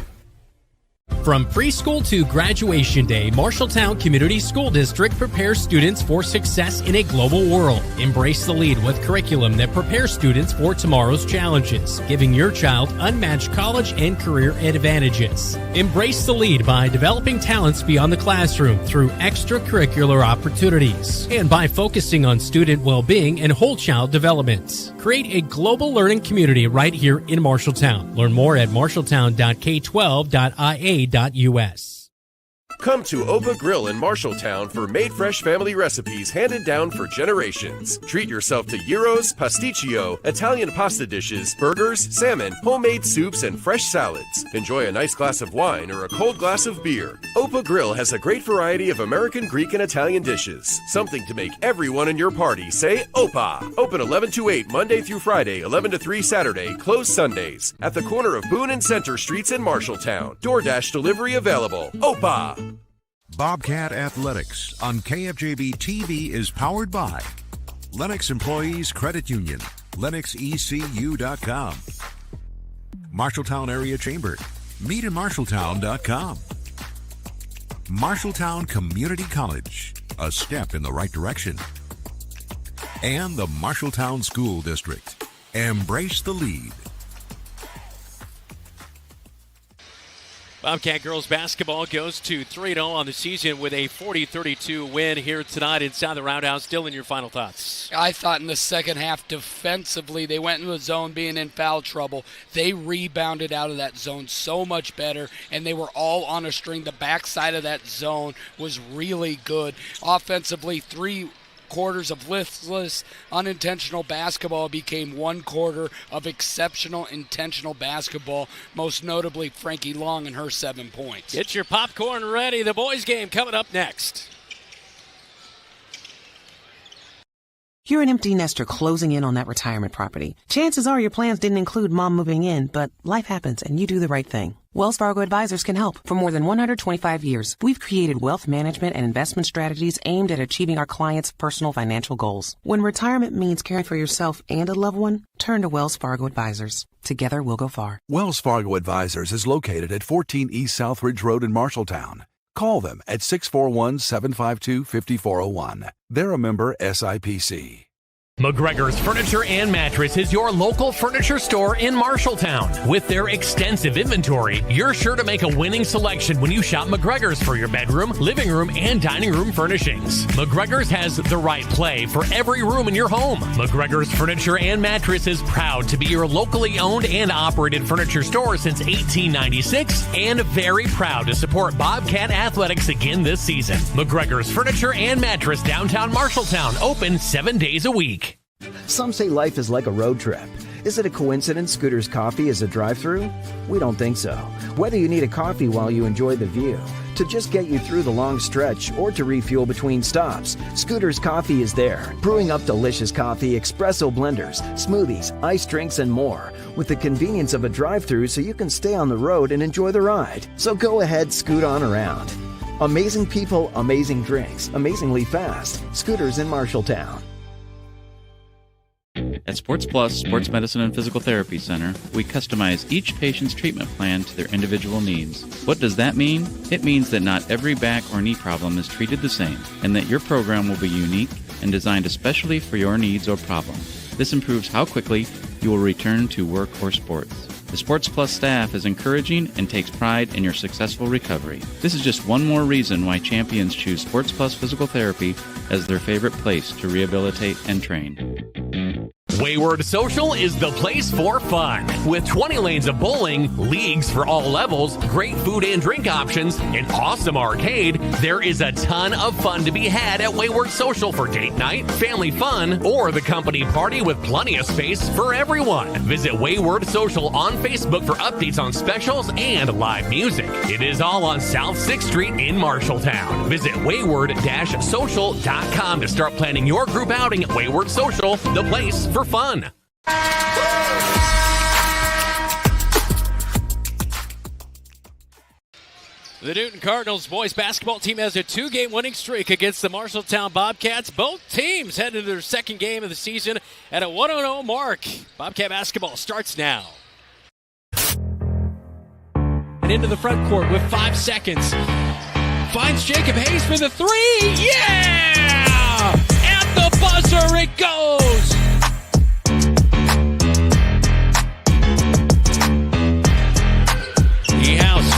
S15: From preschool to graduation day, Marshalltown Community School District prepares students for success in a global world. Embrace the lead with curriculum that prepares students for tomorrow's challenges, giving your child unmatched college and career advantages. Embrace the lead by developing talents beyond the classroom through extracurricular opportunities and by focusing on student well-being and whole child development. Create a global learning community right here in Marshalltown. Learn more at marshalltown.k12.ia.us.
S8: Come to Opa Grill in Marshalltown for made fresh family recipes handed down for generations. Treat yourself to gyros, pasticcio, Italian pasta dishes, burgers, salmon, homemade soups, and fresh salads. Enjoy a nice glass of wine or a cold glass of beer. Opa Grill has a great variety of American, Greek, and Italian dishes. Something to make everyone in your party say Opa. Open 11 to 8 Monday through Friday, 11 to 3 Saturday, closed Sundays. At the corner of Boone and Center Streets in Marshalltown. DoorDash delivery available. Opa!
S1: Bobcat Athletics on KFJB-TV is powered by Lennox Employees Credit Union, LennoxECU.com, Marshalltown Area Chamber, meetinmarshalltown.com, Marshalltown Community College, a step in the right direction, and the Marshalltown School District. Embrace the lead.
S7: Bobcat girls basketball goes to 3-0 on the season with a 40-32 win here tonight inside the Roundhouse. Dylan, your final thoughts?
S3: I thought in the second half defensively they went into the zone being in foul trouble. They rebounded out of that zone so much better, and they were all on a string. The backside of that zone was really good. Offensively, 3 quarters of listless, unintentional basketball became 1 quarter of exceptional, intentional basketball, most notably Frankie Long and her 7 points.
S7: Get your popcorn ready. The boys' game coming up next.
S24: You're an empty nester closing in on that retirement property. Chances are your plans didn't include mom moving in, but life happens and you do the right thing. Wells Fargo Advisors can help. For more than 125 years, we've created wealth management and investment strategies aimed at achieving our clients' personal financial goals. When retirement means caring for yourself and a loved one, turn to Wells Fargo Advisors. Together we'll go far.
S16: Wells Fargo Advisors is located at 14 East Southridge Road in Marshalltown. Call them at 641-752-5401. They're a member SIPC.
S15: McGregor's Furniture and Mattress is your local furniture store in Marshalltown. With their extensive inventory, you're sure to make a winning selection when you shop McGregor's for your bedroom, living room, and dining room furnishings. McGregor's has the right play for every room in your home. McGregor's Furniture and Mattress is proud to be your locally owned and operated furniture store since 1896 and very proud to support Bobcat Athletics again this season. McGregor's Furniture and Mattress, downtown Marshalltown, open 7 days a week.
S19: Some say life is like a road trip. Is it a coincidence Scooter's Coffee is a drive-thru? We don't think so. Whether you need a coffee while you enjoy the view, to just get you through the long stretch, or to refuel between stops, Scooter's Coffee is there, brewing up delicious coffee, espresso blenders, smoothies, iced drinks, and more, with the convenience of a drive-thru so you can stay on the road and enjoy the ride. So go ahead, scoot on around. Amazing people, amazing drinks, amazingly fast. Scooters in Marshalltown.
S20: At Sports Plus Sports Medicine and Physical Therapy Center, we customize each patient's treatment plan to their individual needs. What does that mean? It means that not every back or knee problem is treated the same, and that your program will be unique and designed especially for your needs or problem. This improves how quickly you will return to work or sports. The Sports Plus staff is encouraging and takes pride in your successful recovery. This is just one more reason why champions choose Sports Plus Physical Therapy as their favorite place to rehabilitate and train.
S15: Wayward Social is the place for fun. With 20 lanes of bowling, leagues for all levels, great food and drink options, an awesome arcade, there is a ton of fun to be had at Wayward Social for date night, family fun, or the company party with plenty of space for everyone. Visit Wayward Social on Facebook for updates on specials and live music. It is all on South 6th Street in Marshalltown. Visit wayward-social.com to start planning your group outing at Wayward Social, the place for fun.
S7: The Newton Cardinals boys basketball team has a 2-game winning streak against the Marshalltown Bobcats. Both teams head into their second game of the season at a 1-0 mark. Bobcat basketball starts now. And into the front court with 5 seconds. Finds Jacob Hayes for the 3. Yeah! At the buzzer it goes!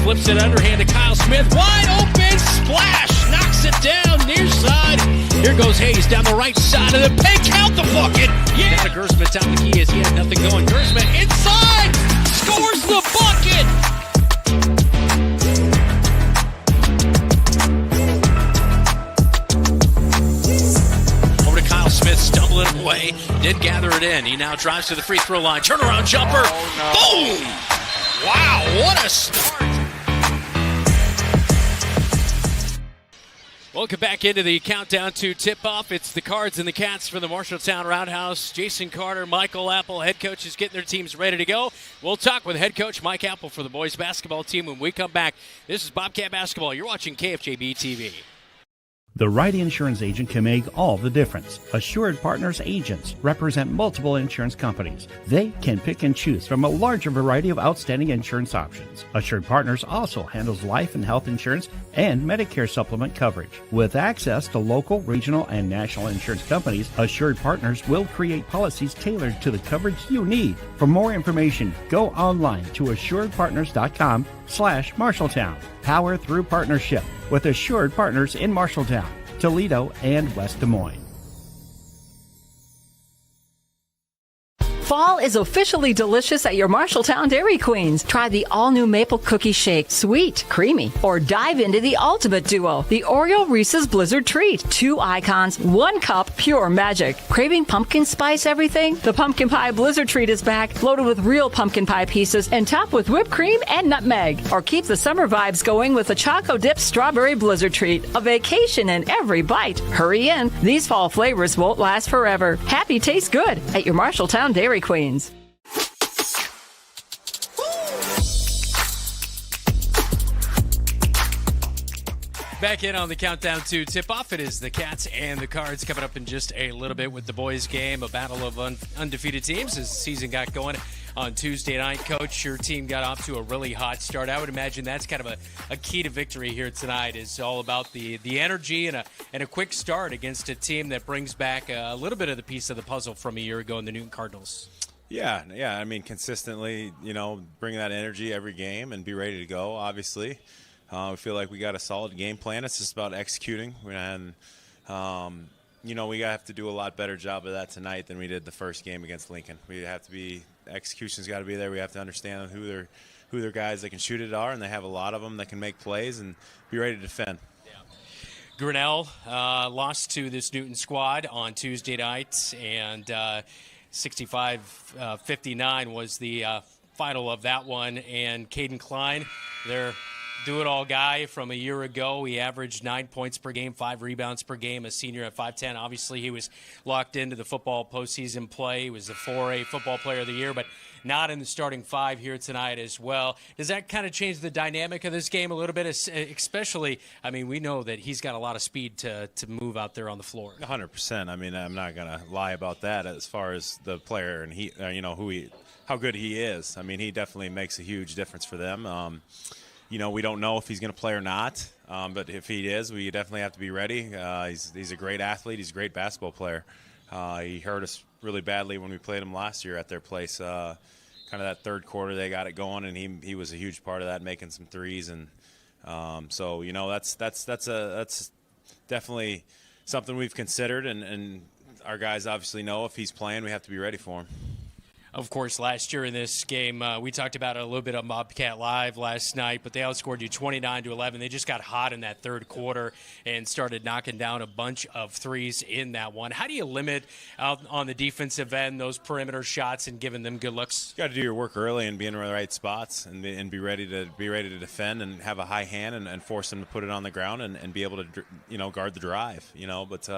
S7: Flips it underhand to Kyle Smith. Wide open splash. Knocks it down near side. Here goes Hayes down the right side of the paint. Count the bucket. Yeah. Down to Gersman. Down the key as he had nothing going. Gersman inside. Scores the bucket. Did gather it in. He now drives to the free throw line. Turnaround jumper. Boom! Wow, what a start. Welcome back into the countdown to tip-off. It's the Cards and the Cats for the Marshalltown Roundhouse. Jason Carter, Michael Apple, head coaches getting their teams ready to go. We'll talk with head coach Mike Apple for the boys basketball team when we come back. This is Bobcat Basketball. You're watching KFJB-TV.
S5: The right insurance agent can make all the difference. Assured Partners agents represent multiple insurance companies. They can pick and choose from a larger variety of outstanding insurance options. Assured Partners also handles life and health insurance and Medicare supplement coverage. With access to local, regional, and national insurance companies, Assured Partners will create policies tailored to the coverage you need. For more information, go online to assuredpartners.com/Marshalltown. Power through partnership with Assured Partners in Marshalltown, Toledo, and West Des Moines.
S10: Fall is officially delicious at your Marshalltown Dairy Queens. Try the all-new maple cookie shake, sweet, creamy, or dive into the ultimate duo, the Oreo Reese's Blizzard Treat. 2 icons, 1 cup, pure magic. Craving pumpkin spice everything? The Pumpkin Pie Blizzard Treat is back, loaded with real pumpkin pie pieces and topped with whipped cream and nutmeg. Or keep the summer vibes going with the Choco Dip Strawberry Blizzard Treat. A vacation in every bite. Hurry in. These fall flavors won't last forever. Happy tastes good at your Marshalltown Dairy Queens.
S2: Back in on the countdown to tip-off. It is the Cats and the Cards coming up in just a little bit with the boys' game, a battle of undefeated teams as the season got going on Tuesday night. Coach, your team got off to a really hot start. I would imagine that's kind of a key to victory here tonight, is all about the energy and a quick start against a team that brings back a little bit of the piece of the puzzle from a year ago in the Newton Cardinals.
S6: Yeah. I mean, consistently, bring that energy every game and be ready to go, obviously. We feel like we got a solid game plan. It's just about executing. And, we have to do a lot better job of that tonight than we did the first game against Lincoln. Execution's got to be there. We have to understand who their guys that can shoot it are, and they have a lot of them that can make plays and be ready to defend.
S2: Grinnell lost to this Newton squad on Tuesday night, and 65-59 was the final of that one. And Caden Klein, their do-it-all guy from a year ago, he averaged 9 points per game, 5 rebounds per game, a senior at 5'10". Obviously, he was locked into the football postseason play. He was the 4A Football Player of the Year, but not in the starting 5 here tonight as well. Does that kind of change the dynamic of this game a little bit? Especially, I mean, we know that he's got a lot of speed to move out there on the floor.
S6: 100%. I mean, I'm not going to lie about that as far as the player and how good he is. I mean, he definitely makes a huge difference for them. We don't know if he's going to play or not, but if he is, we definitely have to be ready. He's a great athlete. He's a great basketball player. He hurt us really badly when we played him last year at their place. Kind of that third quarter, they got it going, and he was a huge part of that, making some threes. And so that's definitely something we've considered, and our guys obviously know if he's playing, we have to be ready for him.
S2: Of course, last year in this game, we talked about it a little bit on Bobcat Live last night, but they outscored you 29-11. They just got hot in that third quarter and started knocking down a bunch of threes in that one. How do you limit out on the defensive end those perimeter shots and giving them good looks?
S6: You got to do your work early and be in the right spots and be ready to defend and have a high hand and force them to put it on the ground and be able to guard the drive. But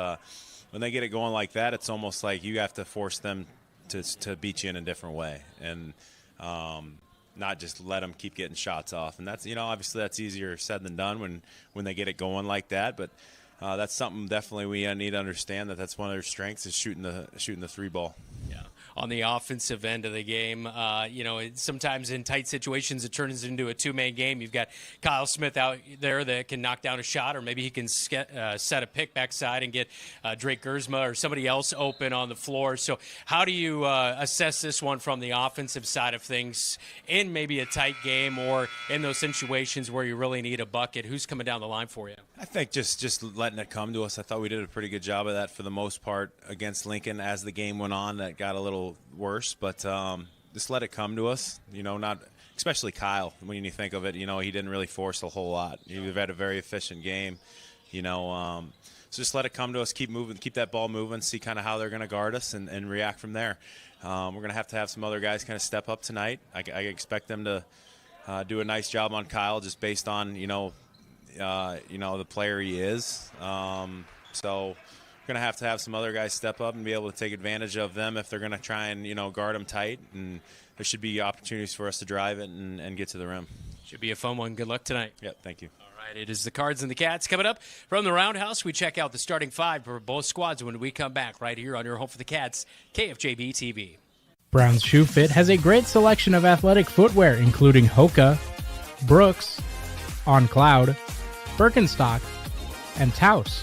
S6: when they get it going like that, it's almost like you have to force them to beat you in a different way and not just let them keep getting shots off. And that's, obviously that's easier said than done when they get it going like that. But that's something definitely we need to understand, that's one of their strengths is shooting the three ball.
S2: Yeah. On the offensive end of the game, sometimes in tight situations it turns into a two-man game. You've got Kyle Smith out there that can knock down a shot, or maybe he can set a pick backside and get Drake Gersma or somebody else open on the floor. So how do you assess this one from the offensive side of things in maybe a tight game or in those situations where you really need a bucket? Who's coming down the line for you?
S6: I think just letting it come to us. I thought we did a pretty good job of that for the most part against Lincoln. As the game went on, that got a little worse, but just let it come to us. Not especially Kyle. When you think of it, he didn't really force a whole lot. He had a very efficient game. So just let it come to us, keep moving, keep that ball moving, see kind of how they're going to guard us and react from there. We're going to have some other guys kind of step up tonight. I expect them to do a nice job on Kyle just based on, the player he is. So we're going to have some other guys step up and be able to take advantage of them if they're going to try and, guard them tight. And there should be opportunities for us to drive it and get to the rim.
S2: Should be a fun one. Good luck tonight.
S6: Yep, thank you.
S2: All right, it is the Cards and the Cats coming up from the Roundhouse. We check out the starting five for both squads when we come back right here on your home for the Cats, KFJB-TV.
S4: Brown's Shoe Fit has a great selection of athletic footwear, including Hoka, Brooks, On Cloud, Birkenstock, and Taos.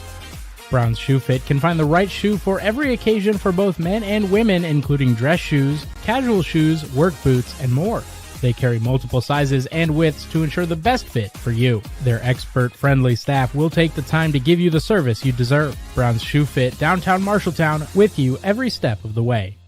S4: Brown's Shoe Fit can find the right shoe for every occasion for both men and women, including dress shoes, casual shoes, work boots, and more. They carry multiple sizes and widths to ensure the best fit for you. Their expert-friendly staff will take the time to give you the service you deserve. Brown's Shoe Fit, downtown Marshalltown, with you every step of the way.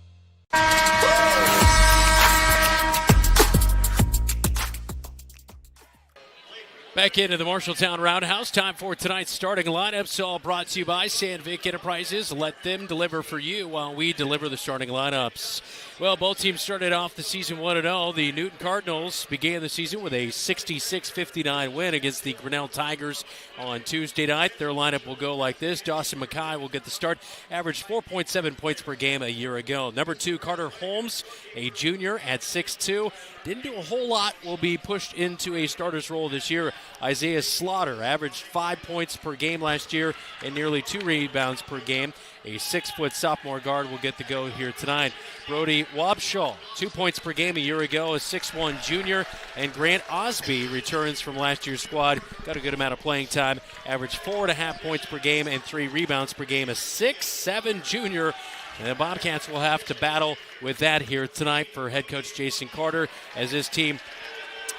S2: Back into the Marshalltown Roundhouse. Time for tonight's starting lineups, all brought to you by Sandvik Enterprises. Let them deliver for you while we deliver the starting lineups. Well, both teams started off the season 1-0. The Newton Cardinals began the season with a 66-59 win against the Grinnell Tigers on Tuesday night. Their lineup will go like this. Dawson Mackay will get the start, averaged 4.7 points per game a year ago. Number 2, Carter Holmes, a junior at 6'2". Didn't do a whole lot, will be pushed into a starter's role this year. Isaiah Slaughter averaged 5 points per game last year and nearly 2 rebounds per game. A 6-foot sophomore guard will get the go here tonight. Brody Wabshaw, 2 points per game a year ago, a 6'1 junior. And Grant Osby returns from last year's squad. Got a good amount of playing time. Averaged 4.5 points per game and 3 rebounds per game. A 6'7 junior. And the Bobcats will have to battle with that here tonight for head coach Jason Carter, as this team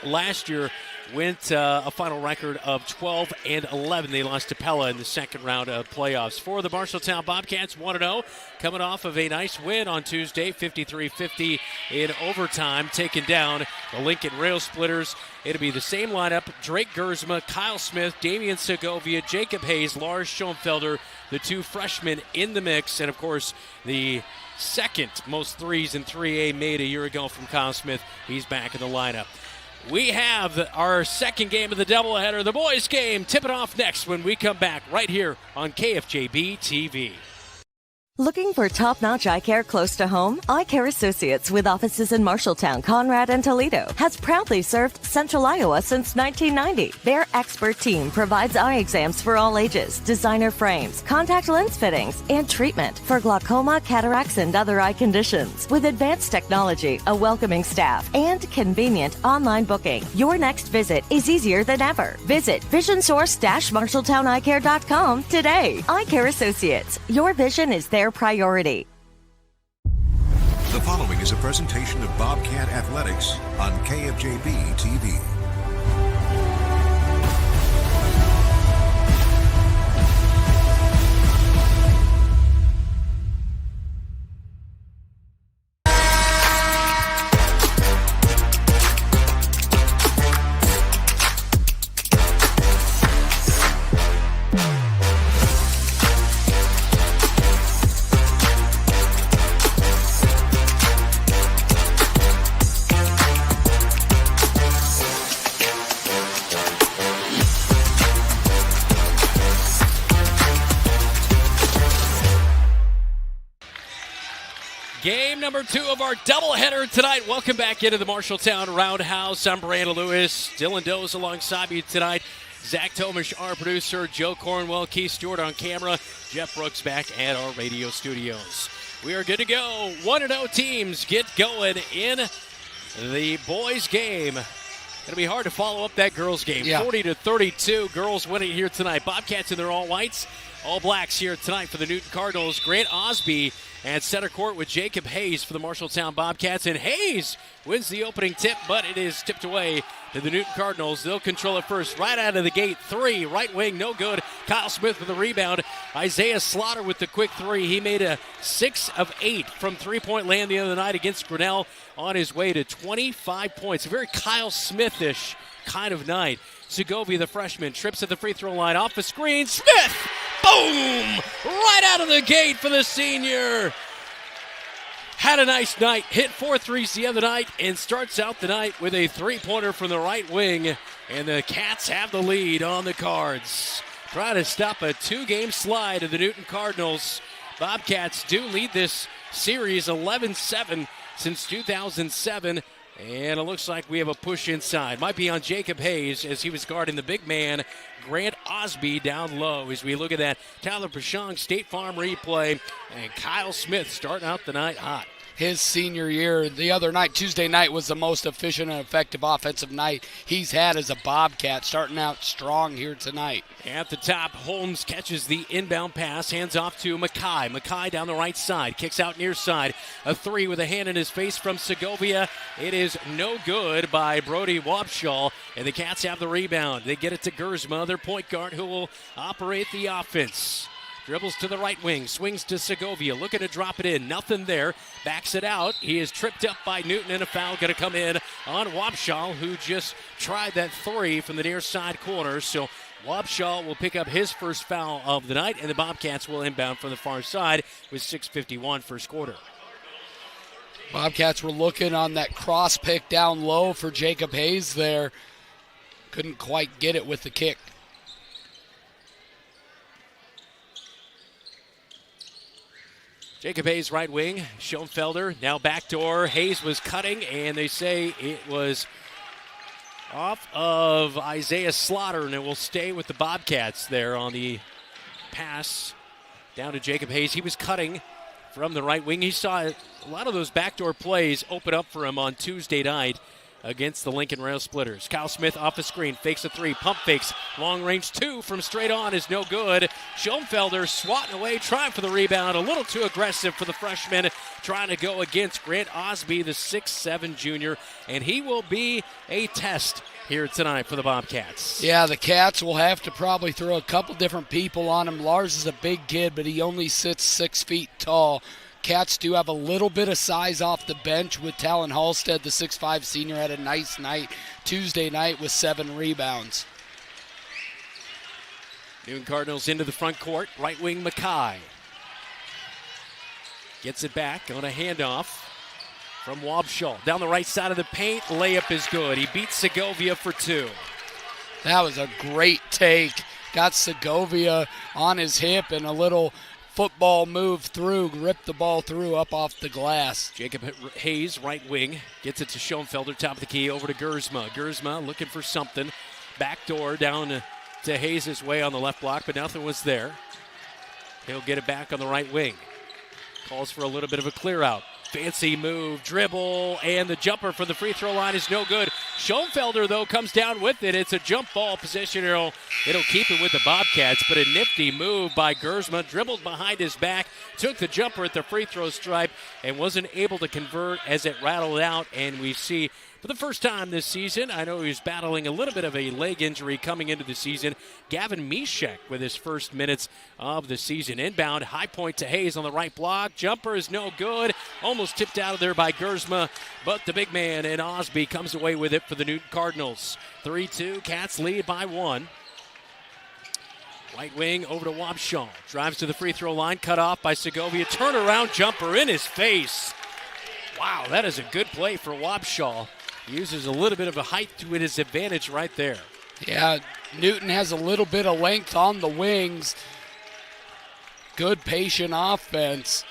S2: last year went a final record of 12-11. They lost to Pella in the second round of playoffs. For the Marshalltown Bobcats, 1-0, coming off of a nice win on Tuesday, 53-50 in overtime, taking down the Lincoln Rail Splitters. It'll be the same lineup: Drake Gersma, Kyle Smith, Damian Segovia, Jacob Hayes, Lars Schoenfelder, the 2 freshmen in the mix, and of course the second most threes in 3A made a year ago from Kyle Smith. He's back in the lineup. We have our second game of the doubleheader, the boys' game. Tip it off next when we come back right here on KFJB-TV.
S11: Looking for top-notch eye care close to home? Eye Care Associates, with offices in Marshalltown, Conrad, and Toledo, has proudly served Central Iowa since 1990. Their expert team provides eye exams for all ages, designer frames, contact lens fittings, and treatment for glaucoma, cataracts, and other eye conditions. With advanced technology, a welcoming staff, and convenient online booking, your next visit is easier than ever. Visit visionsource-marshalltowneyecare.com today. Eye Care Associates, your vision is their priority.
S1: The following is a presentation of Bobcat Athletics on KFJB-TV.
S2: Game number 2 of our doubleheader tonight. Welcome back into the Marshalltown Roundhouse. I'm Brandon Lewis. Dylan Doe's alongside me tonight. Zach Tomish, our producer. Joe Cornwell, Keith Stewart on camera. Jeff Brooks back at our radio studios. We are good to go. 1-0 teams get going in the boys' game. Going to be hard to follow up that girls' game.
S3: Yeah.
S2: 40-32. Girls winning here tonight. Bobcats in their all whites. All blacks here tonight for the Newton Cardinals. Grant Osby at center court with Jacob Hayes for the Marshalltown Bobcats. And Hayes wins the opening tip, but it is tipped away to the Newton Cardinals. They'll control it first right out of the gate. 3, right wing, no good. Kyle Smith with the rebound. Isaiah Slaughter with the quick 3. He made a 6 of 8 from three-point land the other night against Grinnell, on his way to 25 points. A very Kyle Smith-ish kind of night. Segovia, the freshman, trips at the free throw line off the screen. Smith
S7: Boom! Right out of the gate for the senior. Had a nice night, hit 4 threes the other night, and starts out the night with a three-pointer from the right wing. And the Cats have the lead on the Cards. Trying to stop a 2-game slide of the Newton Cardinals. Bobcats do lead this series 11-7 since 2007. And it looks like we have a push inside. Might be on Jacob Hayes as he was guarding the big man, Grant Osby, down low. As we look at that Tyler Pashong State Farm replay. And Kyle Smith starting out the night hot.
S3: His senior year, the other night, Tuesday night, was the most efficient and effective offensive night he's had as a Bobcat, starting out strong here tonight.
S7: At the top, Holmes catches the inbound pass, hands off to Mackay. Mackay down the right side, kicks out near side. A three with a hand in his face from Segovia. It is no good by Brody Wobschall, and the Cats have the rebound. They get it to Gersma, their point guard, who will operate the offense. Dribbles to the right wing, swings to Segovia, looking to drop it in. Nothing there, backs it out. He is tripped up by Newton, and a foul going to come in on Wobschall, who just tried that three from the near side corner. So Wobschall will pick up his first foul of the night, and the Bobcats will inbound from the far side with 6:51 first quarter.
S3: Bobcats were looking on that cross pick down low for Jacob Hayes there. Couldn't quite get it with the kick.
S7: Jacob Hayes, right wing. Schoenfelder now backdoor. Hayes was cutting, and they say it was off of Isaiah Slaughter, and it will stay with the Bobcats there on the pass down to Jacob Hayes. He was cutting from the right wing. He saw a lot of those backdoor plays open up for him on Tuesday night against the Lincoln Rail Splitters. Kyle Smith off the screen, fakes a three, pump fakes, long range two from straight on is no good. Schoenfelder swatting away, trying for the rebound, a little too aggressive for the freshman, trying to go against Grant Osby, the 6'7 junior, and he will be a test here tonight for the Bobcats.
S3: Yeah, the Cats will have to probably throw a couple different people on him. Lars is a big kid, but he only sits 6 feet tall. Cats do have a little bit of size off the bench with Talon Halstead, the 6'5 senior, had a nice night Tuesday night with 7 rebounds.
S7: Newton Cardinals into the front court. Right wing Mackay. Gets it back on a handoff from Wobschall. Down the right side of the paint, layup is good. He beats Segovia for 2.
S3: That was a great take. Got Segovia on his hip and a little football move through, ripped the ball through up off the glass.
S7: Jacob Hayes, right wing, gets it to Schoenfelder, top of the key, over to Gersma. Gersma looking for something. Backdoor down to Hayes' way on the left block, but nothing was there. He'll get it back on the right wing. Calls for a little bit of a clear out. Fancy move, dribble, and the jumper from the free throw line is no good. Schoenfelder, though, comes down with it. It's a jump ball position. It'll keep it with the Bobcats, but a nifty move by Gersma. Dribbled behind his back, took the jumper at the free throw stripe, and wasn't able to convert as it rattled out. And we see, for the first time this season, I know he was battling a little bit of a leg injury coming into the season, Gavin Mishek with his first minutes of the season. Inbound, high point to Hayes on the right block. Jumper is no good. Almost tipped out of there by Gersma, but the big man in Osby comes away with it for the Newton Cardinals. 3-2, Cats lead by 1. Right wing over to Wobschall. Drives to the free throw line, cut off by Segovia. Turnaround jumper in his face. Wow, that is a good play for Wobschall. He uses a little bit of a height to his advantage right there.
S3: Yeah, Newton has a little bit of length on the wings. Good patient offense.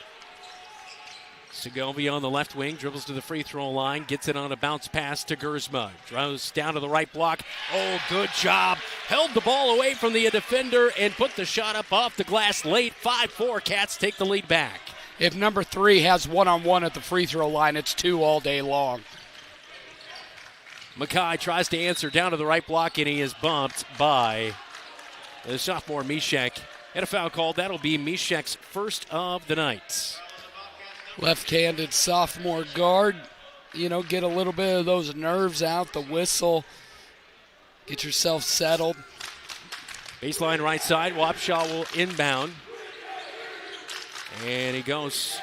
S7: Segovia on the left wing, dribbles to the free throw line, gets it on a bounce pass to Gersma. Drives down to the right block. Oh, good job. Held the ball away from the defender and put the shot up off the glass late. 5-4, Cats take the lead back.
S3: If number 3 has one-on-one at the free throw line, it's 2 all day long.
S7: Mackay tries to answer down to the right block, and he is bumped by the sophomore Mishek. And a foul called. That'll be Mishek's first of the night.
S3: Left-handed sophomore guard, get a little bit of those nerves out, the whistle, get yourself settled.
S7: Baseline right side, Wobschall will inbound. And he goes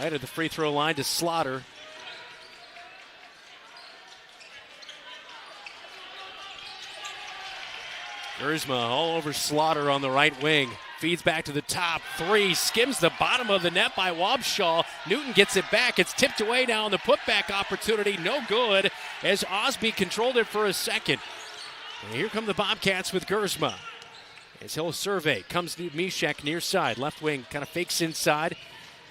S7: right at the free throw line to Slaughter. Gersma all over Slaughter on the right wing. Feeds back to the top. 3. Skims the bottom of the net by Wobschall. Newton gets it back. It's tipped away now on the putback opportunity. No good as Osby controlled it for a second. And here come the Bobcats with Gersma. As he'll survey. Comes to Mishek near side. Left wing kind of fakes inside.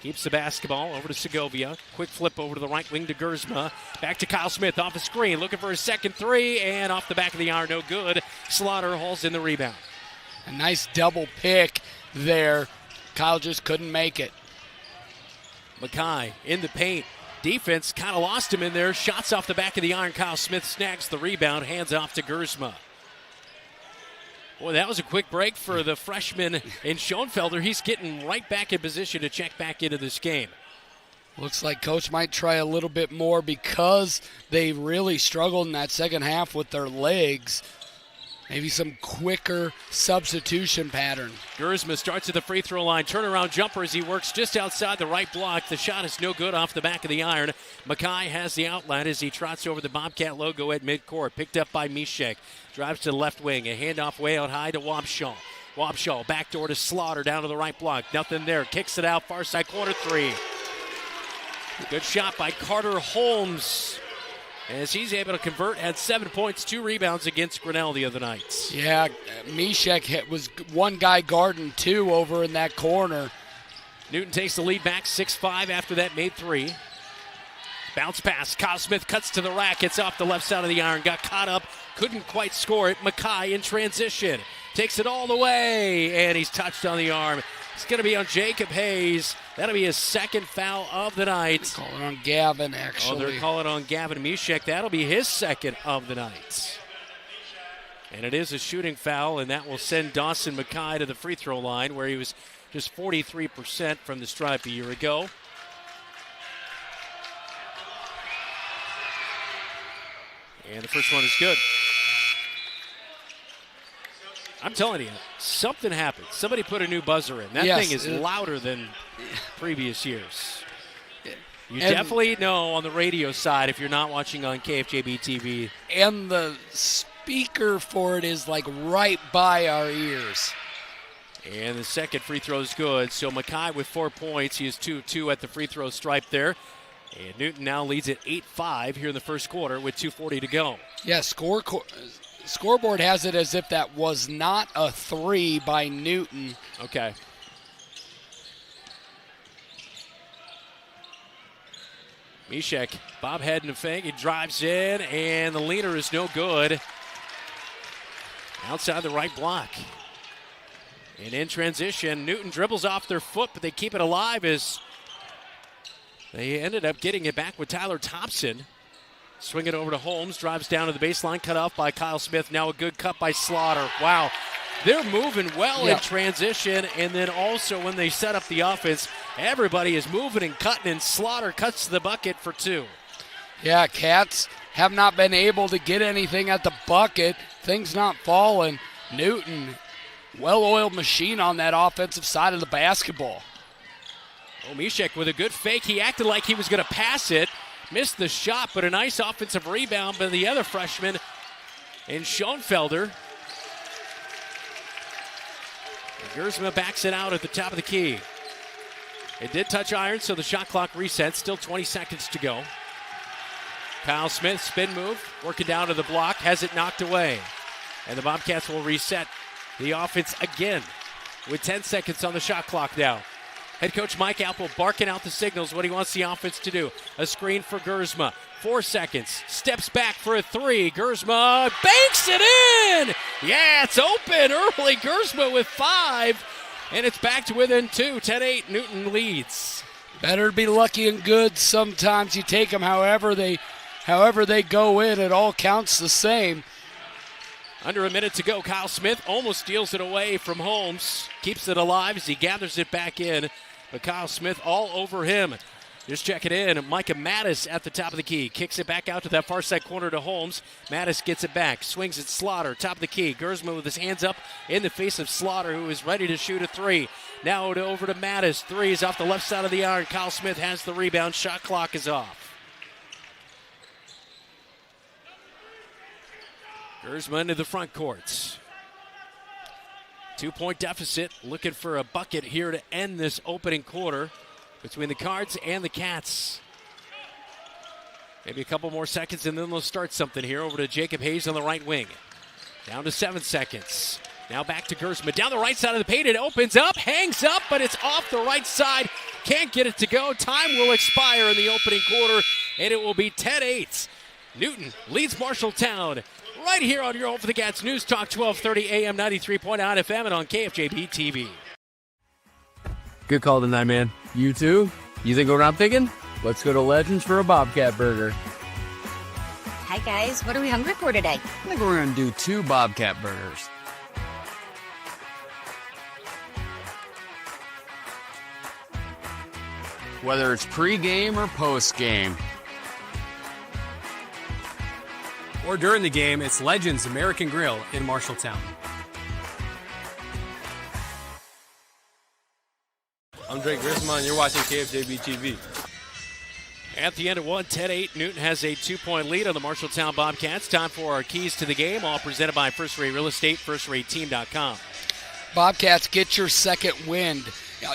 S7: Keeps the basketball over to Segovia. Quick flip over to the right wing to Gersma. Back to Kyle Smith off the screen. Looking for his second 3. And off the back of the iron. No good. Slaughter hauls in the rebound.
S3: A nice double pick there. Kyle just couldn't make it.
S7: Mackay in the paint. Defense kind of lost him in there. Shots off the back of the iron. Kyle Smith snags the rebound. Hands off to Gersma. Boy, that was a quick break for the freshman in Schoenfelder. He's getting right back in position to check back into this game.
S3: Looks like Coach might try a little bit more because they really struggled in that second half with their legs. Maybe some quicker substitution pattern.
S7: Gersma starts at the free throw line. Turnaround jumper as he works just outside the right block. The shot is no good off the back of the iron. Mackay has the outlet as he trots over the Bobcat logo at midcourt. Picked up by Mishek. Drives to the left wing. A handoff way out high to Wobschall. Wobschall backdoor to Slaughter down to the right block. Nothing there. Kicks it out. Far side corner 3. Good shot by Carter Holmes. As he's able to convert, had 7 points, 2 rebounds against Grinnell the other night.
S3: Yeah, Mishek was one guy guarding 2 over in that corner.
S7: Newton takes the lead back, 6-5 after that, made 3. Bounce pass, Kyle Smith cuts to the rack, it's off the left side of the iron, got caught up, couldn't quite score it. Mackay in transition, takes it all the way, and he's touched on the arm. It's going to be on Jacob Hayes. That'll be his second foul of the night.
S3: They're calling on Gavin, actually.
S7: Oh, they're calling on Gavin Mishek. That'll be his second of the night. And it is a shooting foul, and that will send Dawson Mackay to the free throw line, where he was just 43% from the stripe a year ago. And the first one is good. I'm telling you, something happened. Somebody put a new buzzer in. That thing is louder than previous years. You definitely know on the radio side if you're not watching on KFJB-TV.
S3: And the speaker for it is like right by our ears.
S7: And the second free throw is good. So Mackay with 4 points. He is 2-2 at the free throw stripe there. And Newton now leads at 8-5 here in the first quarter with 2:40 to go.
S3: Yeah, scoreboard has it as if that was not a 3 by Newton.
S7: Okay. Mishek, bob head and a fake. He drives in, and the leader is no good. Outside the right block. And in transition, Newton dribbles off their foot, but they keep it alive as they ended up getting it back with Tyler Thompson. Swing it over to Holmes, drives down to the baseline, cut off by Kyle Smith. Now a good cut by Slaughter. Wow, they're moving well in transition, and then also when they set up the offense, everybody is moving and cutting, and Slaughter cuts to the bucket for 2.
S3: Yeah, Cats have not been able to get anything at the bucket. Things not falling. Newton, well-oiled machine on that offensive side of the basketball.
S7: Oh, Mishek with a good fake. He acted like he was going to pass it. Missed the shot, but a nice offensive rebound by the other freshman in Schoenfelder. And Gersma backs it out at the top of the key. It did touch iron, so the shot clock resets. Still 20 seconds to go. Kyle Smith, spin move, working down to the block, has it knocked away. And the Bobcats will reset the offense again with 10 seconds on the shot clock now. Head coach Mike Apple barking out the signals, what he wants the offense to do. A screen for Gersma. 4 seconds. Steps back for a 3. Gersma banks it in! Yeah, it's open early. Gersma with 5. And it's back to within 2. 10-8. Newton leads.
S3: Better be lucky and good. Sometimes you take them however they go in. It all counts the same.
S7: Under a minute to go. Kyle Smith almost steals it away from Holmes. Keeps it alive as he gathers it back in. But Kyle Smith all over him. Just check it in. Micah Mattis at the top of the key. Kicks it back out to that far side corner to Holmes. Mattis gets it back. Swings it Slaughter. Top of the key. Gersma with his hands up in the face of Slaughter, who is ready to shoot a 3. Now over to Mattis. 3 is off the left side of the iron. Kyle Smith has the rebound. Shot clock is off. Gersma into the front courts. 2-point deficit, looking for a bucket here to end this opening quarter between the Cards and the Cats. Maybe a couple more seconds and then they'll start something here. Over to Jacob Hayes on the right wing. Down to 7 seconds. Now back to Gersma. Down the right side of the paint. It opens up, hangs up, but it's off the right side. Can't get it to go. Time will expire in the opening quarter, and it will be 10-8. Newton leads Marshalltown right here on your home for the Cats News Talk 1230 AM 93.9 FM and on KFJB-TV.
S12: Good call tonight, man. You too? You think what I'm thinking? Let's go to Legends for a Bobcat Burger.
S9: Hi, guys. What are we hungry for today?
S12: I think we're going to do 2 Bobcat Burgers. Whether it's pre-game or post-game.
S17: Or during the game, it's Legends American Grill in Marshalltown.
S13: I'm Drake Grisman, and you're watching KFJB-TV.
S7: At the end of 10-8, Newton has a 2-point lead on the Marshalltown Bobcats. Time for our keys to the game, all presented by First Rate Real Estate, FirstRateTeam.com.
S3: Bobcats, get your second wind.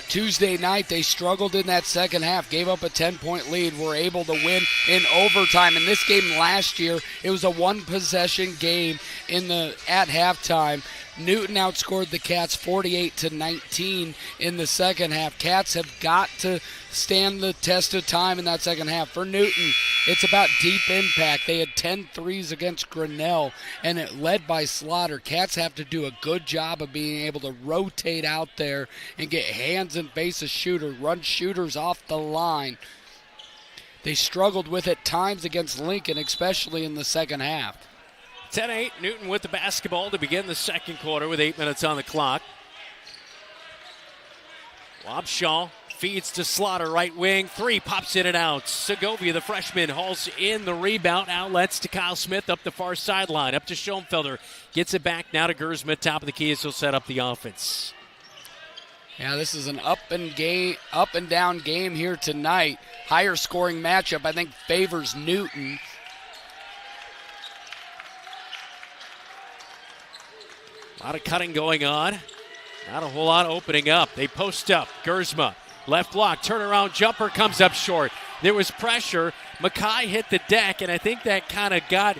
S3: Tuesday night, they struggled in that second half, gave up a 10-point lead, were able to win in overtime. In this game last year, it was a one-possession game at halftime. Newton outscored the Cats 48-19 in the second half. Cats have got to stand the test of time in that second half. For Newton, it's about deep impact. They had 10 threes against Grinnell, and it led by Slaughter. Cats have to do a good job of being able to rotate out there and get hands and face a shooter, run shooters off the line. They struggled with it times against Lincoln, especially in the second half.
S7: 10-8, Newton with the basketball to begin the second quarter with 8 minutes on the clock. Wobschall feeds to Slaughter, right wing. 3, pops in and out. Segovia, the freshman, hauls in the rebound. Outlets to Kyle Smith up the far sideline. Up to Schoenfelder. Gets it back now to Gersma. Top of the key as he'll set up the offense.
S3: Yeah, this is an up and down game here tonight. Higher scoring matchup, I think, favors Newton.
S7: A lot of cutting going on. Not a whole lot opening up. They post up. Gersma, left block, turnaround jumper comes up short. There was pressure. Mackay hit the deck, and I think that kind of got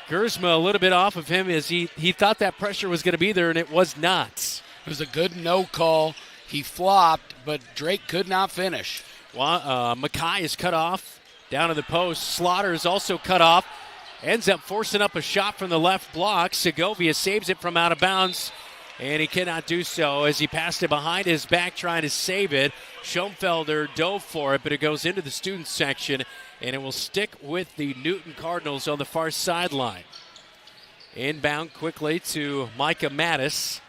S7: Gersma a little bit off of him as he thought that pressure was going to be there, and it was not.
S3: It was a good no call. He flopped, but Drake could not finish.
S7: Well, Mackay is cut off down to the post. Slaughter is also cut off. Ends up forcing up a shot from the left block. Segovia saves it from out of bounds, and he cannot do so as he passed it behind his back trying to save it. Schoenfelder dove for it, but it goes into the student section, and it will stick with the Newton Cardinals on the far sideline. Inbound quickly to Micah Mattis.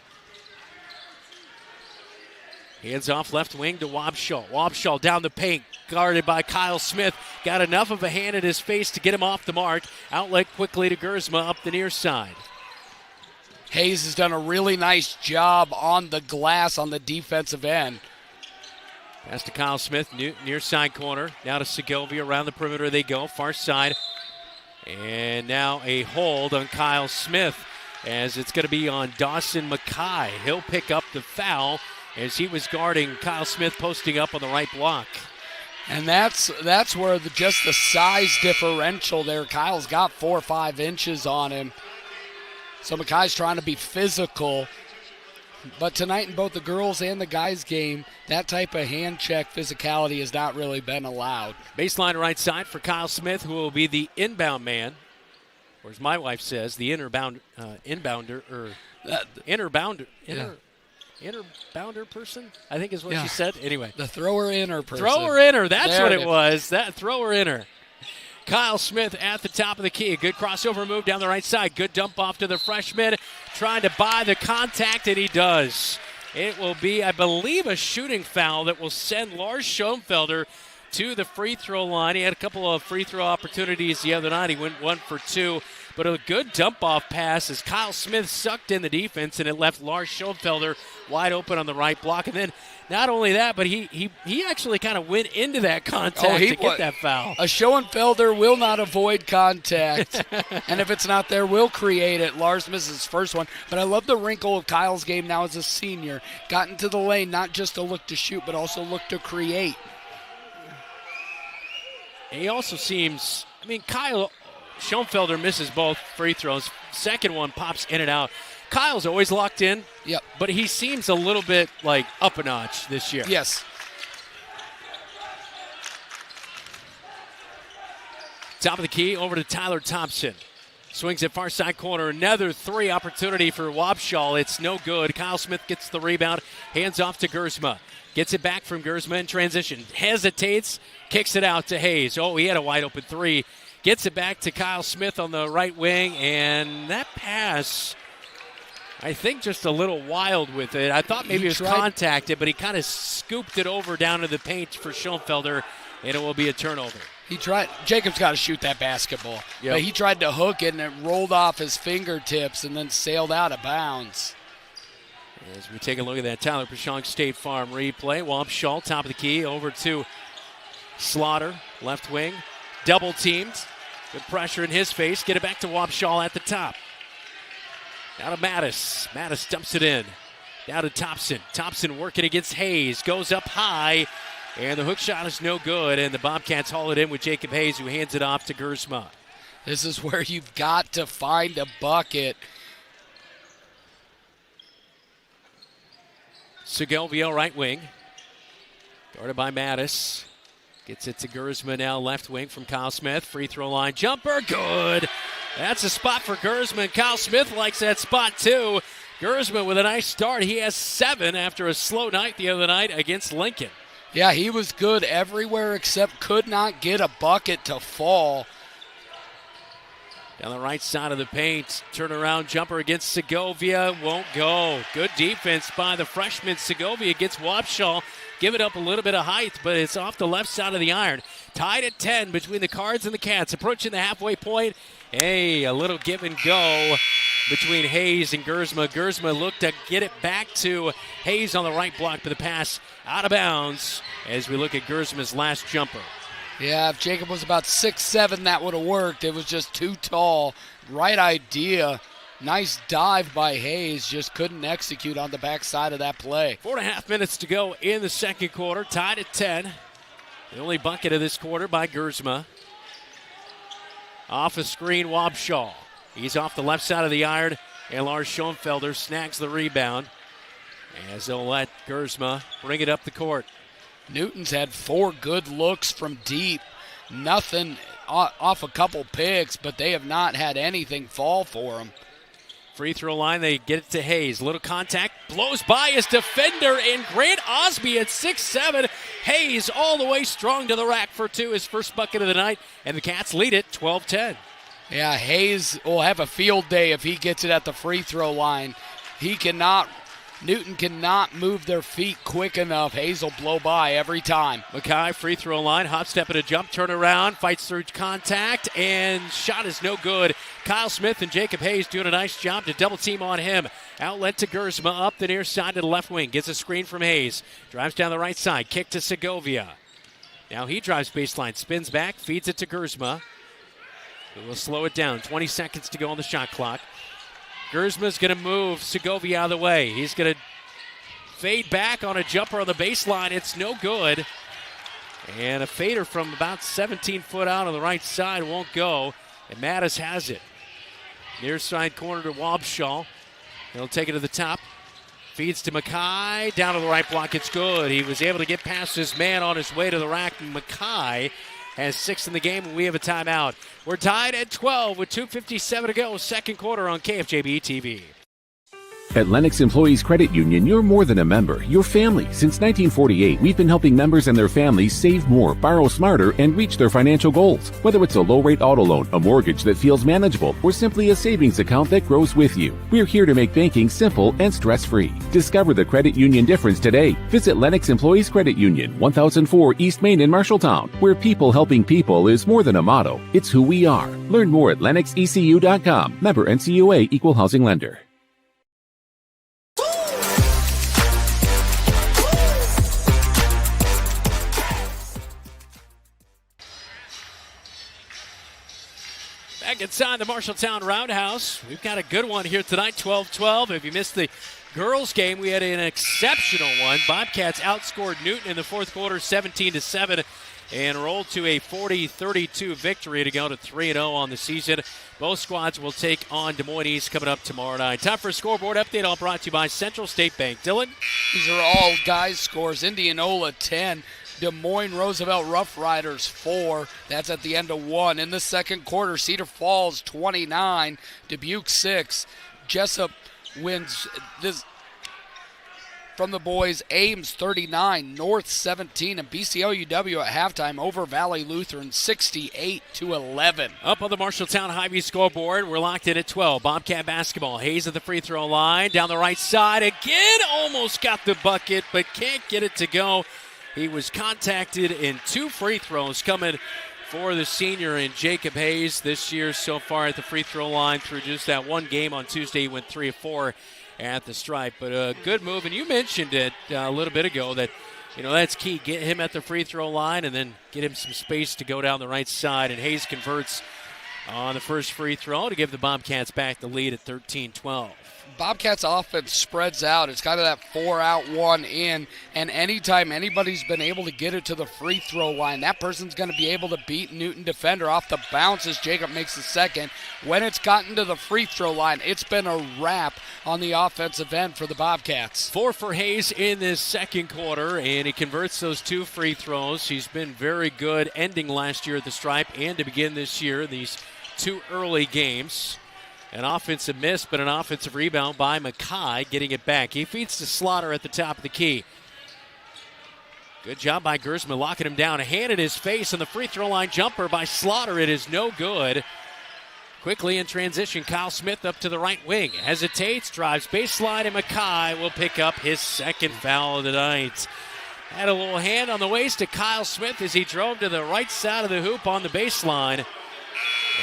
S7: Hands off left wing to Wobschall. Wobschall down the paint, guarded by Kyle Smith. Got enough of a hand in his face to get him off the mark. Outlet quickly to Gersma up the near side.
S3: Hayes has done a really nice job on the glass on the defensive end.
S7: Pass to Kyle Smith, near side corner. Now to Segovia, around the perimeter they go, far side. And now a hold on Kyle Smith as it's going to be on Dawson Mackay. He'll pick up the foul as he was guarding Kyle Smith posting up on the right block.
S3: And that's where just the size differential there. Kyle's got 4 or 5 inches on him. So Mackay's trying to be physical. But tonight in both the girls and the guys game, that type of hand check physicality has not really been allowed.
S7: Baseline right side for Kyle Smith, who will be the inbound man. Or as my wife says, the inner-bounder person, I think is what she said. Anyway.
S3: The thrower-inner person.
S7: Thrower-inner, that's what it was. That thrower-inner. Kyle Smith at the top of the key. A good crossover move down the right side. Good dump off to the freshman. Trying to buy the contact, and he does. It will be, I believe, a shooting foul that will send Lars Schoenfelder to the free throw line. He had a couple of free throw opportunities the other night. He went 1 for 2. but a good dump-off pass as Kyle Smith sucked in the defense, and it left Lars Schoenfelder wide open on the right block. And then not only that, but he actually kind of went into that contact to get that foul.
S3: A Schoenfelder will not avoid contact, and if it's not there, will create it. Lars misses his first one, but I love the wrinkle of Kyle's game now as a senior. Got into the lane, not just to look to shoot, but also look to create.
S7: He also seems, Kyle Schoenfelder misses both free throws. Second one pops in and out. Kyle's always locked in, but he seems a little bit like up a notch this year.
S3: Yes.
S7: Top of the key, over to Tyler Thompson. Swings it far side corner. Another three opportunity for Wabshall. It's no good. Kyle Smith gets the rebound. Hands off to Gersma. Gets it back from Gersma in transition. Hesitates. Kicks it out to Hayes. Oh, he had a wide open three. Gets it back to Kyle Smith on the right wing. And that pass, I think just a little wild with it. I thought maybe it was contacted, but he kind of scooped it over down to the paint for Schoenfelder, and it will be a turnover.
S3: He tried. Jacob's got to shoot that basketball. But he tried to hook it, and it rolled off his fingertips and then sailed out of bounds.
S7: As we take a look at that Tyler Pashong State Farm replay, Wabshall, top of the key, over to Slaughter, left wing. Double teamed. Good pressure in his face. Get it back to Wabshall at the top. Now to Mattis. Mattis dumps it in. Down to Thompson. Thompson working against Hayes. Goes up high. And the hook shot is no good. And the Bobcats haul it in with Jacob Hayes, who hands it off to Gersma.
S3: This is where you've got to find a bucket.
S7: Segovia, right wing. Guarded by Mattis. Gets it to Gersma now, left wing from Kyle Smith. Free throw line jumper, good. That's a spot for Gersma. Kyle Smith likes that spot too. Gersma with a nice start. He has 7 after a slow night the other night against Lincoln.
S3: Yeah, he was good everywhere except could not get a bucket to fall.
S7: Down the right side of the paint. Turnaround jumper against Segovia. Won't go. Good defense by the freshman. Segovia gets Wabshall. Give it up a little bit of height, but it's off the left side of the iron. Tied at 10 between the Cards and the Cats. Approaching the halfway point. Hey, a little give and go between Hayes and Gersma. Gersma looked to get it back to Hayes on the right block, but the pass out of bounds as we look at Gersma's last jumper.
S3: Yeah, if Jacob was about 6'7", that would have worked. It was just too tall. Right idea. Nice dive by Hayes. Just couldn't execute on the backside of that play.
S7: 4.5 minutes to go in the second quarter. Tied at 10. The only bucket of this quarter by Gersma. Off a screen, Wabshall. He's off the left side of the iron, and Lars Schoenfelder snags the rebound as they'll let Gersma bring it up the court.
S3: Newton's had 4 good looks from deep. Nothing off a couple picks, but they have not had anything fall for him.
S7: Free throw line, they get it to Hayes. Little contact, blows by his defender, and Grant Osby at 6'7". Hayes all the way strong to the rack for 2, his first bucket of the night, and the Cats lead it 12-10.
S3: Yeah, Hayes will have a field day if he gets it at the free throw line. Newton cannot move their feet quick enough. Hayes will blow by every time.
S7: Mackay, free throw line, hop step and a jump, turn around, fights through contact, and shot is no good. Kyle Smith and Jacob Hayes doing a nice job to double team on him. Outlet to Gersma, up the near side to the left wing, gets a screen from Hayes, drives down the right side, kick to Segovia. Now he drives baseline, spins back, feeds it to Gersma. We'll slow it down, 20 seconds to go on the shot clock. Gersma's going to move Segovia out of the way. He's going to fade back on a jumper on the baseline. It's no good. And a fader from about 17 foot out on the right side won't go. And Mattis has it. Near side corner to Wabshall. He'll take it to the top. Feeds to Mackay. Down to the right block. It's good. He was able to get past his man on his way to the rack. Mackay has 6 in the game, and we have a timeout. We're tied at 12 with 2:57 to go. Second quarter on KFJB-TV.
S14: At Lennox Employees Credit Union, you're more than a member, you're family. Since 1948, we've been helping members and their families save more, borrow smarter, and reach their financial goals. Whether it's a low-rate auto loan, a mortgage that feels manageable, or simply a savings account that grows with you, we're here to make banking simple and stress-free. Discover the credit union difference today. Visit Lennox Employees Credit Union, 1004 East Main in Marshalltown, where people helping people is more than a motto, it's who we are. Learn more at lennoxecu.com. Member NCUA, Equal Housing Lender.
S7: Back inside the Marshalltown Roundhouse. We've got a good one here tonight, 12-12. If you missed the girls' game, we had an exceptional one. Bobcats outscored Newton in the fourth quarter 17-7 and rolled to a 40-32 victory to go to 3-0 on the season. Both squads will take on Des Moines East coming up tomorrow night. Time for a scoreboard update, all brought to you by Central State Bank. Dylan?
S3: These are all guys' scores. Indianola 10. Des Moines Roosevelt Rough Riders 4. That's at the end of 1. In the second quarter, Cedar Falls 29, Dubuque 6. Jessup wins this from the boys. Ames 39, North 17, and BCLUW at halftime over Valley Lutheran 68-11.
S7: Up on the Marshalltown Hy-Vee scoreboard, we're locked in at 12. Bobcat basketball. Hayes at the free throw line, down the right side again. Almost got the bucket, but can't get it to go. He was contacted in 2 free throws coming for the senior in Jacob Hayes this year so far at the free throw line through just that one game on Tuesday. He went 3 of 4 at the stripe. But a good move, and you mentioned it a little bit ago that, that's key. Get him at the free throw line and then get him some space to go down the right side. And Hayes converts on the first free throw to give the Bobcats back the lead at 13-12.
S3: Bobcats offense spreads out. It's kind of that 4 out, 1 in, and anytime anybody's been able to get it to the free throw line, that person's going to be able to beat Newton defender off the bounce as Jacob makes the second. When it's gotten to the free throw line, it's been a wrap on the offensive end for the Bobcats.
S7: 4 for Hayes in this second quarter, and he converts those 2 free throws. He's been very good ending last year at the stripe and to begin this year, these 2 early games. An offensive miss, but an offensive rebound by Mackay, getting it back. He feeds to Slaughter at the top of the key. Good job by Gersman, locking him down. A hand in his face on the free throw line jumper by Slaughter. It is no good. Quickly in transition, Kyle Smith up to the right wing. Hesitates, drives baseline, and Mackay will pick up his second foul of the night. Had a little hand on the waist of Kyle Smith as he drove to the right side of the hoop on the baseline.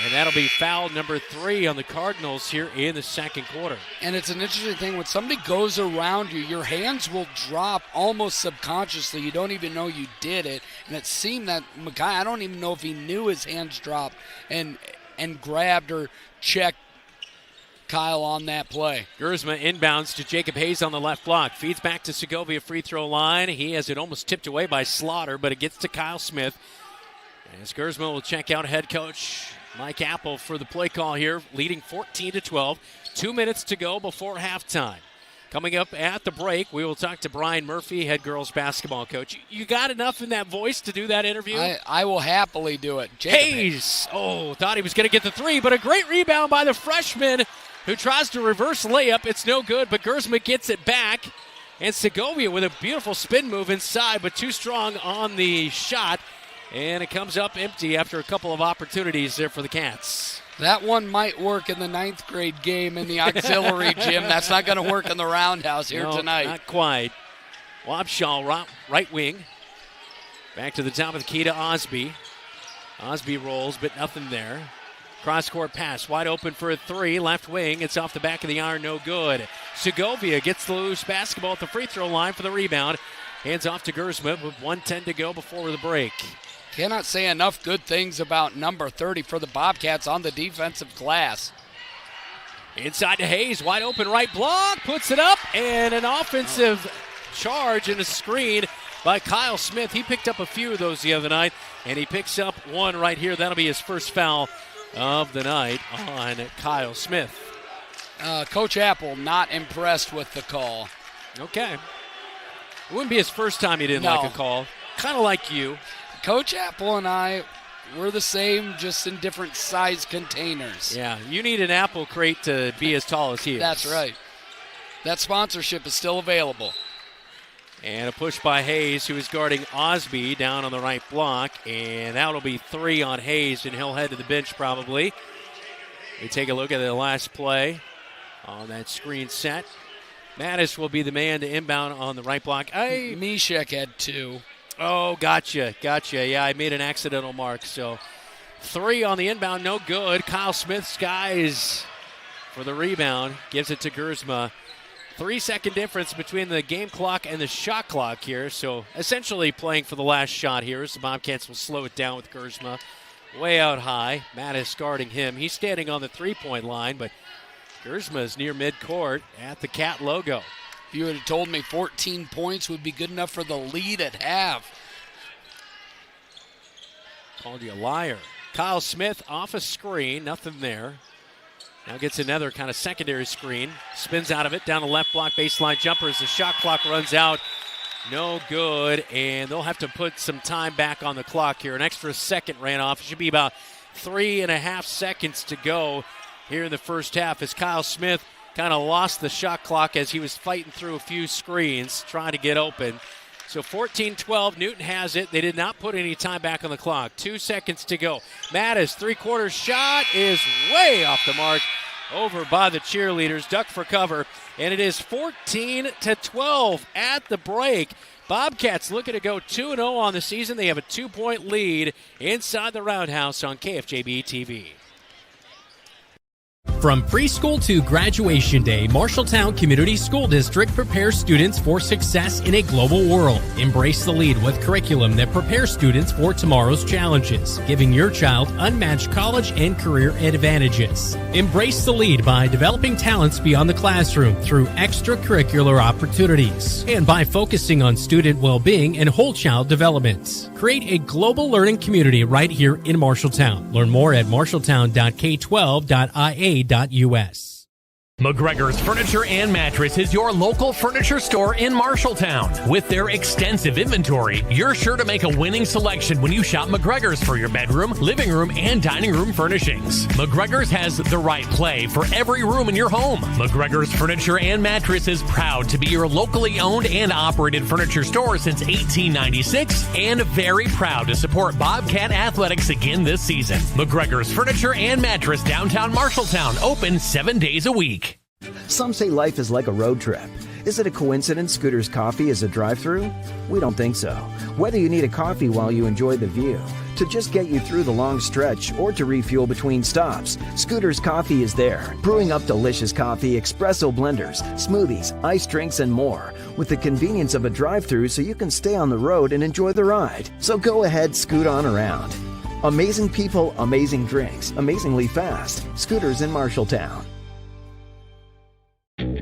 S7: And that'll be foul number 3 on the Cardinals here in the second quarter.
S3: And it's an interesting thing. When somebody goes around you, your hands will drop almost subconsciously. You don't even know you did it. And it seemed that Mackay, I don't even know if he knew his hands dropped and grabbed or checked Kyle on that play.
S7: Gersma inbounds to Jacob Hayes on the left block. Feeds back to Segovia free throw line. He has it almost tipped away by Slaughter, but it gets to Kyle Smith. As Gersma will check out head coach Mike Apple for the play call here, leading 14-12. 2 minutes to go before halftime. Coming up at the break, we will talk to Brian Murphy, head girls basketball coach. You got enough in that voice to do that interview?
S3: I will happily do it.
S7: Hayes, thought he was going to get the 3, but a great rebound by the freshman who tries to reverse layup. It's no good, but Gersma gets it back. And Segovia with a beautiful spin move inside, but too strong on the shot. And it comes up empty after a couple of opportunities there for the Cats.
S3: That one might work in the 9th grade game in the auxiliary gym. That's not going to work in the Roundhouse here tonight.
S7: Not quite. Wobschall, right wing. Back to the top of the key to Osby. Osby rolls, but nothing there. Cross-court pass, wide open for a 3. Left wing, it's off the back of the iron, no good. Segovia gets the loose basketball at the free throw line for the rebound. Hands off to Gersma with 1:10 to go before the break.
S3: Cannot say enough good things about number 30 for the Bobcats on the defensive glass.
S7: Inside to Hayes, wide open right block, puts it up, and an offensive charge and a screen by Kyle Smith. He picked up a few of those the other night, and he picks up one right here. That'll be his first foul of the night on Kyle Smith.
S3: Coach Apple not impressed with the call.
S7: Okay. It wouldn't be his first time he didn't like a call. Kind of like you.
S3: Coach Apple and I, we're the same, just in different size containers.
S7: Yeah, you need an apple crate to be as tall as he is.
S3: That's right. that sponsorship is still available.
S7: And a push by Hayes, who is guarding Osby down on the right block. And that'll be 3 on Hayes, and he'll head to the bench probably. We take a look at the last play on that screen set. Mattis will be the man to inbound on the right block.
S3: Mishek had 2.
S7: Oh, gotcha. Yeah, I made an accidental mark. So 3 on the inbound, no good. Kyle Smith skies for the rebound, gives it to Gersma. 3-second difference between the game clock and the shot clock here. So essentially playing for the last shot here as the Bobcats will slow it down with Gersma. Way out high. Mattis guarding him. He's standing on the three-point line, but Gersma is near midcourt at the Cat logo.
S3: If you would have told me 14 points would be good enough for the lead at half.
S7: Called you a liar. Kyle Smith off a screen. Nothing there. Now gets another kind of secondary screen. Spins out of it. Down the left block. Baseline jumper as the shot clock runs out. No good. And they'll have to put some time back on the clock here. An extra second ran off. It should be about 3.5 seconds to go here in the first half as Kyle Smith kind of lost the shot clock as he was fighting through a few screens trying to get open. So 14-12, Newton has it. They did not put any time back on the clock. 2 seconds to go. Mattis, three-quarter shot is way off the mark. Over by the cheerleaders, duck for cover, and it is 14-12 at the break. Bobcats looking to go 2-0 on the season. They have a 2-point lead inside the Roundhouse on KFJB-TV.
S15: From preschool to graduation day, Marshalltown Community School District prepares students for success in a global world. Embrace the lead with curriculum that prepares students for tomorrow's challenges, giving your child unmatched college and career advantages. Embrace the lead by developing talents beyond the classroom through extracurricular opportunities and by focusing on student well-being and whole child development. Create a global learning community right here in Marshalltown. Learn more at marshalltown.k12.ia.us.
S18: McGregor's Furniture and Mattress is your local furniture store in Marshalltown. With their extensive inventory, you're sure to make a winning selection when you shop McGregor's for your bedroom, living room, and dining room furnishings. McGregor's has the right play for every room in your home. McGregor's Furniture and Mattress is proud to be your locally owned and operated furniture store since 1896 and very proud to support Bobcat Athletics again this season. McGregor's Furniture and Mattress, downtown Marshalltown, open 7 days a week.
S19: Some say life is like a road trip. Is it a coincidence Scooter's Coffee is a drive-thru? We don't think so. Whether you need a coffee while you enjoy the view, to just get you through the long stretch, or to refuel between stops, Scooter's Coffee is there, brewing up delicious coffee, espresso blenders, smoothies, iced drinks, and more, with the convenience of a drive-thru so you can stay on the road and enjoy the ride. So go ahead, scoot on around. Amazing people, amazing drinks, amazingly fast. Scooters in Marshalltown.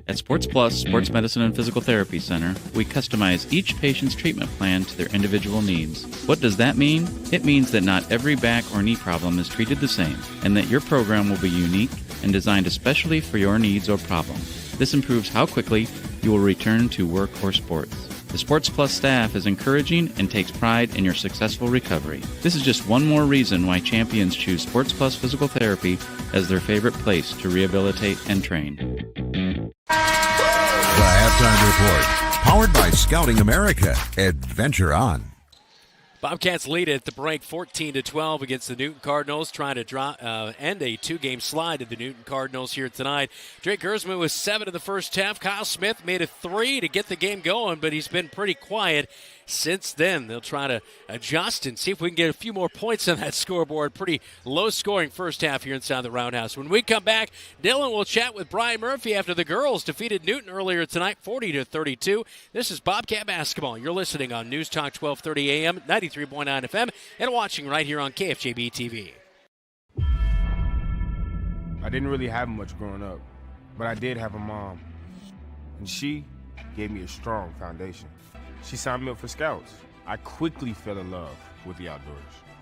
S20: At Sports Plus Sports Medicine and Physical Therapy Center, we customize each patient's treatment plan to their individual needs. What does that mean? It means that not every back or knee problem is treated the same, and that your program will be unique and designed especially for your needs or problem. This improves how quickly you will return to work or sports. The Sports Plus staff is encouraging and takes pride in your successful recovery. This is just one more reason why champions choose Sports Plus Physical Therapy as their favorite place to rehabilitate and train.
S1: The Halftime Report, powered by Scouting America. Adventure on.
S7: Bobcats lead at the break 14-12 against the Newton Cardinals, trying to end a two-game slide of the Newton Cardinals here tonight. Drake Gersman was 7 in the first half. Kyle Smith made a 3 to get the game going, but he's been pretty quiet since then. They'll try to adjust and see if we can get a few more points on that scoreboard. Pretty low-scoring first half here inside the Roundhouse. When we come back, Dylan will chat with Brian Murphy after the girls defeated Newton earlier tonight, 40-32. This is Bobcat Basketball. You're listening on News Talk 1230 AM, 93.9 FM, and watching right here on KFJB-TV.
S21: I didn't really have much growing up, but I did have a mom, and she gave me a strong foundation. She signed me up for Scouts. I quickly fell in love with the outdoors.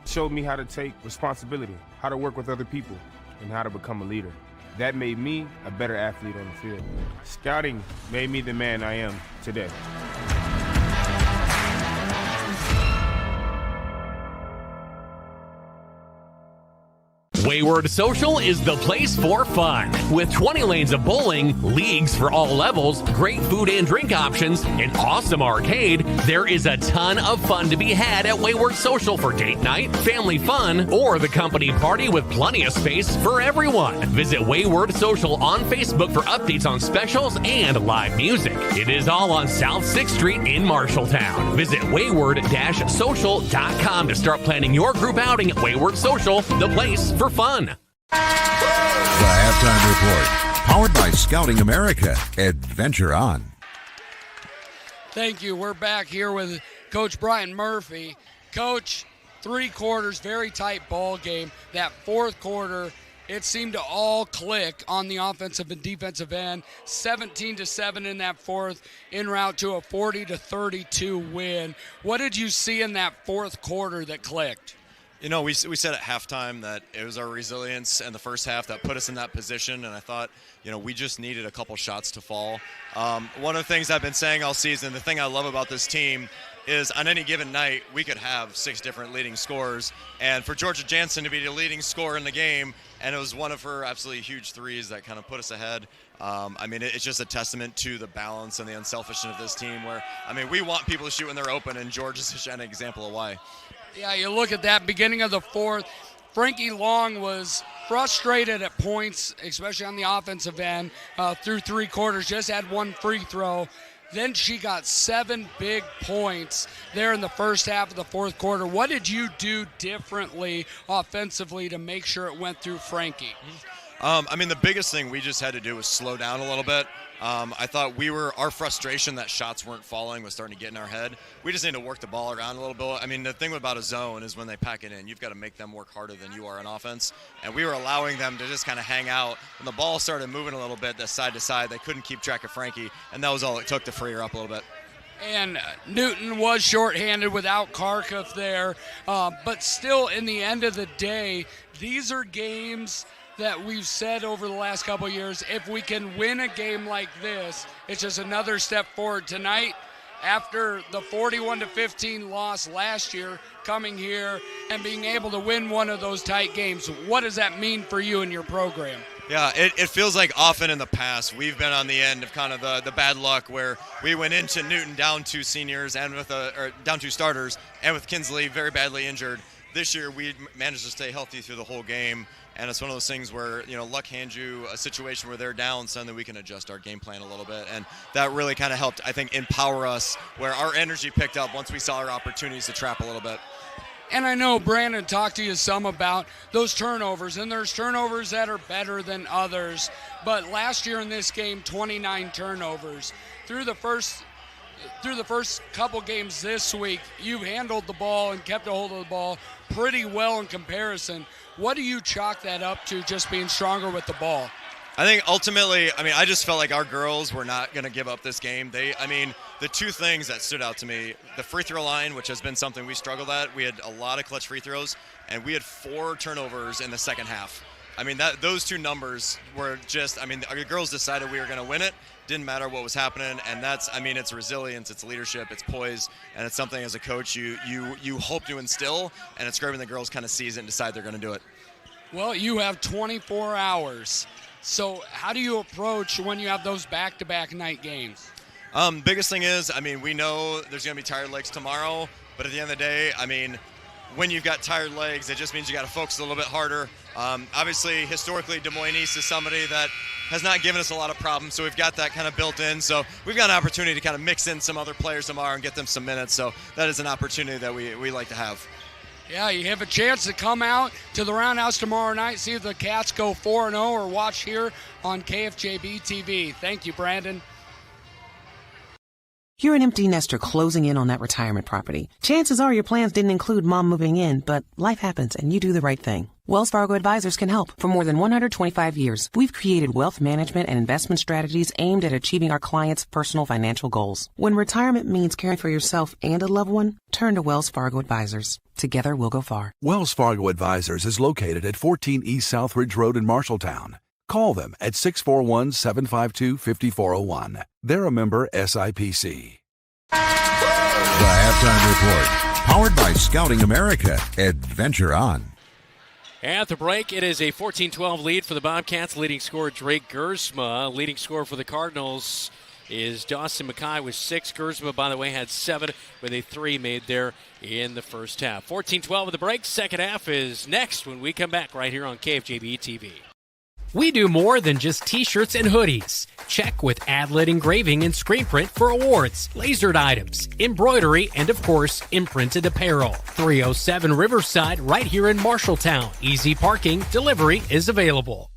S21: Showed me how to take responsibility, how to work with other people, and how to become a leader. That made me a better athlete on the field. Scouting made me the man I am today.
S18: Wayward Social is the place for fun. With 20 lanes of bowling, leagues for all levels, great food and drink options, an awesome arcade, there is a ton of fun to be had at Wayward Social for date night, family fun, or the company party with plenty of space for everyone. Visit Wayward Social on Facebook for updates on specials and live music. It is all on South 6th Street in Marshalltown. Visit wayward-social.com to start planning your group outing at Wayward Social, the place for fun.
S1: The Halftime Report, powered by Scouting America. Adventure on.
S3: Thank you. We're back here with Coach Brian Murphy. Coach, 3 quarters, very tight ball game. That fourth quarter, it seemed to all click on the offensive and defensive end. 17-7 in that fourth, en route to a 40-32 win. What did you see in that fourth quarter that clicked?
S8: You know, we said at halftime that it was our resilience in the first half that put us in that position, and I thought, you know, we just needed a couple shots to fall. One of the things I've been saying all season, the thing I love about this team is on any given night, we could have 6 different leading scorers, and for Georgia Jansen to be the leading scorer in the game, and it was one of her absolutely huge threes that kind of put us ahead. I mean, it's just a testament to the balance and the unselfishness of this team where, I mean, we want people to shoot when they're open, and George is an example of why.
S3: Yeah, you look at that beginning of the fourth, Frankie Long was frustrated at points, especially on the offensive end, through 3 quarters, just had 1 free throw. Then she got 7 big points there in the first half of the fourth quarter. What did you do differently offensively to make sure it went through Frankie?
S8: I mean, the biggest thing we just had to do was slow down a little bit. I thought our frustration that shots weren't falling was starting to get in our head. We just need to work the ball around a little bit. I mean, the thing about a zone is when they pack it in, you've got to make them work harder than you are on offense. And we were allowing them to just kind of hang out. When the ball started moving a little bit, side to side, they couldn't keep track of Frankie, and that was all it took to free her up a little bit.
S3: And Newton was shorthanded without Kharkiv there. But still, in the end of the day, these are games that we've said over the last couple of years, if we can win a game like this, it's just another step forward. Tonight, after the 41-15 loss last year, coming here and being able to win one of those tight games, what does that mean for you and your program?
S8: Yeah, it feels like often in the past we've been on the end of kind of the bad luck where we went into Newton down 2 seniors and with down 2 starters and with Kinsley very badly injured. This year we managed to stay healthy through the whole game. And it's one of those things where, you know, luck hands you a situation where they're down, so then we can adjust our game plan a little bit. And that really kind of helped, I think, empower us where our energy picked up once we saw our opportunities to trap a little bit.
S3: And I know Brandon talked to you some about those turnovers, and there's turnovers that are better than others. But last year in this game, 29 turnovers. Through the first couple games this week, you've handled the ball and kept a hold of the ball pretty well in comparison. What do you chalk that up to, just being stronger with the ball?
S8: I think ultimately, I just felt like our girls were not going to give up this game. The 2 things that stood out to me, the free throw line, which has been something we struggled at. We had a lot of clutch free throws, and we had 4 turnovers in the second half. Those 2 numbers were just, our girls decided we were going to win it. Didn't matter what was happening, and that's, it's resilience, it's leadership, it's poise, and it's something as a coach you hope to instill, and it's great when the girls kind of seize it and decide they're going to do it.
S3: Well, you have 24 hours. So how do you approach when you have those back-to-back night games?
S8: Biggest thing is, we know there's going to be tired legs tomorrow, but at the end of the day, when you've got tired legs, it just means you got to focus a little bit harder. Obviously, historically, Des Moines East is somebody that has not given us a lot of problems, so we've got that kind of built in. So we've got an opportunity to kind of mix in some other players tomorrow and get them some minutes. So that is an opportunity that we like to have.
S3: Yeah, you have a chance to come out to the Roundhouse tomorrow night, see if the Cats go 4-0, or watch here on KFJB-TV. Thank you, Brandon.
S22: You're an empty nester closing in on that retirement property. Chances are your plans didn't include mom moving in, but life happens and you do the right thing. Wells Fargo Advisors can help. For more than 125 years, we've created wealth management and investment strategies aimed at achieving our clients' personal financial goals. When retirement means caring for yourself and a loved one, turn to Wells Fargo Advisors. Together we'll go far.
S16: Wells Fargo Advisors is located at 14 East South Ridge Road in Marshalltown. Call them at 641-752-5401. They're a member SIPC.
S1: The Halftime Report, powered by Scouting America. Adventure on.
S7: At the break, it is a 14-12 lead for the Bobcats. Leading scorer Drake Gersma. Leading scorer for the Cardinals is Dawson Mackay with 6. Gersma, by the way, had 7 with a 3 made there in the first half. 14-12 at the break. Second half is next when we come back right here on KFJB-TV.
S15: We do more than just t-shirts and hoodies. Check with Adlet Engraving and Screen Print for awards, lasered items, embroidery, and of course, imprinted apparel. 307 Riverside right here in Marshalltown. Easy parking, delivery is available.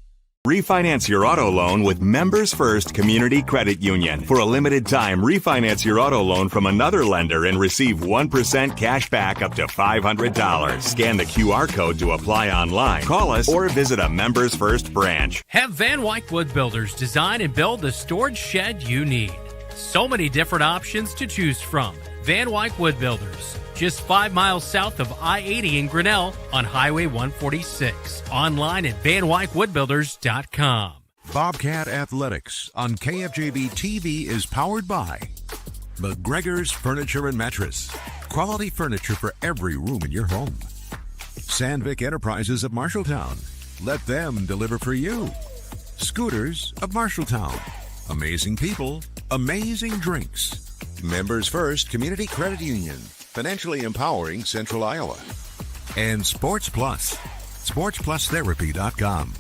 S5: Refinance your auto loan with Members First Community Credit Union. For a limited time, refinance your auto loan from another lender and receive 1% cash back up to $500. Scan the QR code to apply online. Call us or visit a Members First branch.
S15: Have Van Wyck Wood Builders design and build the storage shed you need. So many different options to choose from. Van Wyck Wood Builders, just 5 miles south of I-80 in Grinnell on Highway 146. Online at vanwyckwoodbuilders.com.
S1: Bobcat Athletics on KFJB-TV is powered by McGregor's Furniture and Mattress. Quality furniture for every room in your home. Sandvik Enterprises of Marshalltown. Let them deliver for you. Scooters of Marshalltown. Amazing people, amazing drinks. Members First Community Credit Union. Financially empowering Central Iowa. And Sports Plus. SportsPlusTherapy.com.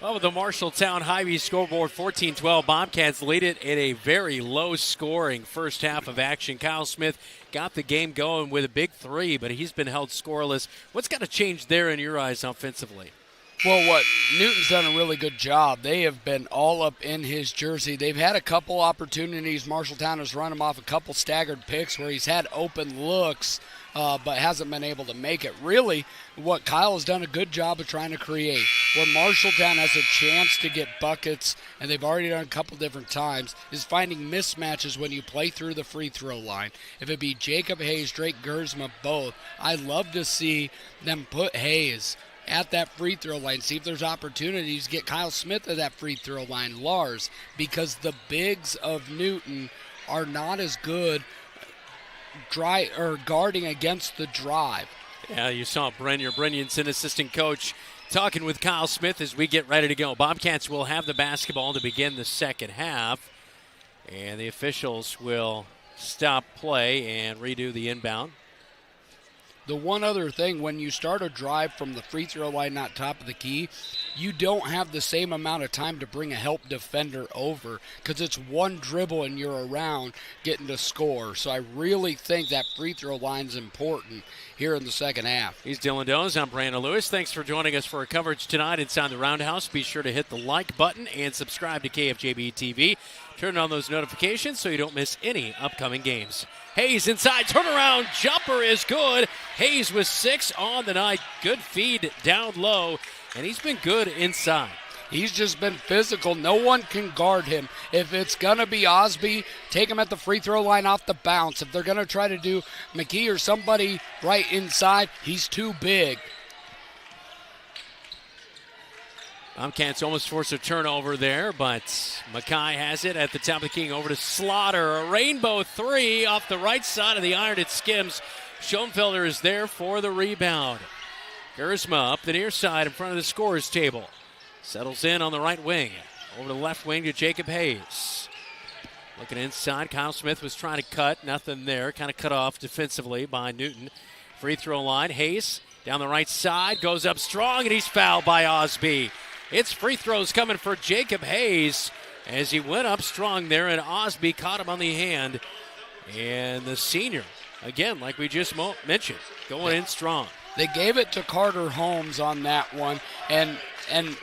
S7: Well, with the Marshalltown Hy-Vee scoreboard, 14-12, Bobcats lead it in a very low-scoring first half of action. Kyle Smith got the game going with a big 3, but he's been held scoreless. What's got to change there in your eyes offensively?
S3: Well, Newton's done a really good job. They have been all up in his jersey. They've had a couple opportunities. Marshalltown has run him off a couple staggered picks where he's had open looks, but hasn't been able to make it. Really, what Kyle has done a good job of trying to create, where Marshalltown has a chance to get buckets, and they've already done a couple different times, is finding mismatches when you play through the free throw line. If it be Jacob Hayes, Drake Gersma, both, I'd love to see them put Hayes at that free throw line, see if there's opportunities to get Kyle Smith at that free throw line, Lars, because the bigs of Newton are not as good guarding against the drive.
S7: Yeah, you saw Brenyer Brynjolfsson, assistant coach, talking with Kyle Smith as we get ready to go. Bobcats will have the basketball to begin the second half, and the officials will stop play and redo the inbound.
S3: The one other thing, when you start a drive from the free throw line, not top of the key, you don't have the same amount of time to bring a help defender over because it's one dribble and you're around getting to score. So I really think that free throw line is important here in the second half.
S7: He's Dylan Doze. I'm Brandon Lewis. Thanks for joining us for our coverage tonight inside the Roundhouse. Be sure to hit the like button and subscribe to KFJB-TV. Turn on those notifications so you don't miss any upcoming games. Hayes inside, turnaround, jumper is good. Hayes with 6 on the night. Good feed down low, and he's been good inside.
S3: He's just been physical. No one can guard him. If it's going to be Osby, take him at the free throw line off the bounce. If they're going to try to do McKee or somebody right inside, he's too big.
S7: Bobcats almost forced a turnover there, but Mackay has it at the top of the key. Over to Slaughter. A rainbow 3 off the right side of the iron. It skims. Schoenfelder is there for the rebound. Gersma up the near side in front of the scorer's table. Settles in on the right wing. Over to the left wing to Jacob Hayes. Looking inside. Kyle Smith was trying to cut. Nothing there. Kind of cut off defensively by Newton. Free throw line. Hayes down the right side. Goes up strong, and he's fouled by Osby. It's free throws coming for Jacob Hayes as he went up strong there, and Osby caught him on the hand. And the senior, again, like we just mentioned, going in strong.
S3: They gave it to Carter Holmes on that one, and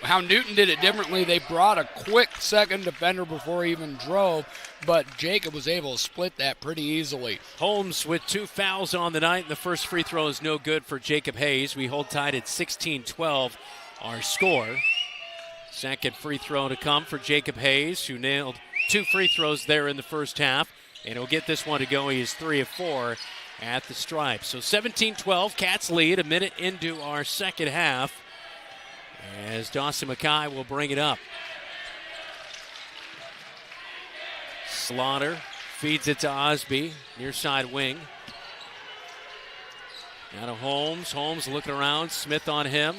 S3: how Newton did it differently, they brought a quick second defender before he even drove, but Jacob was able to split that pretty easily.
S7: Holmes with 2 fouls on the night, and the first free throw is no good for Jacob Hayes. We hold tied at 16-12, our score. Second free throw to come for Jacob Hayes, who nailed 2 free throws there in the first half, and he'll get this one to go. He is 3 of 4 at the stripe. So 17-12, Cats lead a minute into our second half as Dawson Mackay will bring it up. Slaughter feeds it to Osby, near side wing. Now to Holmes. Holmes looking around. Smith on him.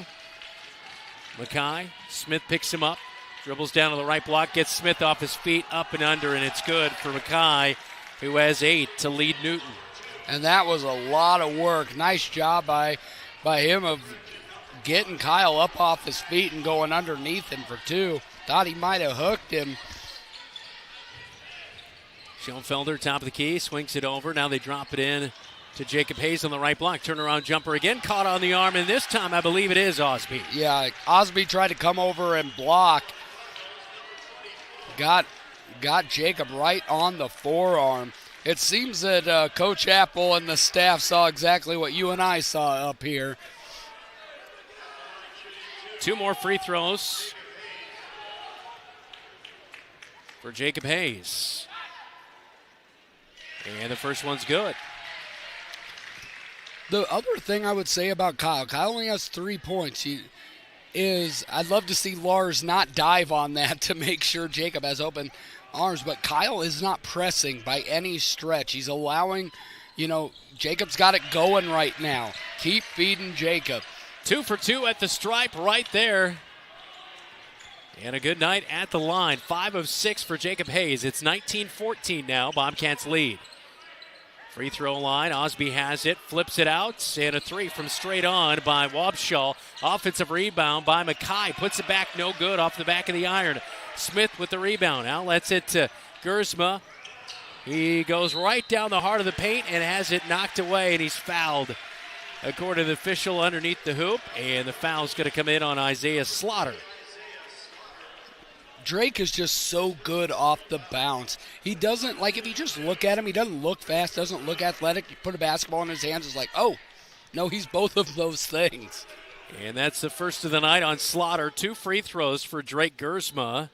S7: Mackay. Smith picks him up. Dribbles down to the right block. Gets Smith off his feet. Up and under, and it's good for Mackay, who has 8 to lead Newton.
S3: And that was a lot of work. Nice job by him of getting Kyle up off his feet and going underneath him for 2. Thought he might have hooked him.
S7: Schoenfelder, top of the key, swings it over. Now they drop it in to Jacob Hayes on the right block. Turnaround jumper again, caught on the arm, and this time I believe it is Osby.
S3: Yeah, Osby tried to come over and block. Got Jacob right on the forearm. It seems that Coach Apple and the staff saw exactly what you and I saw up here.
S7: 2 more free throws for Jacob Hayes. And the first one's good.
S3: The other thing I would say about Kyle only has 3 points. I'd love to see Lars not dive on that to make sure Jacob has open arms, but Kyle is not pressing by any stretch. He's allowing, Jacob's got it going right now. Keep feeding Jacob.
S7: 2 for 2 at the stripe right there. And a good night at the line. 5 of 6 for Jacob Hayes. It's 19-14 now. Bobcats lead. Free throw line. Osby has it. Flips it out. And a 3 from straight on by Wabshaw. Offensive rebound by Mackay. Puts it back. No good off the back of the iron. Smith with the rebound. Now lets it to Gersma. He goes right down the heart of the paint and has it knocked away. And he's fouled, according to the official, underneath the hoop. And the foul's going to come in on Isaiah Slaughter.
S3: Drake is just so good off the bounce. He doesn't, if you just look at him, he doesn't look fast, doesn't look athletic. You put a basketball in his hands, it's like, oh, no, he's both of those things.
S7: And that's the first of the night on Slaughter. 2 free throws for Drake Gersma.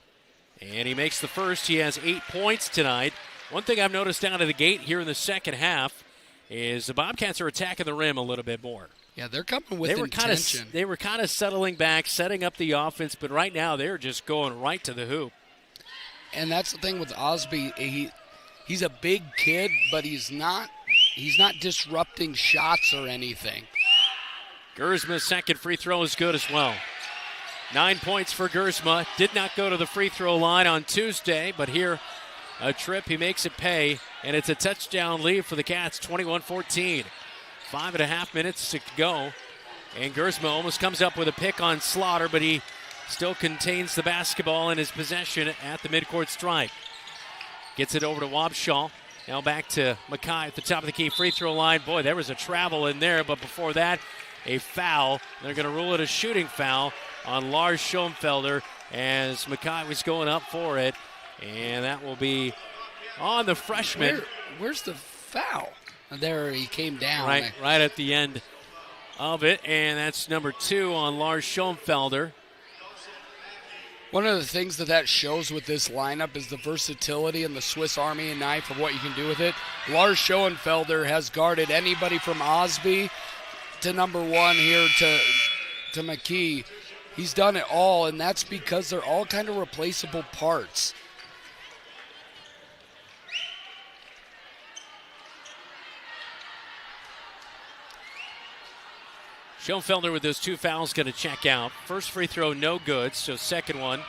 S7: And he makes the first. He has 8 points tonight. One thing I've noticed out of the gate here in the second half is the Bobcats are attacking the rim a little bit more.
S3: Yeah, they're coming with intention.
S7: They were kind of settling back, setting up the offense, but right now they're just going right to the hoop.
S3: And that's the thing with Osby. He's a big kid, but he's not disrupting shots or anything.
S7: Gersma's second free throw is good as well. 9 points for Gersma. Did not go to the free throw line on Tuesday, but here a trip, he makes it pay, and it's a touchdown lead for the Cats, 21-14. 5.5 minutes to go, and Gersma almost comes up with a pick on Slaughter, but he still contains the basketball in his possession at the midcourt stripe. Gets it over to Wabshaw. Now back to Mackay at the top of the key free throw line. Boy, there was a travel in there, but before that, a foul. They're going to rule it a shooting foul on Lars Schoenfelder as Mackay was going up for it, and that will be on the freshman.
S3: Where's the foul? There he came down.
S7: Right at the end of it, and that's number 2 on Lars Schoenfelder.
S3: One of the things that shows with this lineup is the versatility and the Swiss Army knife of what you can do with it. Lars Schoenfelder has guarded anybody from Osby to number 1 here to McKee. He's done it all, and that's because they're all kind of replaceable parts.
S7: Schoenfelder with those 2 fouls going to check out. First free throw, no good, so second one.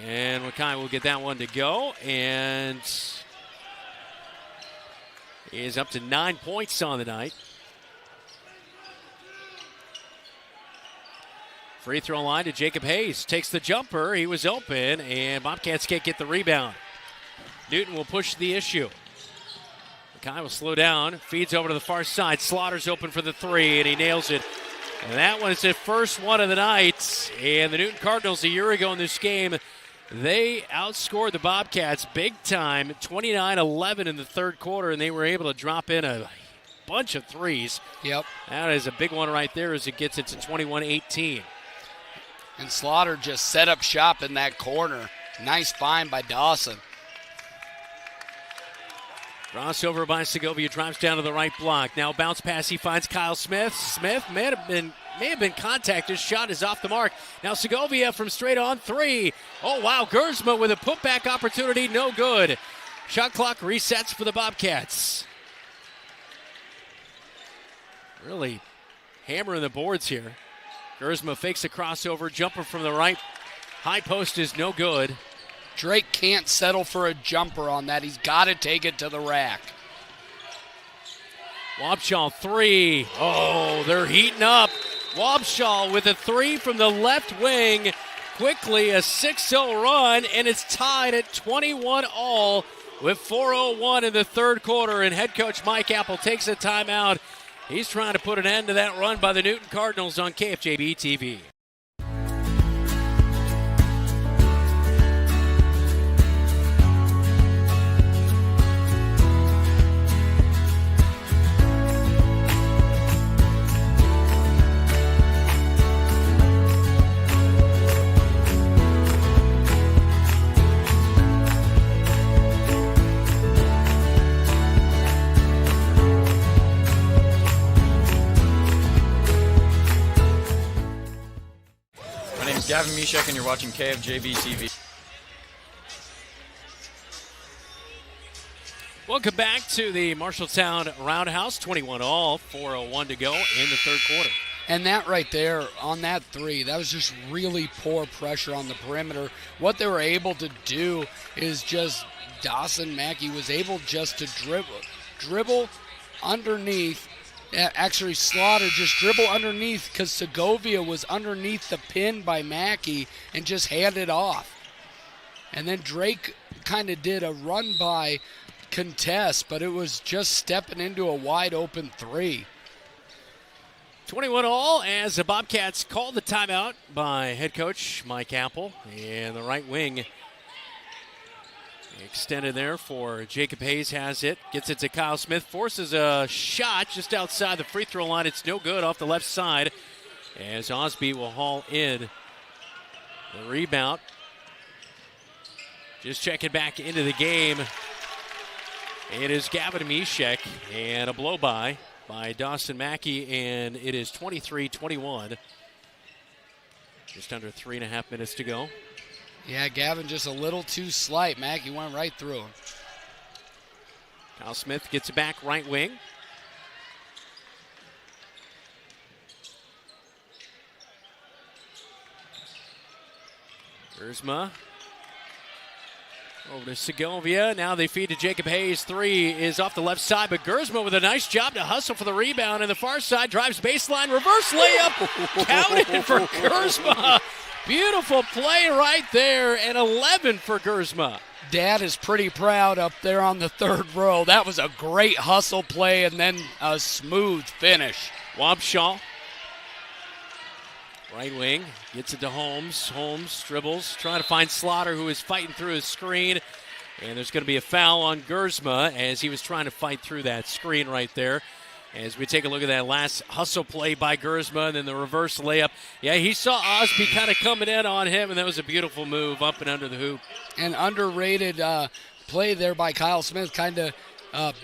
S7: And Mackay will get that one to go, and he is up to 9 points on the night. Free throw line to Jacob Hayes. Takes the jumper. He was open, and Bobcats can't get the rebound. Newton will push the issue. Mackay will slow down, feeds over to the far side. Slaughter's open for the 3, and he nails it. And that one is the first one of the night. And the Newton Cardinals a year ago in this game, they outscored the Bobcats big time, 29-11 in the third quarter, and they were able to drop in a bunch of threes.
S3: Yep.
S7: That is a big one right there as it gets it to 21-18.
S3: And Slaughter just set up shop in that corner. Nice find by Dawson.
S7: Crossover by Segovia, drives down to the right block. Now bounce pass, he finds Kyle Smith. Smith may have been contacted. Shot is off the mark. Now Segovia from straight on 3. Oh, wow, Gersma with a putback opportunity, no good. Shot clock resets for the Bobcats. Really hammering the boards here. Gersma fakes a crossover, jumper from the right. High post is no good.
S3: Drake can't settle for a jumper on that. He's got to take it to the rack.
S7: Wabshall 3. Oh, they're heating up. Wabshall with a 3 from the left wing. Quickly a 6-0 run, and it's tied at 21-all with 4:01 in the third quarter. And head coach Mike Apple takes a timeout. He's trying to put an end to that run by the Newton Cardinals on KFJB-TV.
S6: Gavin Mishek, and you're watching KFJB-TV.
S7: Welcome back to the Marshalltown Roundhouse. 21-all, 4:01 to go in the third quarter.
S3: And that right there on that 3, that was just really poor pressure on the perimeter. What they were able to do is just Dawson Mackey was able just to dribble underneath. Actually, Slaughter just dribble underneath because Segovia was underneath the pin by Mackey and just handed off. And then Drake kind of did a run-by contest, but it was just stepping into a wide-open 3.
S7: 21-all as the Bobcats called the timeout by head coach Mike Apple. And the right wing extended there for Jacob Hayes, has it. Gets it to Kyle Smith. Forces a shot just outside the free throw line. It's no good off the left side as Osby will haul in the rebound. Just checking back into the game. It is Gavin Mishek and a blow-by Dawson Mackey, and it is 23-21. Just under 3.5 minutes to go.
S3: Yeah, Gavin just a little too slight. Mackey went right through him.
S7: Kyle Smith gets it back right wing. Gersma over to Segovia. Now they feed to Jacob Hayes. 3 is off the left side, but Gersma with a nice job to hustle for the rebound. And the far side drives baseline. Reverse layup. Counted for Gersma. Beautiful play right there, and 11 for Gersma.
S3: Dad is pretty proud up there on the third row. That was a great hustle play and then a smooth finish.
S7: Wabshall, right wing, gets it to Holmes. Holmes dribbles, trying to find Slaughter, who is fighting through his screen. And there's going to be a foul on Gersma as he was trying to fight through that screen right there. As we take a look at that last hustle play by Gersma and then the reverse layup. Yeah, he saw Osby kind of coming in on him, and that was a beautiful move up and under the hoop.
S3: An underrated play there by Kyle Smith, kind of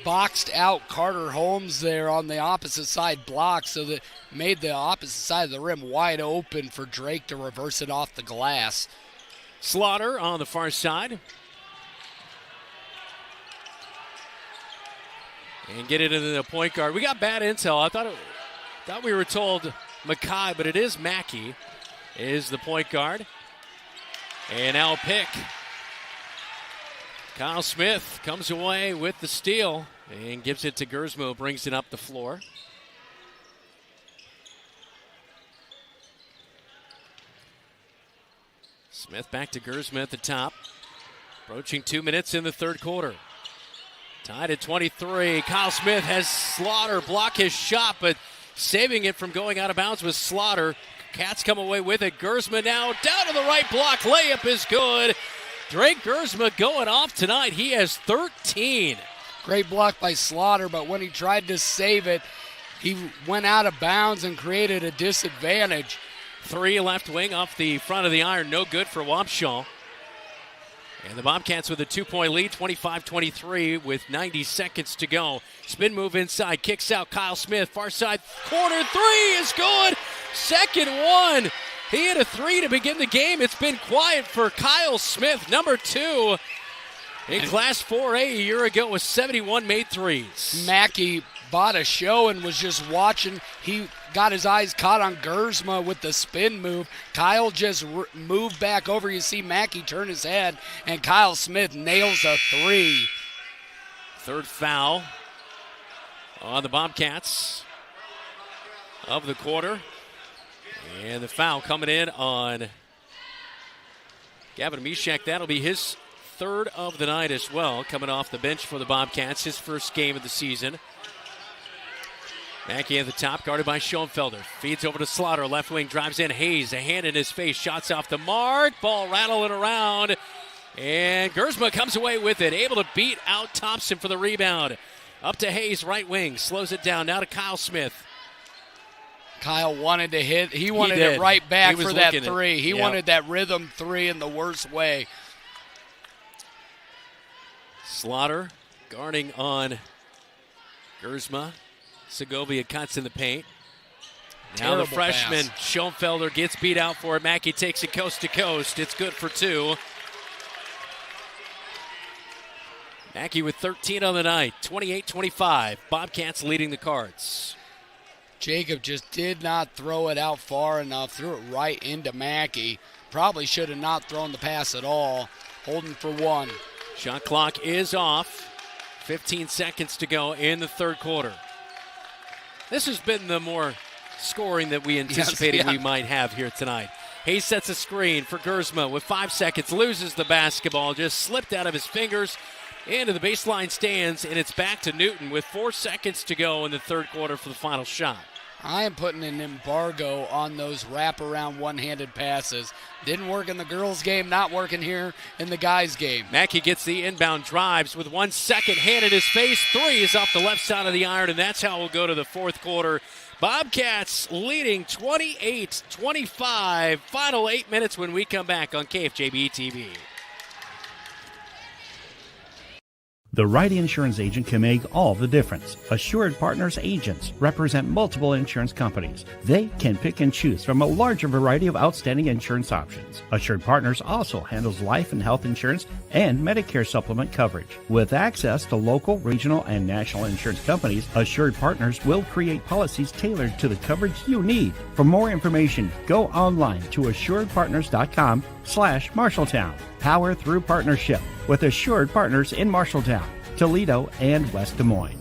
S3: boxed out Carter Holmes there on the opposite side block, so that made the opposite side of the rim wide open for Drake to reverse it off the glass.
S7: Slaughter on the far side. And get it into the point guard. We got bad intel. I thought we were told Mackay, but it is Mackey is the point guard. And now pick. Kyle Smith comes away with the steal and gives it to Gersma, brings it up the floor. Smith back to Gersma at the top. Approaching 2 minutes in the third quarter. Tied at 23. Kyle Smith has Slaughter block his shot, but saving it from going out of bounds was Slaughter. Cats come away with it. Gersma now down to the right block. Layup is good. Drake Gersma going off tonight. He has 13.
S3: Great block by Slaughter, but when he tried to save it, he went out of bounds and created a disadvantage.
S7: 3 left wing off the front of the iron. No good for Wabshall. And the Bobcats with a 2-point lead, 25-23 with 90 seconds to go. Spin move inside, kicks out Kyle Smith. Far side corner, 3 is good. Second one. He hit a 3 to begin the game. It's been quiet for Kyle Smith, number 2. In Class 4A a year ago with 71 made threes.
S3: Mackey bought a show and was just watching. He got his eyes caught on Gersma with the spin move. Kyle just moved back over. You see Mackey turn his head, and Kyle Smith nails a three.
S7: Third foul on the Bobcats of the quarter. And the foul coming in on Gavin Mishak. That'll be his third of the night as well, coming off the bench for the Bobcats, his first game of the season. Mackey at the top, guarded by Schoenfelder. Feeds over to Slaughter, left wing, drives in. Hayes, a hand in his face, shots off the mark. Ball rattling around, and Gersma comes away with it, able to beat out Thompson for the rebound. Up to Hayes, right wing, slows it down. Now to Kyle Smith.
S3: Kyle wanted to hit. He wanted it right back for that three. He wanted that rhythm three in the worst way.
S7: Slaughter guarding on Gersma. Segovia cuts in the paint. Now the freshman, Schoenfelder, gets beat out for it. Mackey takes it coast to coast. It's good for two. Mackey with 13 on the night, 28-25. Bobcats leading the Cards.
S3: Jacob just did not throw it out far enough. Threw it right into Mackey. Probably should have not thrown the pass at all. Holding for one.
S7: Shot clock is off. 15 seconds to go in the third quarter. This has been the more scoring that we anticipated we might have here tonight. Hayes sets a screen for Gersma with 5 seconds, loses the basketball, just slipped out of his fingers into the baseline stands, and it's back to Newton with 4 seconds to go in the third quarter for the final shot.
S3: I am putting an embargo on those wraparound one-handed passes. Didn't work in the girls' game, not working here in the guys' game.
S7: Mackey gets the inbound drives with 1 second, hand in his face. Three is off the left side of the iron, and that's how we'll go to the fourth quarter. Bobcats leading 28-25. Final 8 minutes when we come back on KFJB-TV.
S4: The right insurance agent can make all the difference. Assured Partners agents represent multiple insurance companies. They can pick and choose from a larger variety of outstanding insurance options. Assured Partners also handles life and health insurance and Medicare supplement coverage. With access to local, regional, and national insurance companies, Assured Partners will create policies tailored to the coverage you need. For more information, go online to assuredpartners.com/Marshalltown. Power through partnership with Assured Partners in Marshalltown, Toledo, and West Des Moines.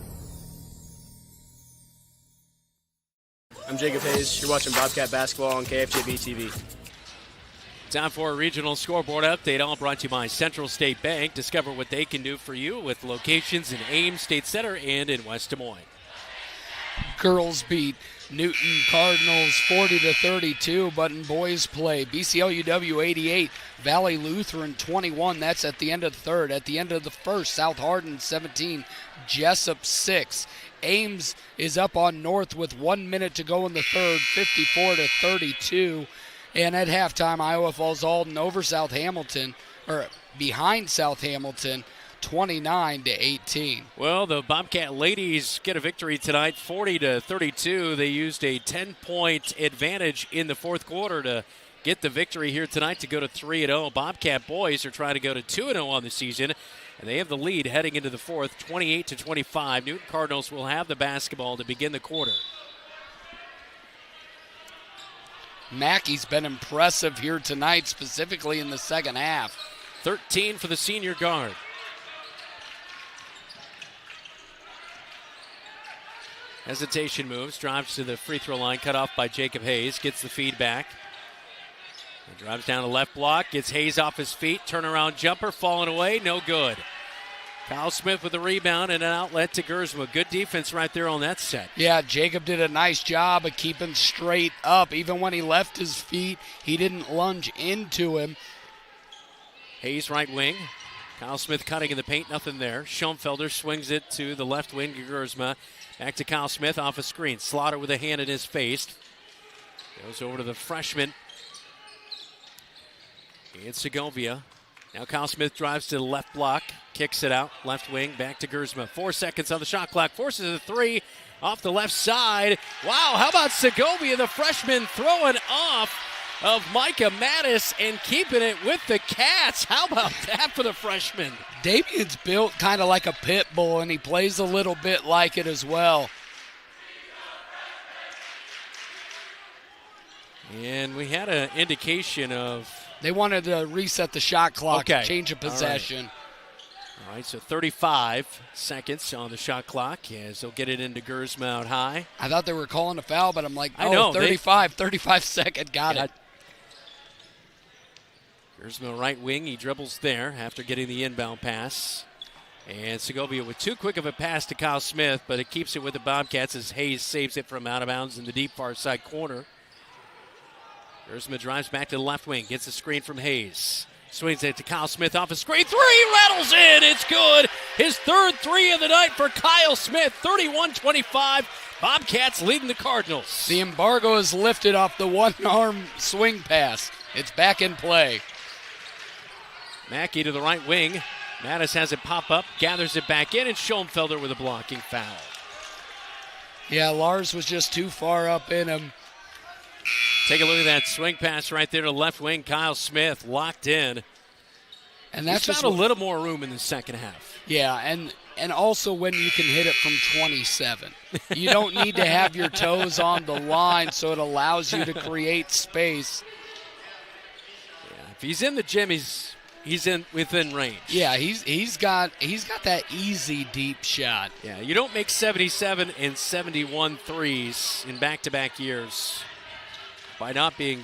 S13: I'm Jacob Hayes. You're watching Bobcat basketball on KFJB-TV.
S7: Time for a regional scoreboard update, all brought to you by Central State Bank. Discover what they can do for you with locations in Ames State Center and in West Des Moines.
S3: Girls beat Newton Cardinals 40-32, but in boys play, BCLUW 88, Valley Lutheran 21. That's at the end of the third. At the end of the first, South Hardin 17, Jessup 6. Ames is up on North with 1 minute to go in the third, 54-32. And at halftime, Iowa Falls Alden over South Hamilton, or behind South Hamilton, 29-18.
S7: Well, the Bobcat ladies get a victory tonight, 40-32. They used a 10-point advantage in the fourth quarter to get the victory here tonight to go to 3-0. Bobcat boys are trying to go to 2-0 on the season, and they have the lead heading into the fourth, 28-25. Newton Cardinals will have the basketball to begin the quarter.
S3: Mackey's been impressive here tonight, specifically in the second half.
S7: 13 for the senior guard. Hesitation moves, drives to the free throw line, cut off by Jacob Hayes, gets the feedback. Drives down the left block, gets Hayes off his feet, turnaround jumper, falling away, no good. Kyle Smith with the rebound and an outlet to Gersma. Good defense right there on that set.
S3: Yeah, Jacob did a nice job of keeping straight up. Even when he left his feet, he didn't lunge into him.
S7: Hayes right wing. Kyle Smith cutting in the paint, nothing there. Schoenfelder swings it to the left wing to Gersma. Back to Kyle Smith off a screen. Slaughter with a hand in his face. Goes over to the freshman. It's Segovia. Now Kyle Smith drives to the left block. Kicks it out. Left wing. Back to Gersma. 4 seconds on the shot clock. Forces a three off the left side. Wow, how about Segovia, the freshman, throwing off of Micah Mattis and keeping it with the Cats. How about that for the freshman?
S3: Damien's built kind of like a pit bull, and he plays a little bit like it as well.
S7: And we had an indication of...
S3: They wanted to reset the shot clock, change of possession.
S7: All right, so 35 seconds on the shot clock as they'll get it into Gersma out high.
S3: I thought they were calling a foul, but I'm like,
S7: I know,
S3: 35 second, got it.
S7: Gersma right wing, he dribbles there after getting the inbound pass. And Segovia with too quick of a pass to Kyle Smith, but it keeps it with the Bobcats as Hayes saves it from out of bounds in the deep far side corner. Gersma drives back to the left wing, gets a screen from Hayes. Swings it to Kyle Smith off a screen. Three rattles in. It's good. His third three of the night for Kyle Smith. 31-25. Bobcats leading the Cardinals.
S3: The embargo is lifted off the one-arm swing pass. It's back in play.
S7: Mackey to the right wing. Mattis has it pop up, gathers it back in, and Schoenfelder with a blocking foul.
S3: Yeah, Lars was just too far up in him.
S7: Take a look at that swing pass right there to left wing. Kyle Smith locked in.
S3: And that's
S7: He's
S3: just
S7: found a little more room in the second half.
S3: Yeah, and also when you can hit it from 27. You don't need to have your toes on the line, so it allows you to create space.
S7: Yeah, if he's in the gym, he's within range.
S3: Yeah, he's got that easy deep shot.
S7: Yeah, you don't make 77 and 71 threes in back-to-back years by not being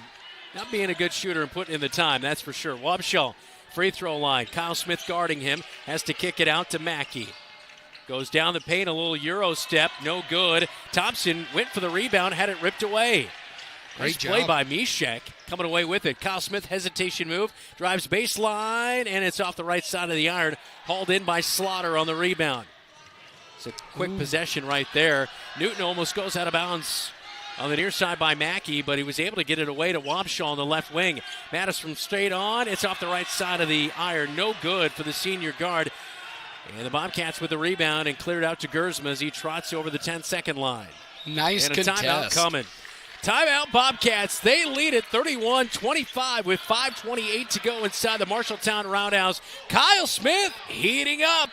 S7: a good shooter and putting in the time, that's for sure. Wabshall, free throw line. Kyle Smith guarding him, has to kick it out to Mackey. Goes down the paint, a little Euro step, no good. Thompson went for the rebound, had it ripped away. Great play by Mishek, coming away with it. Kyle Smith, hesitation move, drives baseline, and it's off the right side of the iron. Hauled in by Slaughter on the rebound. It's a quick possession right there. Newton almost goes out of bounds on the near side by Mackey, but he was able to get it away to Wabshall on the left wing. Mattis from straight on. It's off the right side of the iron. No good for the senior guard. And the Bobcats with the rebound and cleared out to Gersma as he trots over the 10-second line.
S3: Nice
S7: and a
S3: contest.
S7: Timeout coming. Timeout Bobcats. They lead at 31-25 with 5:28 to go inside the Marshalltown Roundhouse. Kyle Smith heating up.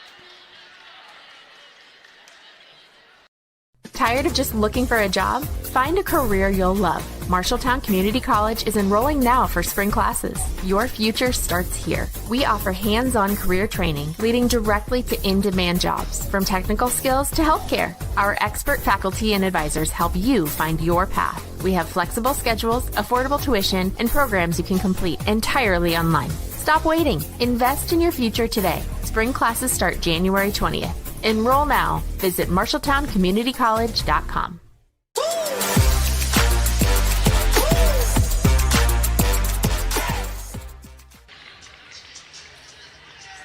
S10: Tired of just looking for a job? Find a career you'll love. Marshalltown Community College is enrolling now for spring classes. Your future starts here. We offer hands-on career training leading directly to in-demand jobs, from technical skills to healthcare. Our expert faculty and advisors help you find your path. We have flexible schedules, affordable tuition, and programs you can complete entirely online. Stop waiting. Invest in your future today. Spring classes start January 20th. Enroll now. Visit MarshalltownCommunityCollege.com.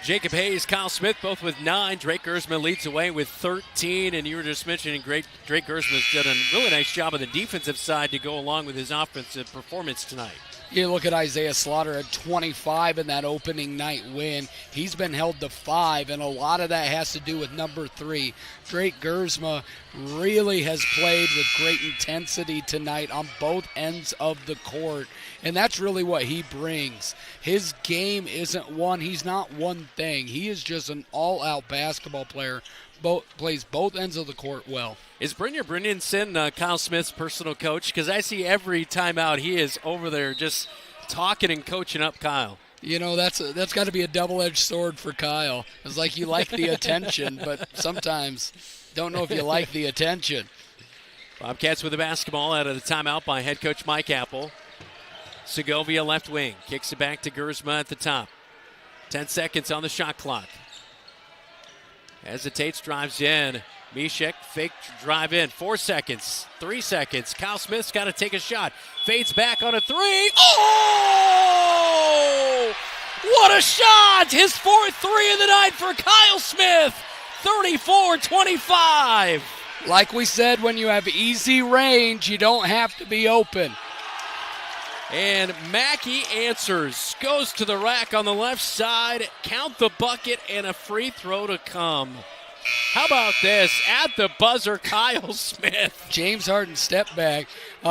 S7: Jacob Hayes, Kyle Smith, both with 9. Drake Gersma leads away with 13. And you were just mentioning Drake Gersma's done a really nice job on the defensive side to go along with his offensive performance tonight.
S3: You look at Isaiah Slaughter at 25 in that opening night win. He's been held to 5, and a lot of that has to do with number 3. Drake Gersma really has played with great intensity tonight on both ends of the court, and that's really what he brings. His game isn't one. He's not one thing. He is just an all-out basketball player. Plays both ends of the court well.
S7: Is Brynjar Brynjolfsson Kyle Smith's personal coach? Because I see every time out he is over there just talking and coaching up Kyle.
S3: You know, that's got to be a double-edged sword for Kyle. It's like you like the attention, but sometimes don't know if you like the attention.
S7: Bobcats with the basketball out of the timeout by head coach Mike Apple. Segovia left wing. Kicks it back to Gersma at the top. 10 seconds on the shot clock. Hesitates, drives in. Mishek, fake drive in. 4 seconds, 3 seconds. Kyle Smith's got to take a shot. Fades back on a 3. Oh! What a shot! His 4th 3 of the night for Kyle Smith. 34-25.
S3: Like we said, when you have easy range, you don't have to be open.
S7: And Mackey answers. Goes to the rack on the left side. Count the bucket and a free throw to come. How about this? At the buzzer, Kyle Smith.
S3: James Harden step back.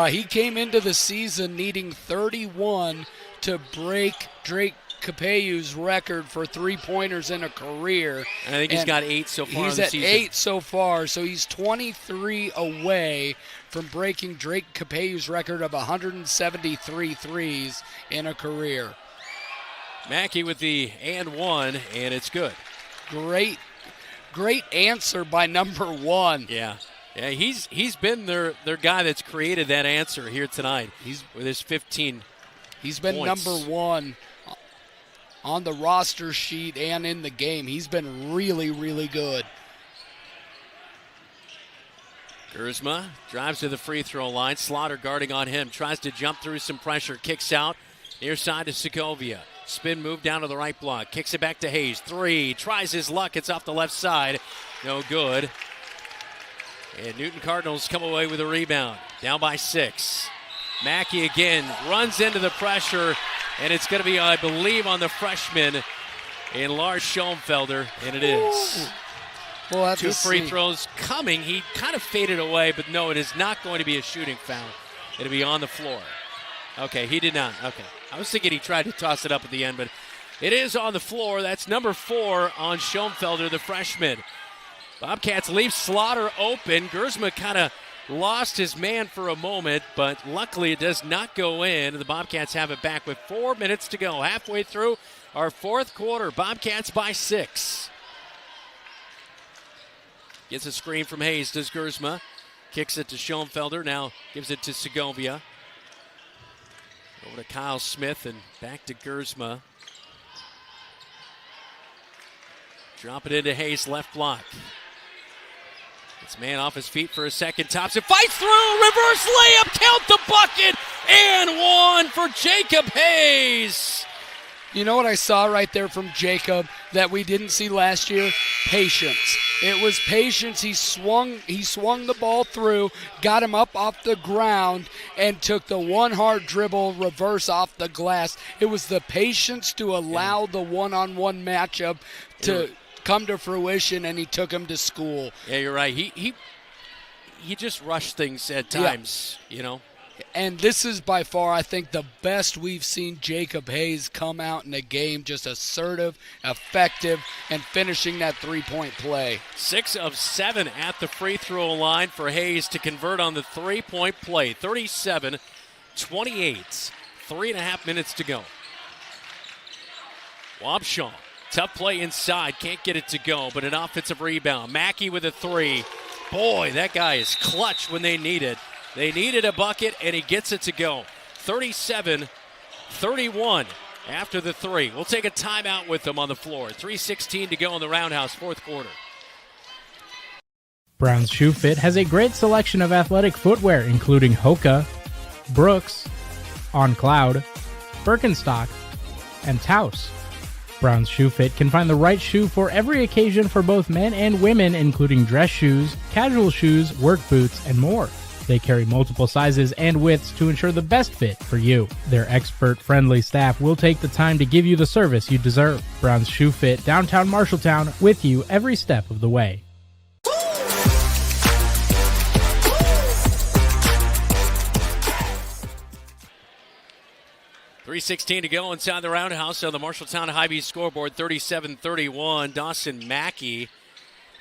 S3: He came into the season needing 31 to break Drake Capellu's record for three-pointers in a career.
S7: And I think he's got 8 so far
S3: He's
S7: in the
S3: at
S7: season.
S3: 8 so far, so he's 23 away from breaking Drake Capellu's record of 173 threes in a career.
S7: Mackey with the and one, and it's good.
S3: Great answer by number 1.
S7: Yeah, he's been their guy that's created that answer here tonight. He's with his 15
S3: He's been
S7: points.
S3: number 1 on the roster sheet and in the game. He's been really, really good.
S7: Gersma drives to the free throw line. Slaughter guarding on him. Tries to jump through some pressure. Kicks out. Near side to Segovia. Spin move down to the right block. Kicks it back to Hayes. 3. Tries his luck. It's off the left side. No good. And Newton Cardinals come away with a rebound. Down by 6. Mackey again runs into the pressure. And it's going to be, I believe, on the freshman in Lars Schoenfelder. And it is.
S3: We'll have
S7: 2
S3: to
S7: free
S3: see.
S7: throws coming. He kind of faded away, but no, it is not going to be a shooting foul. It'll be on the floor. Okay, he did not. Okay. I was thinking he tried to toss it up at the end, but it is on the floor. That's number 4 on Schoenfelder, the freshman. Bobcats leave Slaughter open. Gersma kind of lost his man for a moment, but luckily it does not go in. The Bobcats have it back with 4 minutes to go. Halfway through our fourth quarter. Bobcats by 6. Gets a screen from Hayes, does Gersma. Kicks it to Schoenfelder, now gives it to Segovia. Over to Kyle Smith and back to Gersma. Drop it into Hayes, left block. Gets man off his feet for a second, tops it, fights through, reverse layup, count the bucket, and 1 for Jacob Hayes.
S3: You know what I saw right there from Jacob that we didn't see last year? Patience. It was patience. He swung the ball through, got him up off the ground, and took the one hard dribble reverse off the glass. It was the patience to allow the one-on-one matchup to come to fruition, and he took him to school.
S7: Yeah, you're right. He just rushed things at times, you know.
S3: And this is by far, I think, the best we've seen Jacob Hayes come out in a game, just assertive, effective, and finishing that three-point play.
S7: 6 of 7 at the free throw line for Hayes to convert on the three-point play. 37-28, 3.5 minutes to go. Wobshaw, tough play inside, can't get it to go, but an offensive rebound. Mackey with a 3. Boy, that guy is clutch when they need it. They needed a bucket, and he gets it to go. 37-31 after the 3. We'll take a timeout with them on the floor. 3:16 to go in the Roundhouse fourth quarter.
S2: Brown's Shoe Fit has a great selection of athletic footwear, including Hoka, Brooks, On Cloud, Birkenstock, and Taos. Brown's Shoe Fit can find the right shoe for every occasion for both men and women, including dress shoes, casual shoes, work boots, and more. They carry multiple sizes and widths to ensure the best fit for you. Their expert-friendly staff will take the time to give you the service you deserve. Brown's Shoe Fit, downtown Marshalltown, with you every step of the way.
S7: .316 to go inside the Roundhouse on the Marshalltown High-B scoreboard, 37-31. Dawson Mackey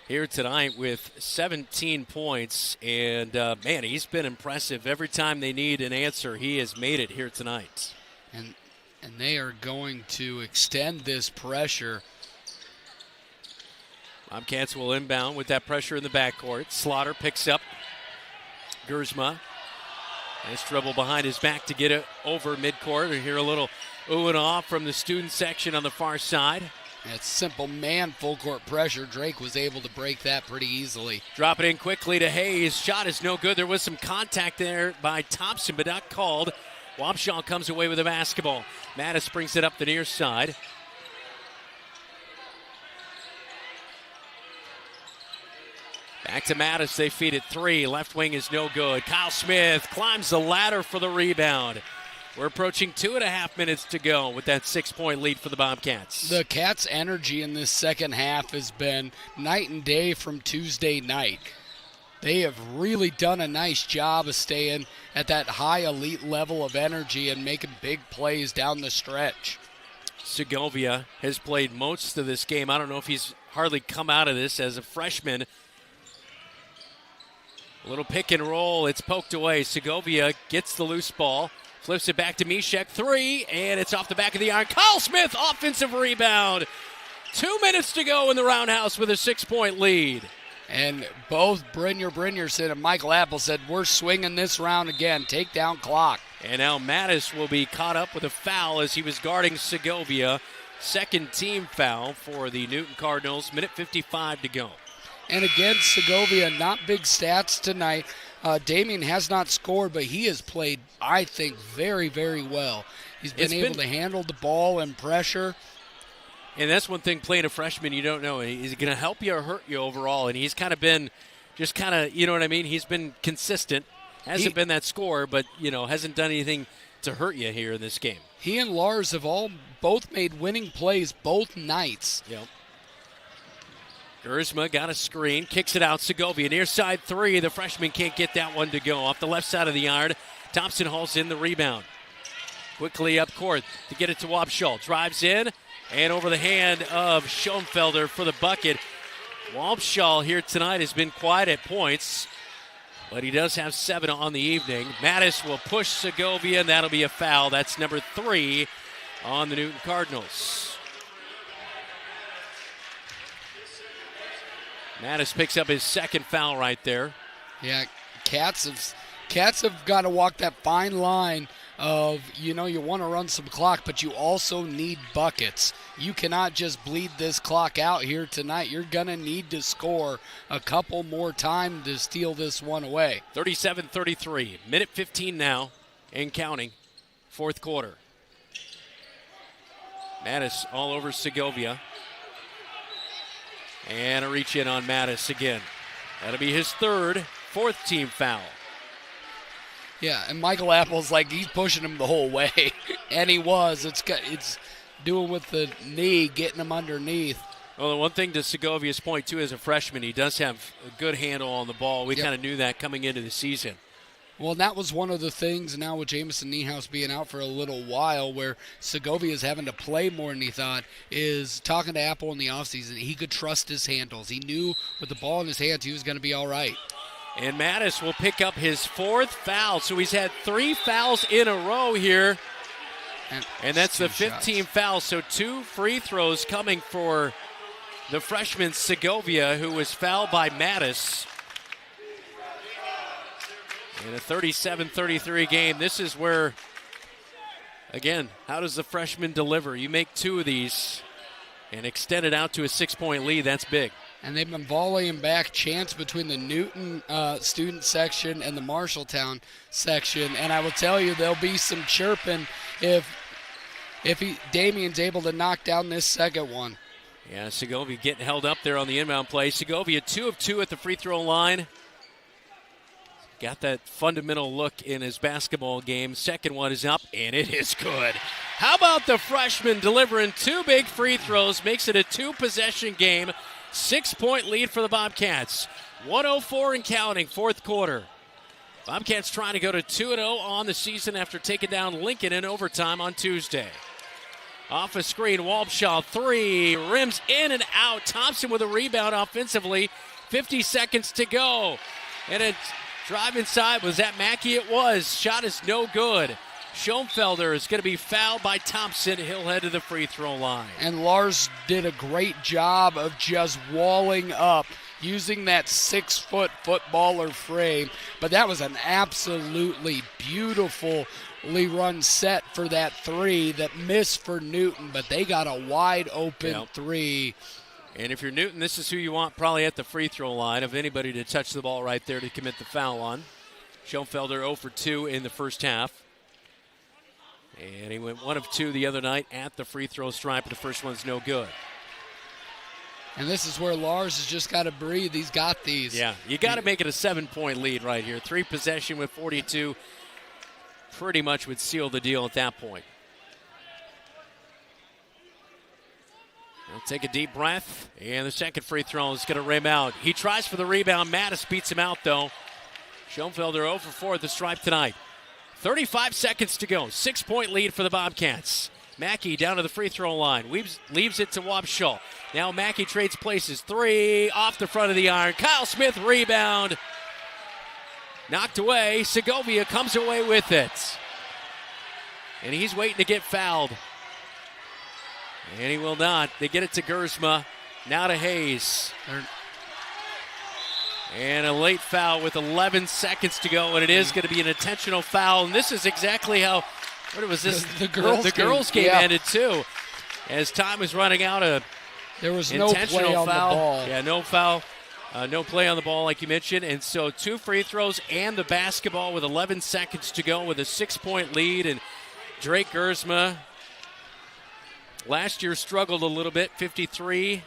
S7: here tonight with 17 points, and man, he's been impressive. Every time they need an answer, he has made it here tonight.
S3: And they are going to extend this pressure.
S7: Bobcats will inbound with that pressure in the backcourt. Slaughter picks up Gersma. Nice dribble behind his back to get it over midcourt. We hear a little ooh and ah from the student section on the far side.
S3: That simple man full court pressure. Drake was able to break that pretty easily.
S7: Drop it in quickly to Hayes. Shot is no good. There was some contact there by Thompson, but not called. Wobshaw comes away with the basketball. Mattis brings it up the near side. Back to Mattis. They feed it 3. Left wing is no good. Kyle Smith climbs the ladder for the rebound. We're approaching 2.5 minutes to go with that 6-point lead for the Bobcats.
S3: The Cats' energy in this second half has been night and day from Tuesday night. They have really done a nice job of staying at that high elite level of energy and making big plays down the stretch.
S7: Segovia has played most of this game. I don't know if he's hardly come out of this as a freshman. A little pick and roll. It's poked away. Segovia gets the loose ball. Flips it back to Mishek. 3, and it's off the back of the iron. Kyle Smith, offensive rebound. 2 minutes to go in the Roundhouse with a 6-point lead.
S3: And both Brynjarson and Michael Apple said, we're swinging this round again. Take down clock.
S7: And now Mattis will be caught up with a foul as he was guarding Segovia. Second team foul for the Newton Cardinals. Minute 55 to go.
S3: And again, Segovia, not big stats tonight. Damian has not scored, but he has played, I think, very, very well. He's been able to handle the ball and pressure.
S7: And that's one thing playing a freshman you don't know. Is he going to help you or hurt you overall? And he's kind of been just kind of, you know what I mean? He's been consistent. Hasn't been that scorer, but, hasn't done anything to hurt you here in this game.
S3: He and Lars have both made winning plays both nights.
S7: Yep. Gersma got a screen, kicks it out. Segovia near side 3. The freshman can't get that one to go. Off the left side of the iron, Thompson hauls in the rebound. Quickly up court to get it to Wabschall. Drives in and over the hand of Schoenfelder for the bucket. Wabschall here tonight has been quiet at points, but he does have 7 on the evening. Mattis will push Segovia, and that'll be a foul. That's number 3 on the Newton Cardinals. Mattis picks up his second foul right there.
S3: Yeah, Cats have got to walk that fine line of, you want to run some clock, but you also need buckets. You cannot just bleed this clock out here tonight. You're going to need to score a couple more times to steal this one away.
S7: 37-33, minute 15 now and counting, fourth quarter. Mattis all over Segovia. And a reach in on Mattis again. That'll be his fourth team foul.
S3: Yeah, and Michael Apple's he's pushing him the whole way. And he was. It's doing with the knee, getting him underneath.
S7: Well, the one thing to Segovia's point, too, as a freshman, he does have a good handle on the ball. We kind of knew that coming into the season.
S3: Well, that was one of the things now with Jamison Niehaus being out for a little while where Segovia is having to play more than he thought, is talking to Apple in the offseason. He could trust his handles. He knew with the ball in his hands he was going to be all right.
S7: And Mattis will pick up his 4th foul. So he's had 3 fouls in a row here. And that's the 15th foul. So 2 free throws coming for the freshman Segovia, who was fouled by Mattis. In a 37-33 game, this is where, again, how does the freshman deliver? You make 2 of these and extend it out to a 6-point lead. That's big.
S3: And they've been volleying back chants between the Newton student section and the Marshalltown section. And I will tell you, there'll be some chirping if Damian's able to knock down this second one.
S7: Yeah, Segovia getting held up there on the inbound play. Segovia 2 of 2 at the free throw line. Got that fundamental look in his basketball game. Second one is up, and it is good. How about the freshman delivering 2 big free throws? Makes it a 2-possession game. 6-point lead for the Bobcats. 1:04 and counting, fourth quarter. Bobcats trying to go to 2-0 on the season after taking down Lincoln in overtime on Tuesday. Off a screen, Wabschall 3, rims in and out. Thompson with a rebound offensively. 50 seconds to go. And it's drive inside. Was that Mackey? It was. Shot is no good. Schoenfelder is going to be fouled by Thompson. He'll head to the free throw line.
S3: And Lars did a great job of just walling up, using that 6-foot footballer frame. But that was an absolutely beautifully run set for that 3 that missed for Newton. But they got a wide open 3.
S7: And if you're Newton, this is who you want probably at the free throw line, of anybody to touch the ball right there to commit the foul on. Schoenfelder 0 for 2 in the first half. And he went 1 of 2 the other night at the free throw stripe. The first one's no good.
S3: And this is where Lars has just got to breathe. He's got these.
S7: Yeah, you got to make it a 7-point lead right here. 3 possession with 42 pretty much would seal the deal at that point. He'll take a deep breath, and the second free throw is going to rim out. He tries for the rebound. Mattis beats him out, though. Schoenfelder 0 for 4 at the stripe tonight. 35 seconds to go. 6-point lead for the Bobcats. Mackey down to the free throw line. Leaves it to Wobschall. Now Mackey trades places. 3 off the front of the iron. Kyle Smith rebound. Knocked away. Segovia comes away with it. And he's waiting to get fouled. And he will not. They get it to Gersma. Now to Hayes. And a late foul with 11 seconds to go. And it is going to be an intentional foul. And this is exactly how, what was this?
S3: The girls'
S7: game
S3: yeah.
S7: ended too. As time was running out,
S3: there was
S7: no
S3: play on
S7: foul.
S3: the ball.
S7: Yeah, no foul. No play on the ball, like you mentioned. And so 2 free throws and the basketball with 11 seconds to go with a 6-point lead. And Drake Gersma last year struggled a little bit, 53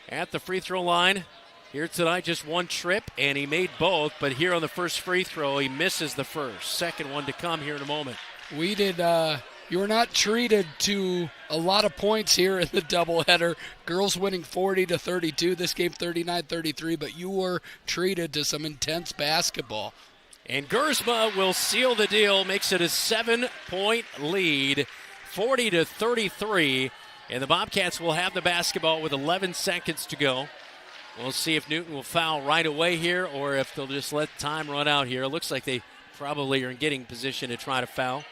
S7: at the free throw line. Here tonight, just 1 trip, and he made both. But here on the first free throw, he misses the first. Second one to come here in a moment.
S3: You were not treated to a lot of points here in the doubleheader. Girls winning 40-32. This game 39-33, but you were treated to some intense basketball.
S7: And Gersma will seal the deal, makes it a 7-point lead, 40-33. And the Bobcats will have the basketball with 11 seconds to go. We'll see if Newton will foul right away here or if they'll just let time run out here. It looks like they probably are in getting position to try to foul.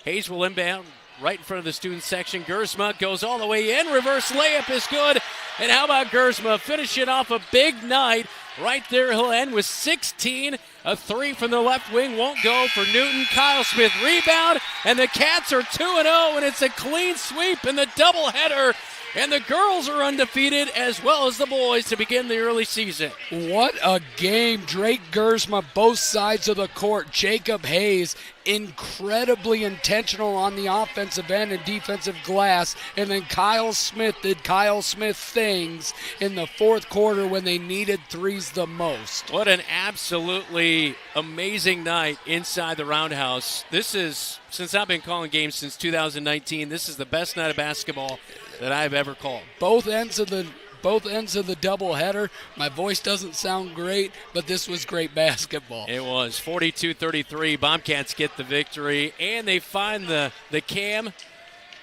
S7: Hayes will inbound right in front of the student section. Gersma goes all the way in. Reverse layup is good. And how about Gersma finishing off a big night right there? He'll end with 16. A 3 from the left wing won't go for Newton. Kyle Smith rebound. And the Cats are 2-0. And it's a clean sweep in the doubleheader. And the girls are undefeated as well as the boys to begin the early season.
S3: What a game. Drake Gersma, both sides of the court. Jacob Hayes, incredibly intentional on the offensive end and defensive glass. And then Kyle Smith did Kyle Smith things in the fourth quarter when they needed threes the most.
S7: What an absolutely amazing night inside the Roundhouse. This is, since I've been calling games since 2019, this is the best night of basketball that I've ever called.
S3: Both ends of the doubleheader. My voice doesn't sound great, but this was great basketball.
S7: It was 42-33. Bobcats get the victory, and they find the cam.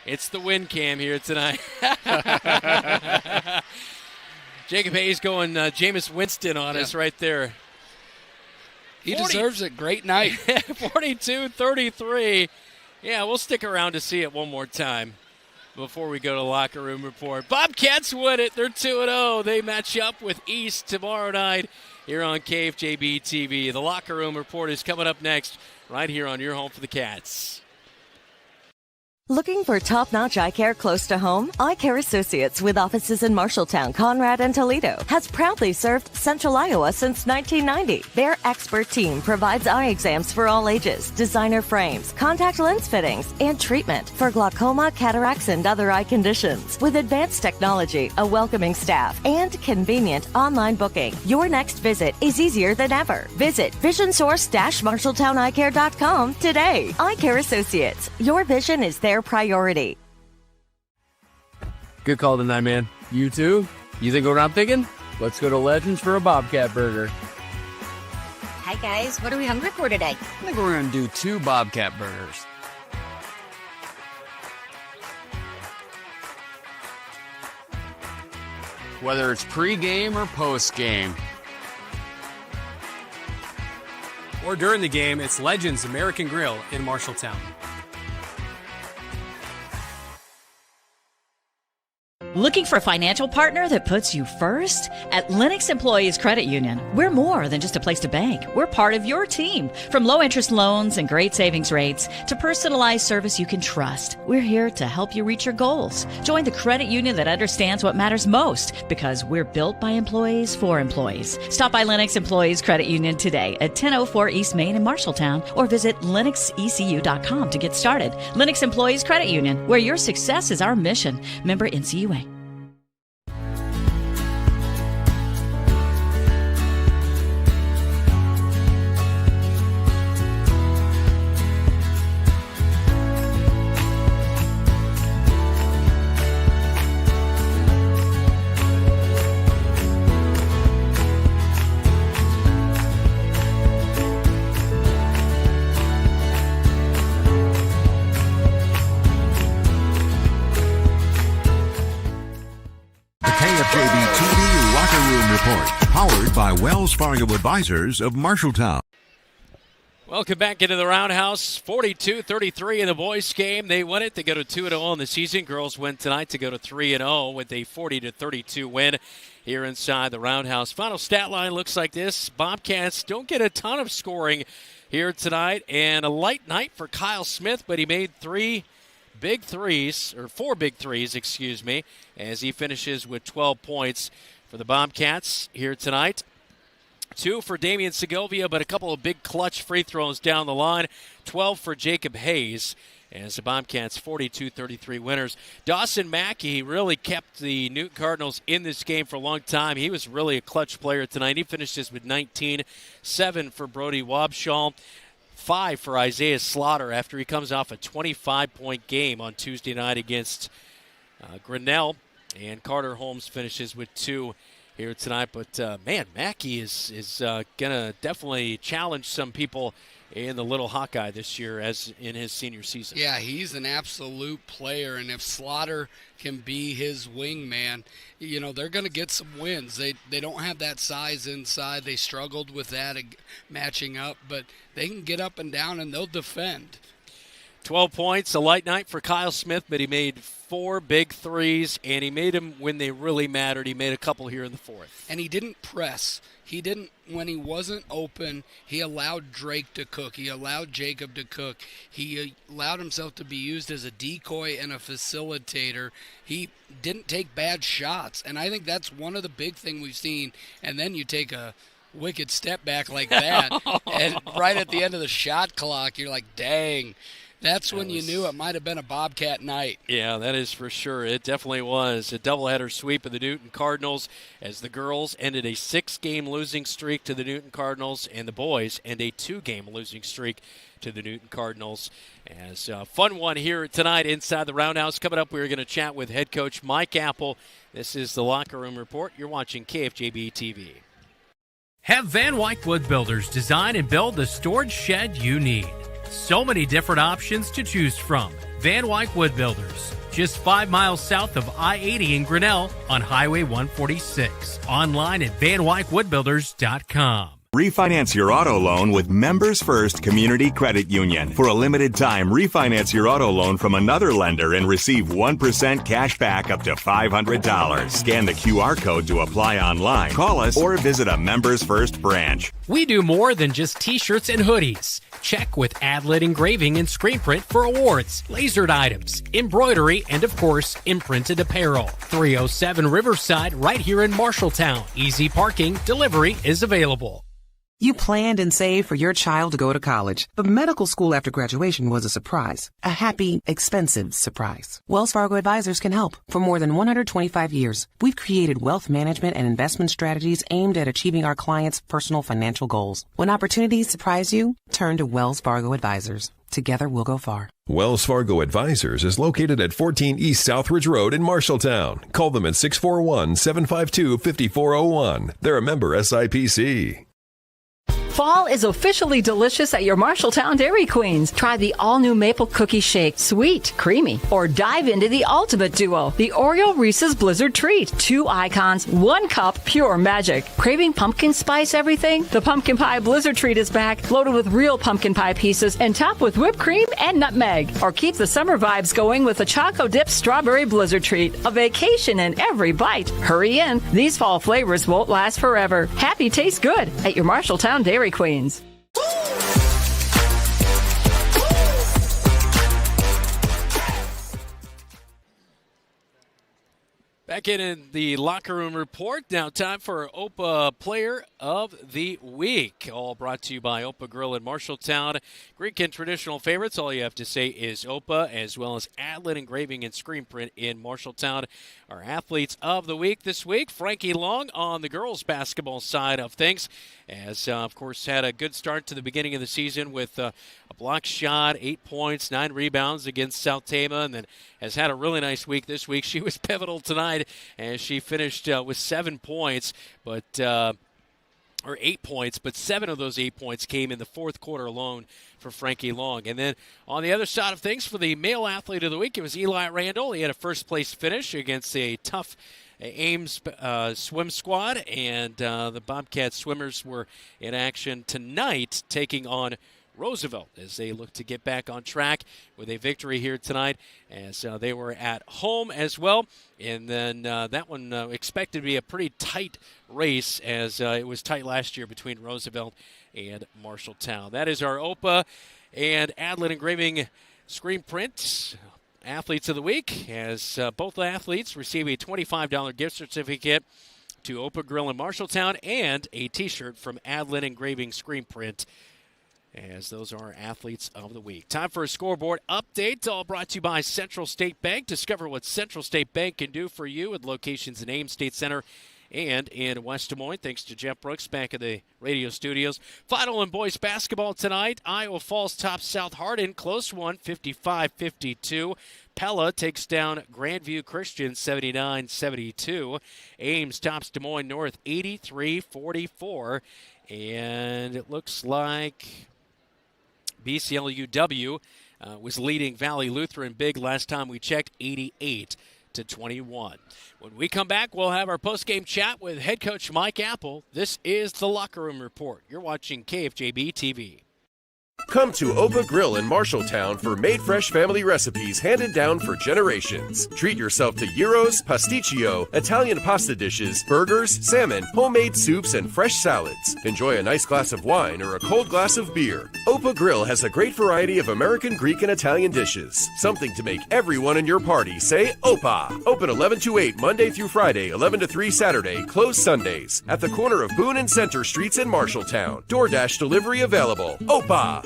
S7: It's the win cam here tonight. Jacob Hayes going Jameis Winston on us right there.
S3: He deserves it. Great night.
S7: 42-33. Yeah, we'll stick around to see it one more time before we go to locker room report. Bobcats win it. They're 2-0. They match up with East tomorrow night here on KFJB-TV. The locker room report is coming up next right here on your home for the Cats.
S9: Looking for top-notch eye care close to home? Eye Care Associates, with offices in Marshalltown, Conrad, and Toledo, has proudly served Central Iowa since 1990. Their expert team provides eye exams for all ages, designer frames, contact lens fittings, and treatment for glaucoma, cataracts, and other eye conditions. With advanced technology, a welcoming staff, and convenient online booking, your next visit is easier than ever. Visit visionsource-marshalltowneyecare.com today. Eye Care Associates, your vision is their priority.
S12: Good call tonight, man. You too? You think what I'm thinking? Let's go to Legends for a Bobcat Burger.
S11: Hi, guys. What are we hungry for today?
S12: I think we're going to do 2 Bobcat Burgers. Whether it's pre-game or post-game.
S17: Or during the game, it's Legends American Grill in Marshalltown.
S23: Looking for a financial partner that puts you first? At Lennox Employees Credit Union, we're more than just a place to bank. We're part of your team. From low-interest loans and great savings rates to personalized service you can trust, we're here to help you reach your goals. Join the credit union that understands what matters most, because we're built by employees for employees. Stop by Lennox Employees Credit Union today at 1004 East Main in Marshalltown, or visit lennoxecu.com to get started. Lennox Employees Credit Union, where your success is our mission. Member NCUA.
S1: by Wells Fargo Advisors of Marshalltown.
S7: Welcome back into the Roundhouse. 42-33 in the boys' game. They won it to go to 2-0 in the season. Girls win tonight to go to 3-0 with a 40-32 win here inside the Roundhouse. Final stat line looks like this. Bobcats don't get a ton of scoring here tonight, and a light night for Kyle Smith, but he made four big threes, as he finishes with 12 points for the Bobcats here tonight. 2 for Damian Segovia, but a couple of big clutch free throws down the line. 12 for Jacob Hayes, as the Bobcats 42-33 winners. Dawson Mackey really kept the Newton Cardinals in this game for a long time. He was really a clutch player tonight. He finishes with 19, 7 for Brody Wabshall, 5 for Isaiah Slaughter after he comes off a 25-point game on Tuesday night against Grinnell. And Carter Holmes finishes with 2 here tonight. But, man, Mackey is going to definitely challenge some people in the Little Hawkeye this year as in his senior season.
S3: Yeah, he's an absolute player, and if Slaughter can be his wingman, you know, they're going to get some wins. They don't have that size inside. They struggled with that matching up, but they can get up and down, and they'll defend.
S7: 12 points, a light night for Kyle Smith, but he made 4 big threes, and he made them when they really mattered. He made a couple here in the fourth.
S3: And he didn't press. He didn't, when he wasn't open, he allowed Drake to cook. He allowed Jacob to cook. He allowed himself to be used as a decoy and a facilitator. He didn't take bad shots, and I think that's one of the big things we've seen. And then you take a wicked step back like that, and right at the end of the shot clock, you're like, dang. That's when you knew it might have been a Bobcat night.
S7: Yeah, that is for sure. It definitely was. A doubleheader sweep of the Newton Cardinals as the girls ended a 6-game losing streak to the Newton Cardinals, and the boys end a 2-game losing streak to the Newton Cardinals. As a fun one here tonight inside the Roundhouse. Coming up, we're going to chat with head coach Mike Apple. This is the Locker Room Report. You're watching KFJB-TV.
S15: Have Van Wyck Wood Builders design and build the storage shed you need. So many different options to choose from. Van Wyck Wood Builders, just 5 miles south of I-80 in Grinnell on Highway 146. Online at vanwyckwoodbuilders.com.
S5: Refinance your auto loan with Members First Community Credit Union. For a limited time, refinance your auto loan from another lender and receive 1% cash back up to $500. Scan the QR code to apply online. Call us or visit a Members First branch.
S15: We do more than just t-shirts and hoodies. Check with Adlet Engraving and Screen Print for awards, lasered items, embroidery, and of course, imprinted apparel. 307 Riverside right here in Marshalltown. Easy parking, delivery is available.
S22: You planned and saved for your child to go to college, but medical school after graduation was a surprise. A happy, expensive surprise. Wells Fargo Advisors can help. For more than 125 years, we've created wealth management and investment strategies aimed at achieving our clients' personal financial goals. When opportunities surprise you, turn to Wells Fargo Advisors. Together we'll go far.
S14: Wells Fargo Advisors is located at 14 East Southridge Road in Marshalltown. Call them at 641-752-5401. They're a member SIPC.
S19: Fall is officially delicious at your Marshalltown Dairy Queens. Try the all-new Maple Cookie Shake, sweet, creamy, or dive into the ultimate duo, the Oreo Reese's Blizzard Treat. 2 icons, 1 cup, pure magic. Craving pumpkin spice everything? The Pumpkin Pie Blizzard Treat is back, loaded with real pumpkin pie pieces and topped with whipped cream and nutmeg. Or keep the summer vibes going with the Choco Dip Strawberry Blizzard Treat. A vacation in every bite. Hurry in. These fall flavors won't last forever. Happy tastes good at your Marshalltown Dairy Queens.
S7: Back in the Locker Room Report. Now time for OPA Player of the Week. All brought to you by OPA Grill in Marshalltown. Greek and traditional favorites. All you have to say is OPA, as well as Adlet Engraving and Screen Print in Marshalltown. Our athletes of the week this week, Frankie Long on the girls basketball side of things, as of course had a good start to the beginning of the season with a block shot, 8 points, 9 rebounds against South Tama, and then has had a really nice week this week. She was pivotal tonight as she finished with 7 points, but 8 points, but 7 of those 8 points came in the fourth quarter alone for Frankie Long. And then on the other side of things, for the male athlete of the week, it was Eli Randall. He had a first-place finish against a tough Ames swim squad, and the Bobcat swimmers were in action tonight, taking on Roosevelt as they look to get back on track with a victory here tonight, as they were at home as well. And then that one expected to be a pretty tight race, as it was tight last year between Roosevelt and Marshalltown. That is our OPA and Adlin Engraving screen print Athletes of the Week, as both athletes receive a $25 gift certificate to OPA Grill in Marshalltown and a T-shirt from Adlin Engraving screen print, as those are our Athletes of the Week. Time for a scoreboard update, all brought to you by Central State Bank. Discover what Central State Bank can do for you with locations in Ames State Center and in West Des Moines. Thanks to Jeff Brooks back in the radio studios. Final in boys basketball tonight. Iowa Falls tops South Hardin. Close one, 55-52. Pella takes down Grandview Christian, 79-72. Ames tops Des Moines North, 83-44. And it looks like BCLUW was leading Valley Lutheran big last time we checked, 88-21. When we come back, we'll have our postgame chat with head coach Mike Apple. This is the Locker Room Report. You're watching KFJB-TV.
S18: Come to Opa Grill in Marshalltown for made fresh family recipes handed down for generations. Treat yourself to gyros, pasticcio, Italian pasta dishes, burgers, salmon, homemade soups, and fresh salads. Enjoy a nice glass of wine or a cold glass of beer. Opa Grill has a great variety of American, Greek, and Italian dishes. Something to make everyone in your party say Opa. Open 11 to 8 Monday through Friday, 11 to 3 Saturday, closed Sundays. At the corner of Boone and Center Streets in Marshalltown. DoorDash delivery available. Opa.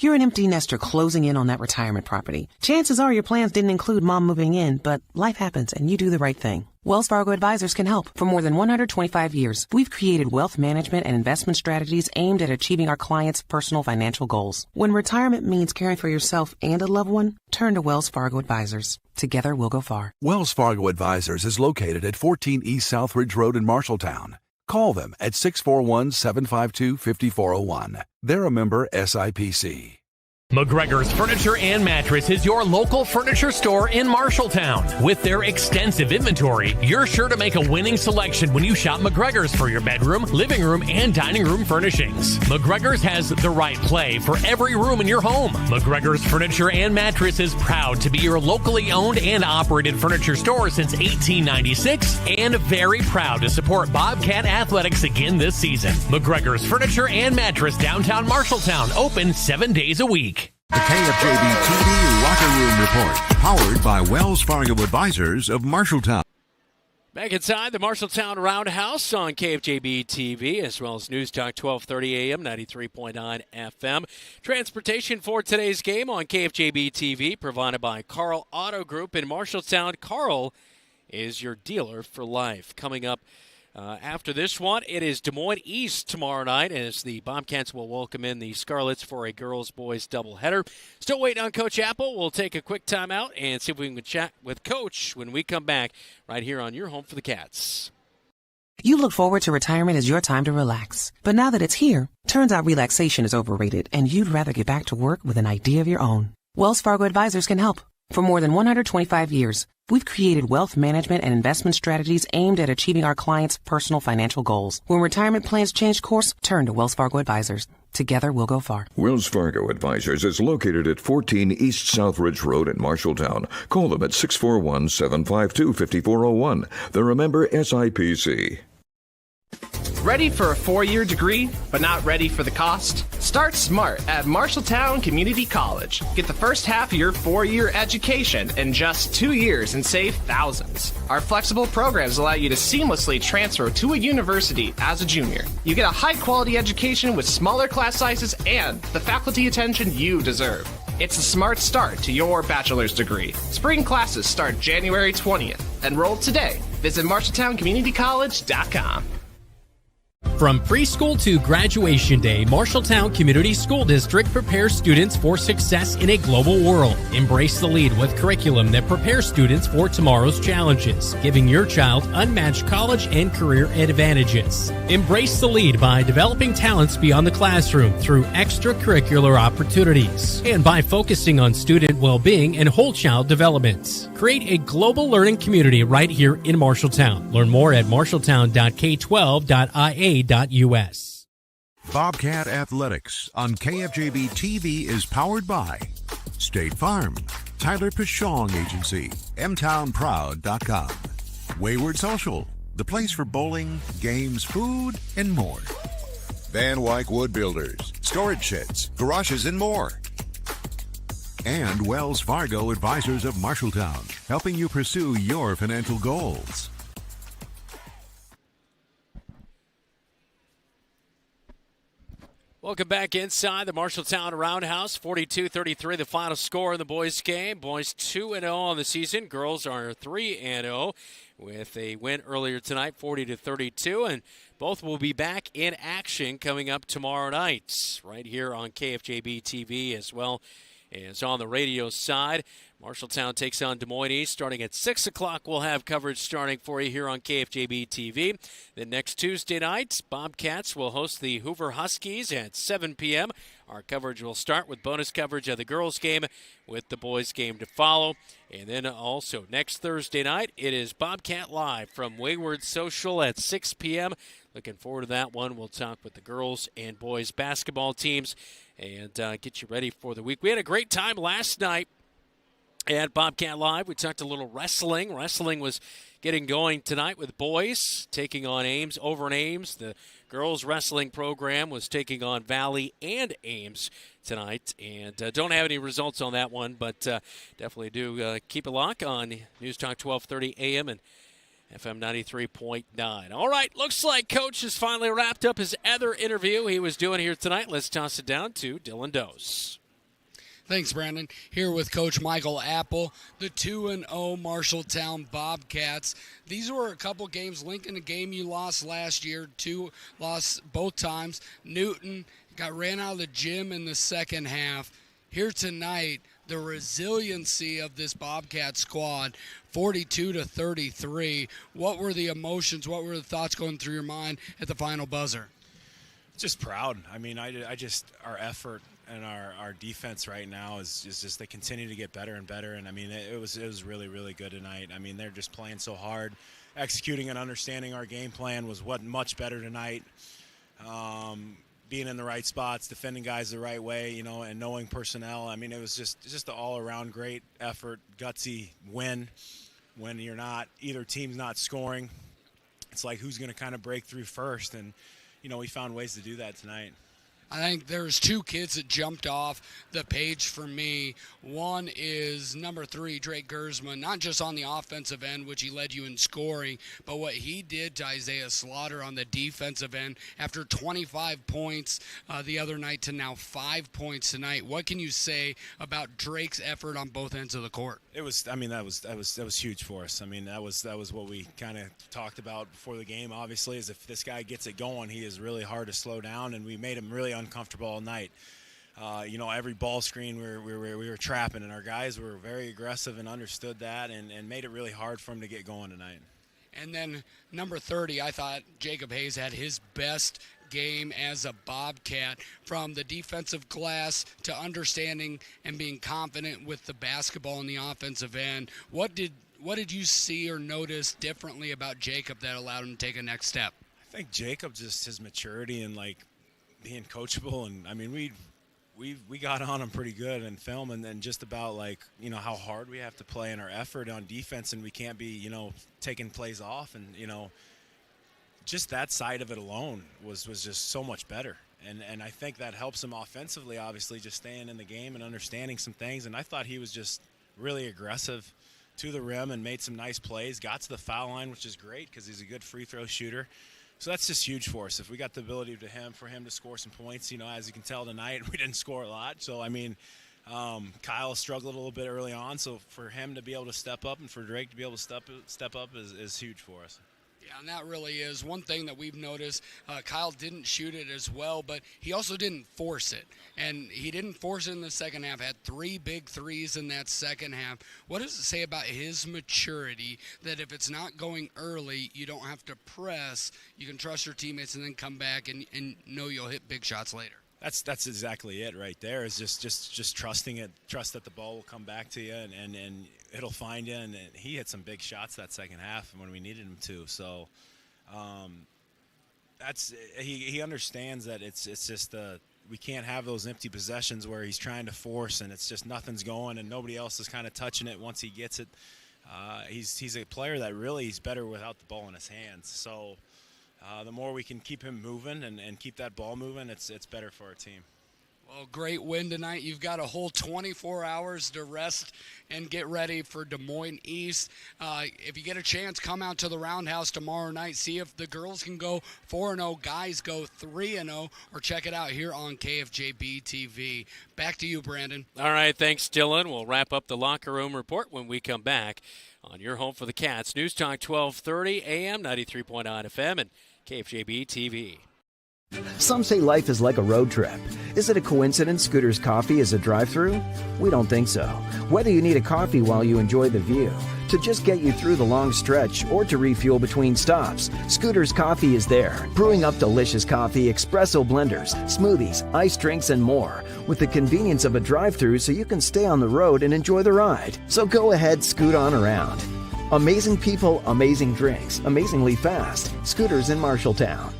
S22: You're an empty nester closing in on that retirement property. Chances are your plans didn't include mom moving in, but life happens and you do the right thing. Wells Fargo Advisors can help. For more than 125 years, we've created wealth management and investment strategies aimed at achieving our clients' personal financial goals. When retirement means caring for yourself and a loved one, turn to Wells Fargo Advisors. Together we'll go far.
S16: Wells Fargo Advisors is located at 14 East Southridge Road in Marshalltown. Call them at 641-752-5401. They're a member SIPC.
S15: McGregor's Furniture and Mattress is your local furniture store in Marshalltown. With their extensive inventory, you're sure to make a winning selection when you shop McGregor's for your bedroom, living room, and dining room furnishings. McGregor's has the right play for every room in your home. McGregor's Furniture and Mattress is proud to be your locally owned and operated furniture store since 1896 and very proud to support Bobcat Athletics again this season. McGregor's Furniture and Mattress, downtown Marshalltown, open 7 days a week.
S1: The KFJB-TV Locker Room Report, powered by Wells Fargo Advisors of Marshalltown.
S7: Back inside the Marshalltown Roundhouse on KFJB-TV, as well as News Talk 1230 AM, 93.9 FM. Transportation for today's game on KFJB-TV, provided by Carl Auto Group in Marshalltown. Carl is your dealer for life. Coming up after this one, it is Des Moines East tomorrow night, as the Bobcats will welcome in the Scarlets for a girls-boys doubleheader. Still waiting on Coach Apple. We'll take a quick timeout and see if we can chat with Coach when we come back right here on your home for the Cats.
S22: You look forward to retirement as your time to relax. But now that it's here, turns out relaxation is overrated and you'd rather get back to work with an idea of your own. Wells Fargo Advisors can help. For more than 125 years, we've created wealth management and investment strategies aimed at achieving our clients' personal financial goals. When retirement plans change course, turn to Wells Fargo Advisors. Together, we'll go far.
S20: Wells Fargo Advisors is located at 14 East Southridge Road in Marshalltown. Call them at 641-752-5401. They're a member SIPC.
S21: Ready for a 4-year degree, but not ready for the cost? Start smart at Marshalltown Community College. Get the first half of your 4-year education in just 2 years and save thousands. Our flexible programs allow you to seamlessly transfer to a university as a junior. You get a high-quality education with smaller class sizes and the faculty attention you deserve. It's a smart start to your bachelor's degree. Spring classes start January 20th. Enroll today. Visit MarshalltownCommunityCollege.com.
S15: From preschool to graduation day, Marshalltown Community School District prepares students for success in a global world. Embrace the lead with curriculum that prepares students for tomorrow's challenges, giving your child unmatched college and career advantages. Embrace the lead by developing talents beyond the classroom through extracurricular opportunities and by focusing on student well-being and whole child development. Create a global learning community right here in Marshalltown. Learn more at marshalltown.k12.ia.us.
S1: Bobcat Athletics on KFJB-TV is powered by State Farm, Tyler Pashong Agency, mtownproud.com, Wayward Social, the place for bowling, games, food, and more. Van Wyck Wood Builders, storage sheds, garages, and more. And Wells Fargo Advisors of Marshalltown, helping you pursue your financial goals.
S7: Welcome back inside the Marshalltown Roundhouse. 42-33 the final score in the boys' game. Boys 2-0 on the season. Girls are 3-0 with a win earlier tonight, 40-32. And both will be back in action coming up tomorrow night right here on KFJB-TV as well as on the radio side. Marshalltown takes on Des Moines East starting at 6 o'clock. We'll have coverage starting for you here on KFJB-TV. Then next Tuesday night, Bobcats will host the Hoover Huskies at 7 p.m. Our coverage will start with bonus coverage of the girls' game with the boys' game to follow. And then also next Thursday night, it is Bobcat Live from Wayward Social at 6 p.m. Looking forward to that one. We'll talk with the girls and boys basketball teams and get you ready for the week. We had a great time last night at Bobcat Live. We talked a little wrestling. Wrestling was getting going tonight with boys taking on Ames over in Ames. The girls wrestling program was taking on Valley and Ames tonight. And don't have any results on that one, but definitely do keep a lock on News Talk 1230 AM and FM 93.9. All right, looks like Coach has finally wrapped up his other interview he was doing here tonight. Let's toss it down to Dylan Dose.
S3: Thanks, Brandon. Here with Coach Michael Apple, the 2-0 Marshalltown Bobcats. These were a couple games. Lincoln, a game you lost last year, lost both times. Newton got ran out of the gym in the second half. Here tonight, the resiliency of this Bobcat squad, 42-33. What were the emotions? What were the thoughts going through your mind at the final buzzer?
S4: Just proud. I mean, I just our effort and our defense right now is just they continue to get better and better. And I mean, it was really, really good tonight. I mean, they're just playing so hard, executing and understanding our game plan was much better tonight. Being in the right spots, defending guys the right way, you know, and knowing personnel. I mean, it was just an all-around great effort, gutsy win. When either team's not scoring, it's like who's going to kind of break through first. And, you know, we found ways to do that tonight.
S3: I think there's two kids that jumped off the page for me. One is number 3, Drake Gersman, not just on the offensive end, which he led you in scoring, but what he did to Isaiah Slaughter on the defensive end after 25 points the other night to now 5 points tonight. What can you say about Drake's effort on both ends of the court?
S4: It was, I mean, that was huge for us. I mean, that was what we kind of talked about before the game. Obviously, is if this guy gets it going, he is really hard to slow down, and we made him really uncomfortable all night. You know, every ball screen we were trapping, and our guys were very aggressive and understood that, and made it really hard for him to get going tonight.
S3: And then number 30, I thought Jacob Hayes had his best game as a Bobcat, from the defensive glass to understanding and being confident with the basketball in the offensive end. What did you see or notice differently about Jacob that allowed him to take a next step?
S4: I think Jacob, just his maturity and like being coachable, and I mean we got on him pretty good in film, and then just about like, you know, how hard we have to play in our effort on defense, and we can't be, you know, taking plays off, and you know, just that side of it alone was just so much better. And I think that helps him offensively, obviously, just staying in the game and understanding some things. And I thought he was just really aggressive to the rim and made some nice plays, got to the foul line, which is great because he's a good free throw shooter. So that's just huge for us. If we got the ability for him to score some points, you know, as you can tell tonight, we didn't score a lot. So, I mean, Kyle struggled a little bit early on. So for him to be able to step up and for Drake to be able to step up is huge for us.
S3: And that really is one thing that we've noticed. Kyle didn't shoot it as well, but he also didn't force it. And he didn't force it in the second half. Had 3 big threes in that second half. What does it say about his maturity that if it's not going early, you don't have to press, you can trust your teammates and then come back and know you'll hit big shots later?
S4: That's exactly it right there, is just trusting it, trust that the ball will come back to you and it'll find you. And he hit some big shots that second half when we needed him to. So he understands that it's just we can't have those empty possessions where he's trying to force and it's just nothing's going and nobody else is kind of touching it once he gets it. He's a player that really is better without the ball in his hands. So the more we can keep him moving and keep that ball moving, it's better for our team.
S3: Well, great win tonight. You've got a whole 24 hours to rest and get ready for Des Moines East. If you get a chance, come out to the Roundhouse tomorrow night. See if the girls can go 4-0, guys go 3-0, or check it out here on KFJB-TV. Back to you, Brandon.
S7: All right, thanks, Dylan. We'll wrap up the locker room report when we come back on your home for the Cats. News Talk 1230 AM, 93.9 FM, and KFJB-TV.
S6: Some say life is like a road trip. Is it a coincidence Scooter's Coffee is a drive-thru? We don't think so. Whether you need a coffee while you enjoy the view, to just get you through the long stretch, or to refuel between stops, Scooter's Coffee is there, brewing up delicious coffee, espresso blenders, smoothies, iced drinks, and more, with the convenience of a drive-thru so you can stay on the road and enjoy the ride. So go ahead, scoot on around. Amazing people, amazing drinks, amazingly fast. Scooters in Marshalltown.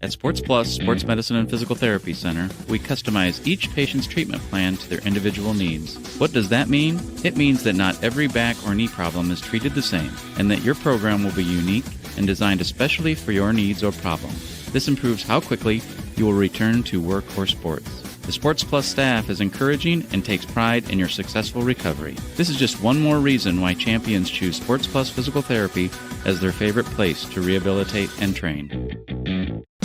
S8: At Sports Plus Sports Medicine and Physical Therapy Center, we customize each patient's treatment plan to their individual needs. What does that mean? It means that not every back or knee problem is treated the same, and that your program will be unique and designed especially for your needs or problem. This improves how quickly you will return to work or sports. The Sports Plus staff is encouraging and takes pride in your successful recovery. This is just one more reason why champions choose Sports Plus Physical Therapy as their favorite place to rehabilitate and train.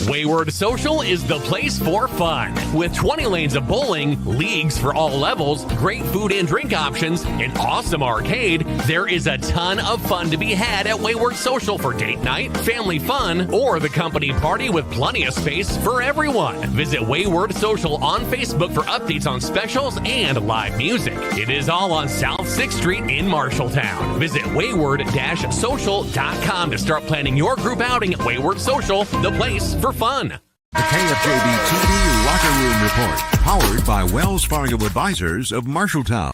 S13: Wayward Social is the place for fun. With 20 lanes of bowling, leagues for all levels, great food and drink options, an awesome arcade, there is a ton of fun to be had at Wayward Social for date night, family fun, or the company party with plenty of space for everyone. Visit Wayward Social on Facebook for updates on specials and live music. It is all on South 6th Street in Marshalltown. Visit wayward-social.com to start planning your group outing at Wayward Social, the place for fun.
S1: The KFJB-TV Locker Room Report, powered by Wells Fargo Advisors of Marshalltown.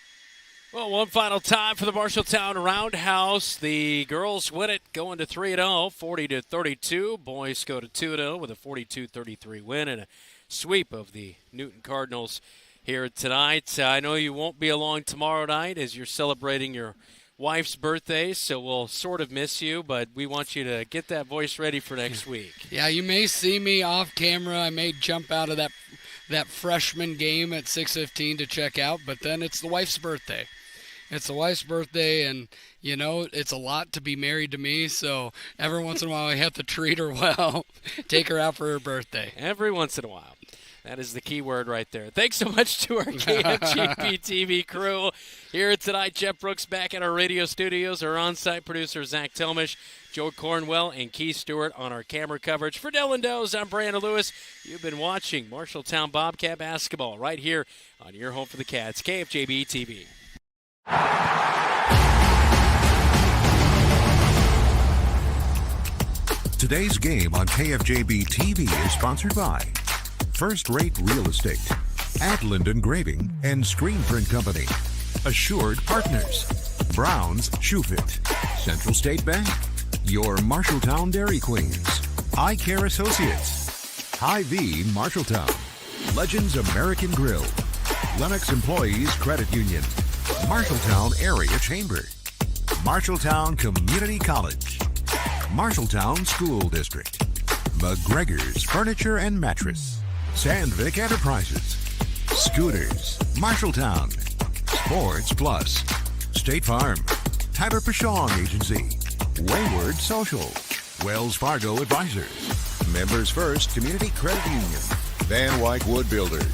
S7: Well, one final time for the Marshalltown Roundhouse. The girls win it, going to 3-0, 40-32. Boys go to 2-0 with a 42-33 win and a sweep of the Newton Cardinals here tonight. I know you won't be along tomorrow night as you're celebrating your wife's birthday, so we'll sort of miss you, but we want you to get that voice ready for next week.
S3: Yeah, you may see me off camera. I may jump out of that freshman game at 6:15 to check out, but then it's the wife's birthday. It's the wife's birthday, and, you know, it's a lot to be married to me, so every once in a while I have to treat her well, take her out for her birthday.
S7: Every once in a while. That is the key word right there. Thanks so much to our KFJB-TV crew here tonight. Jeff Brooks back at our radio studios. Our on-site producer, Zach Telmish, Joe Cornwell, and Keith Stewart on our camera coverage. For Dylan Doze, I'm Brandon Lewis. You've been watching Marshalltown Bobcat basketball right here on your home for the Cats, KFJB-TV.
S1: Today's game on KFJB-TV is sponsored by First Rate Real Estate, Adland Engraving and Screen Print Company, Assured Partners, Brown's Shoe Fit, Central State Bank, your Marshalltown Dairy Queens, Eye Care Associates, Hy-Vee Marshalltown, Legends American Grill, Lennox Employees Credit Union, Marshalltown Area Chamber, Marshalltown Community College, Marshalltown School District, McGregor's Furniture and Mattress, Sandvik Enterprises, Scooters, Marshalltown, Sports Plus, State Farm, Tyler Pashong Agency, Wayward Social, Wells Fargo Advisors, Members First Community Credit Union, Van Wyck Wood Builders,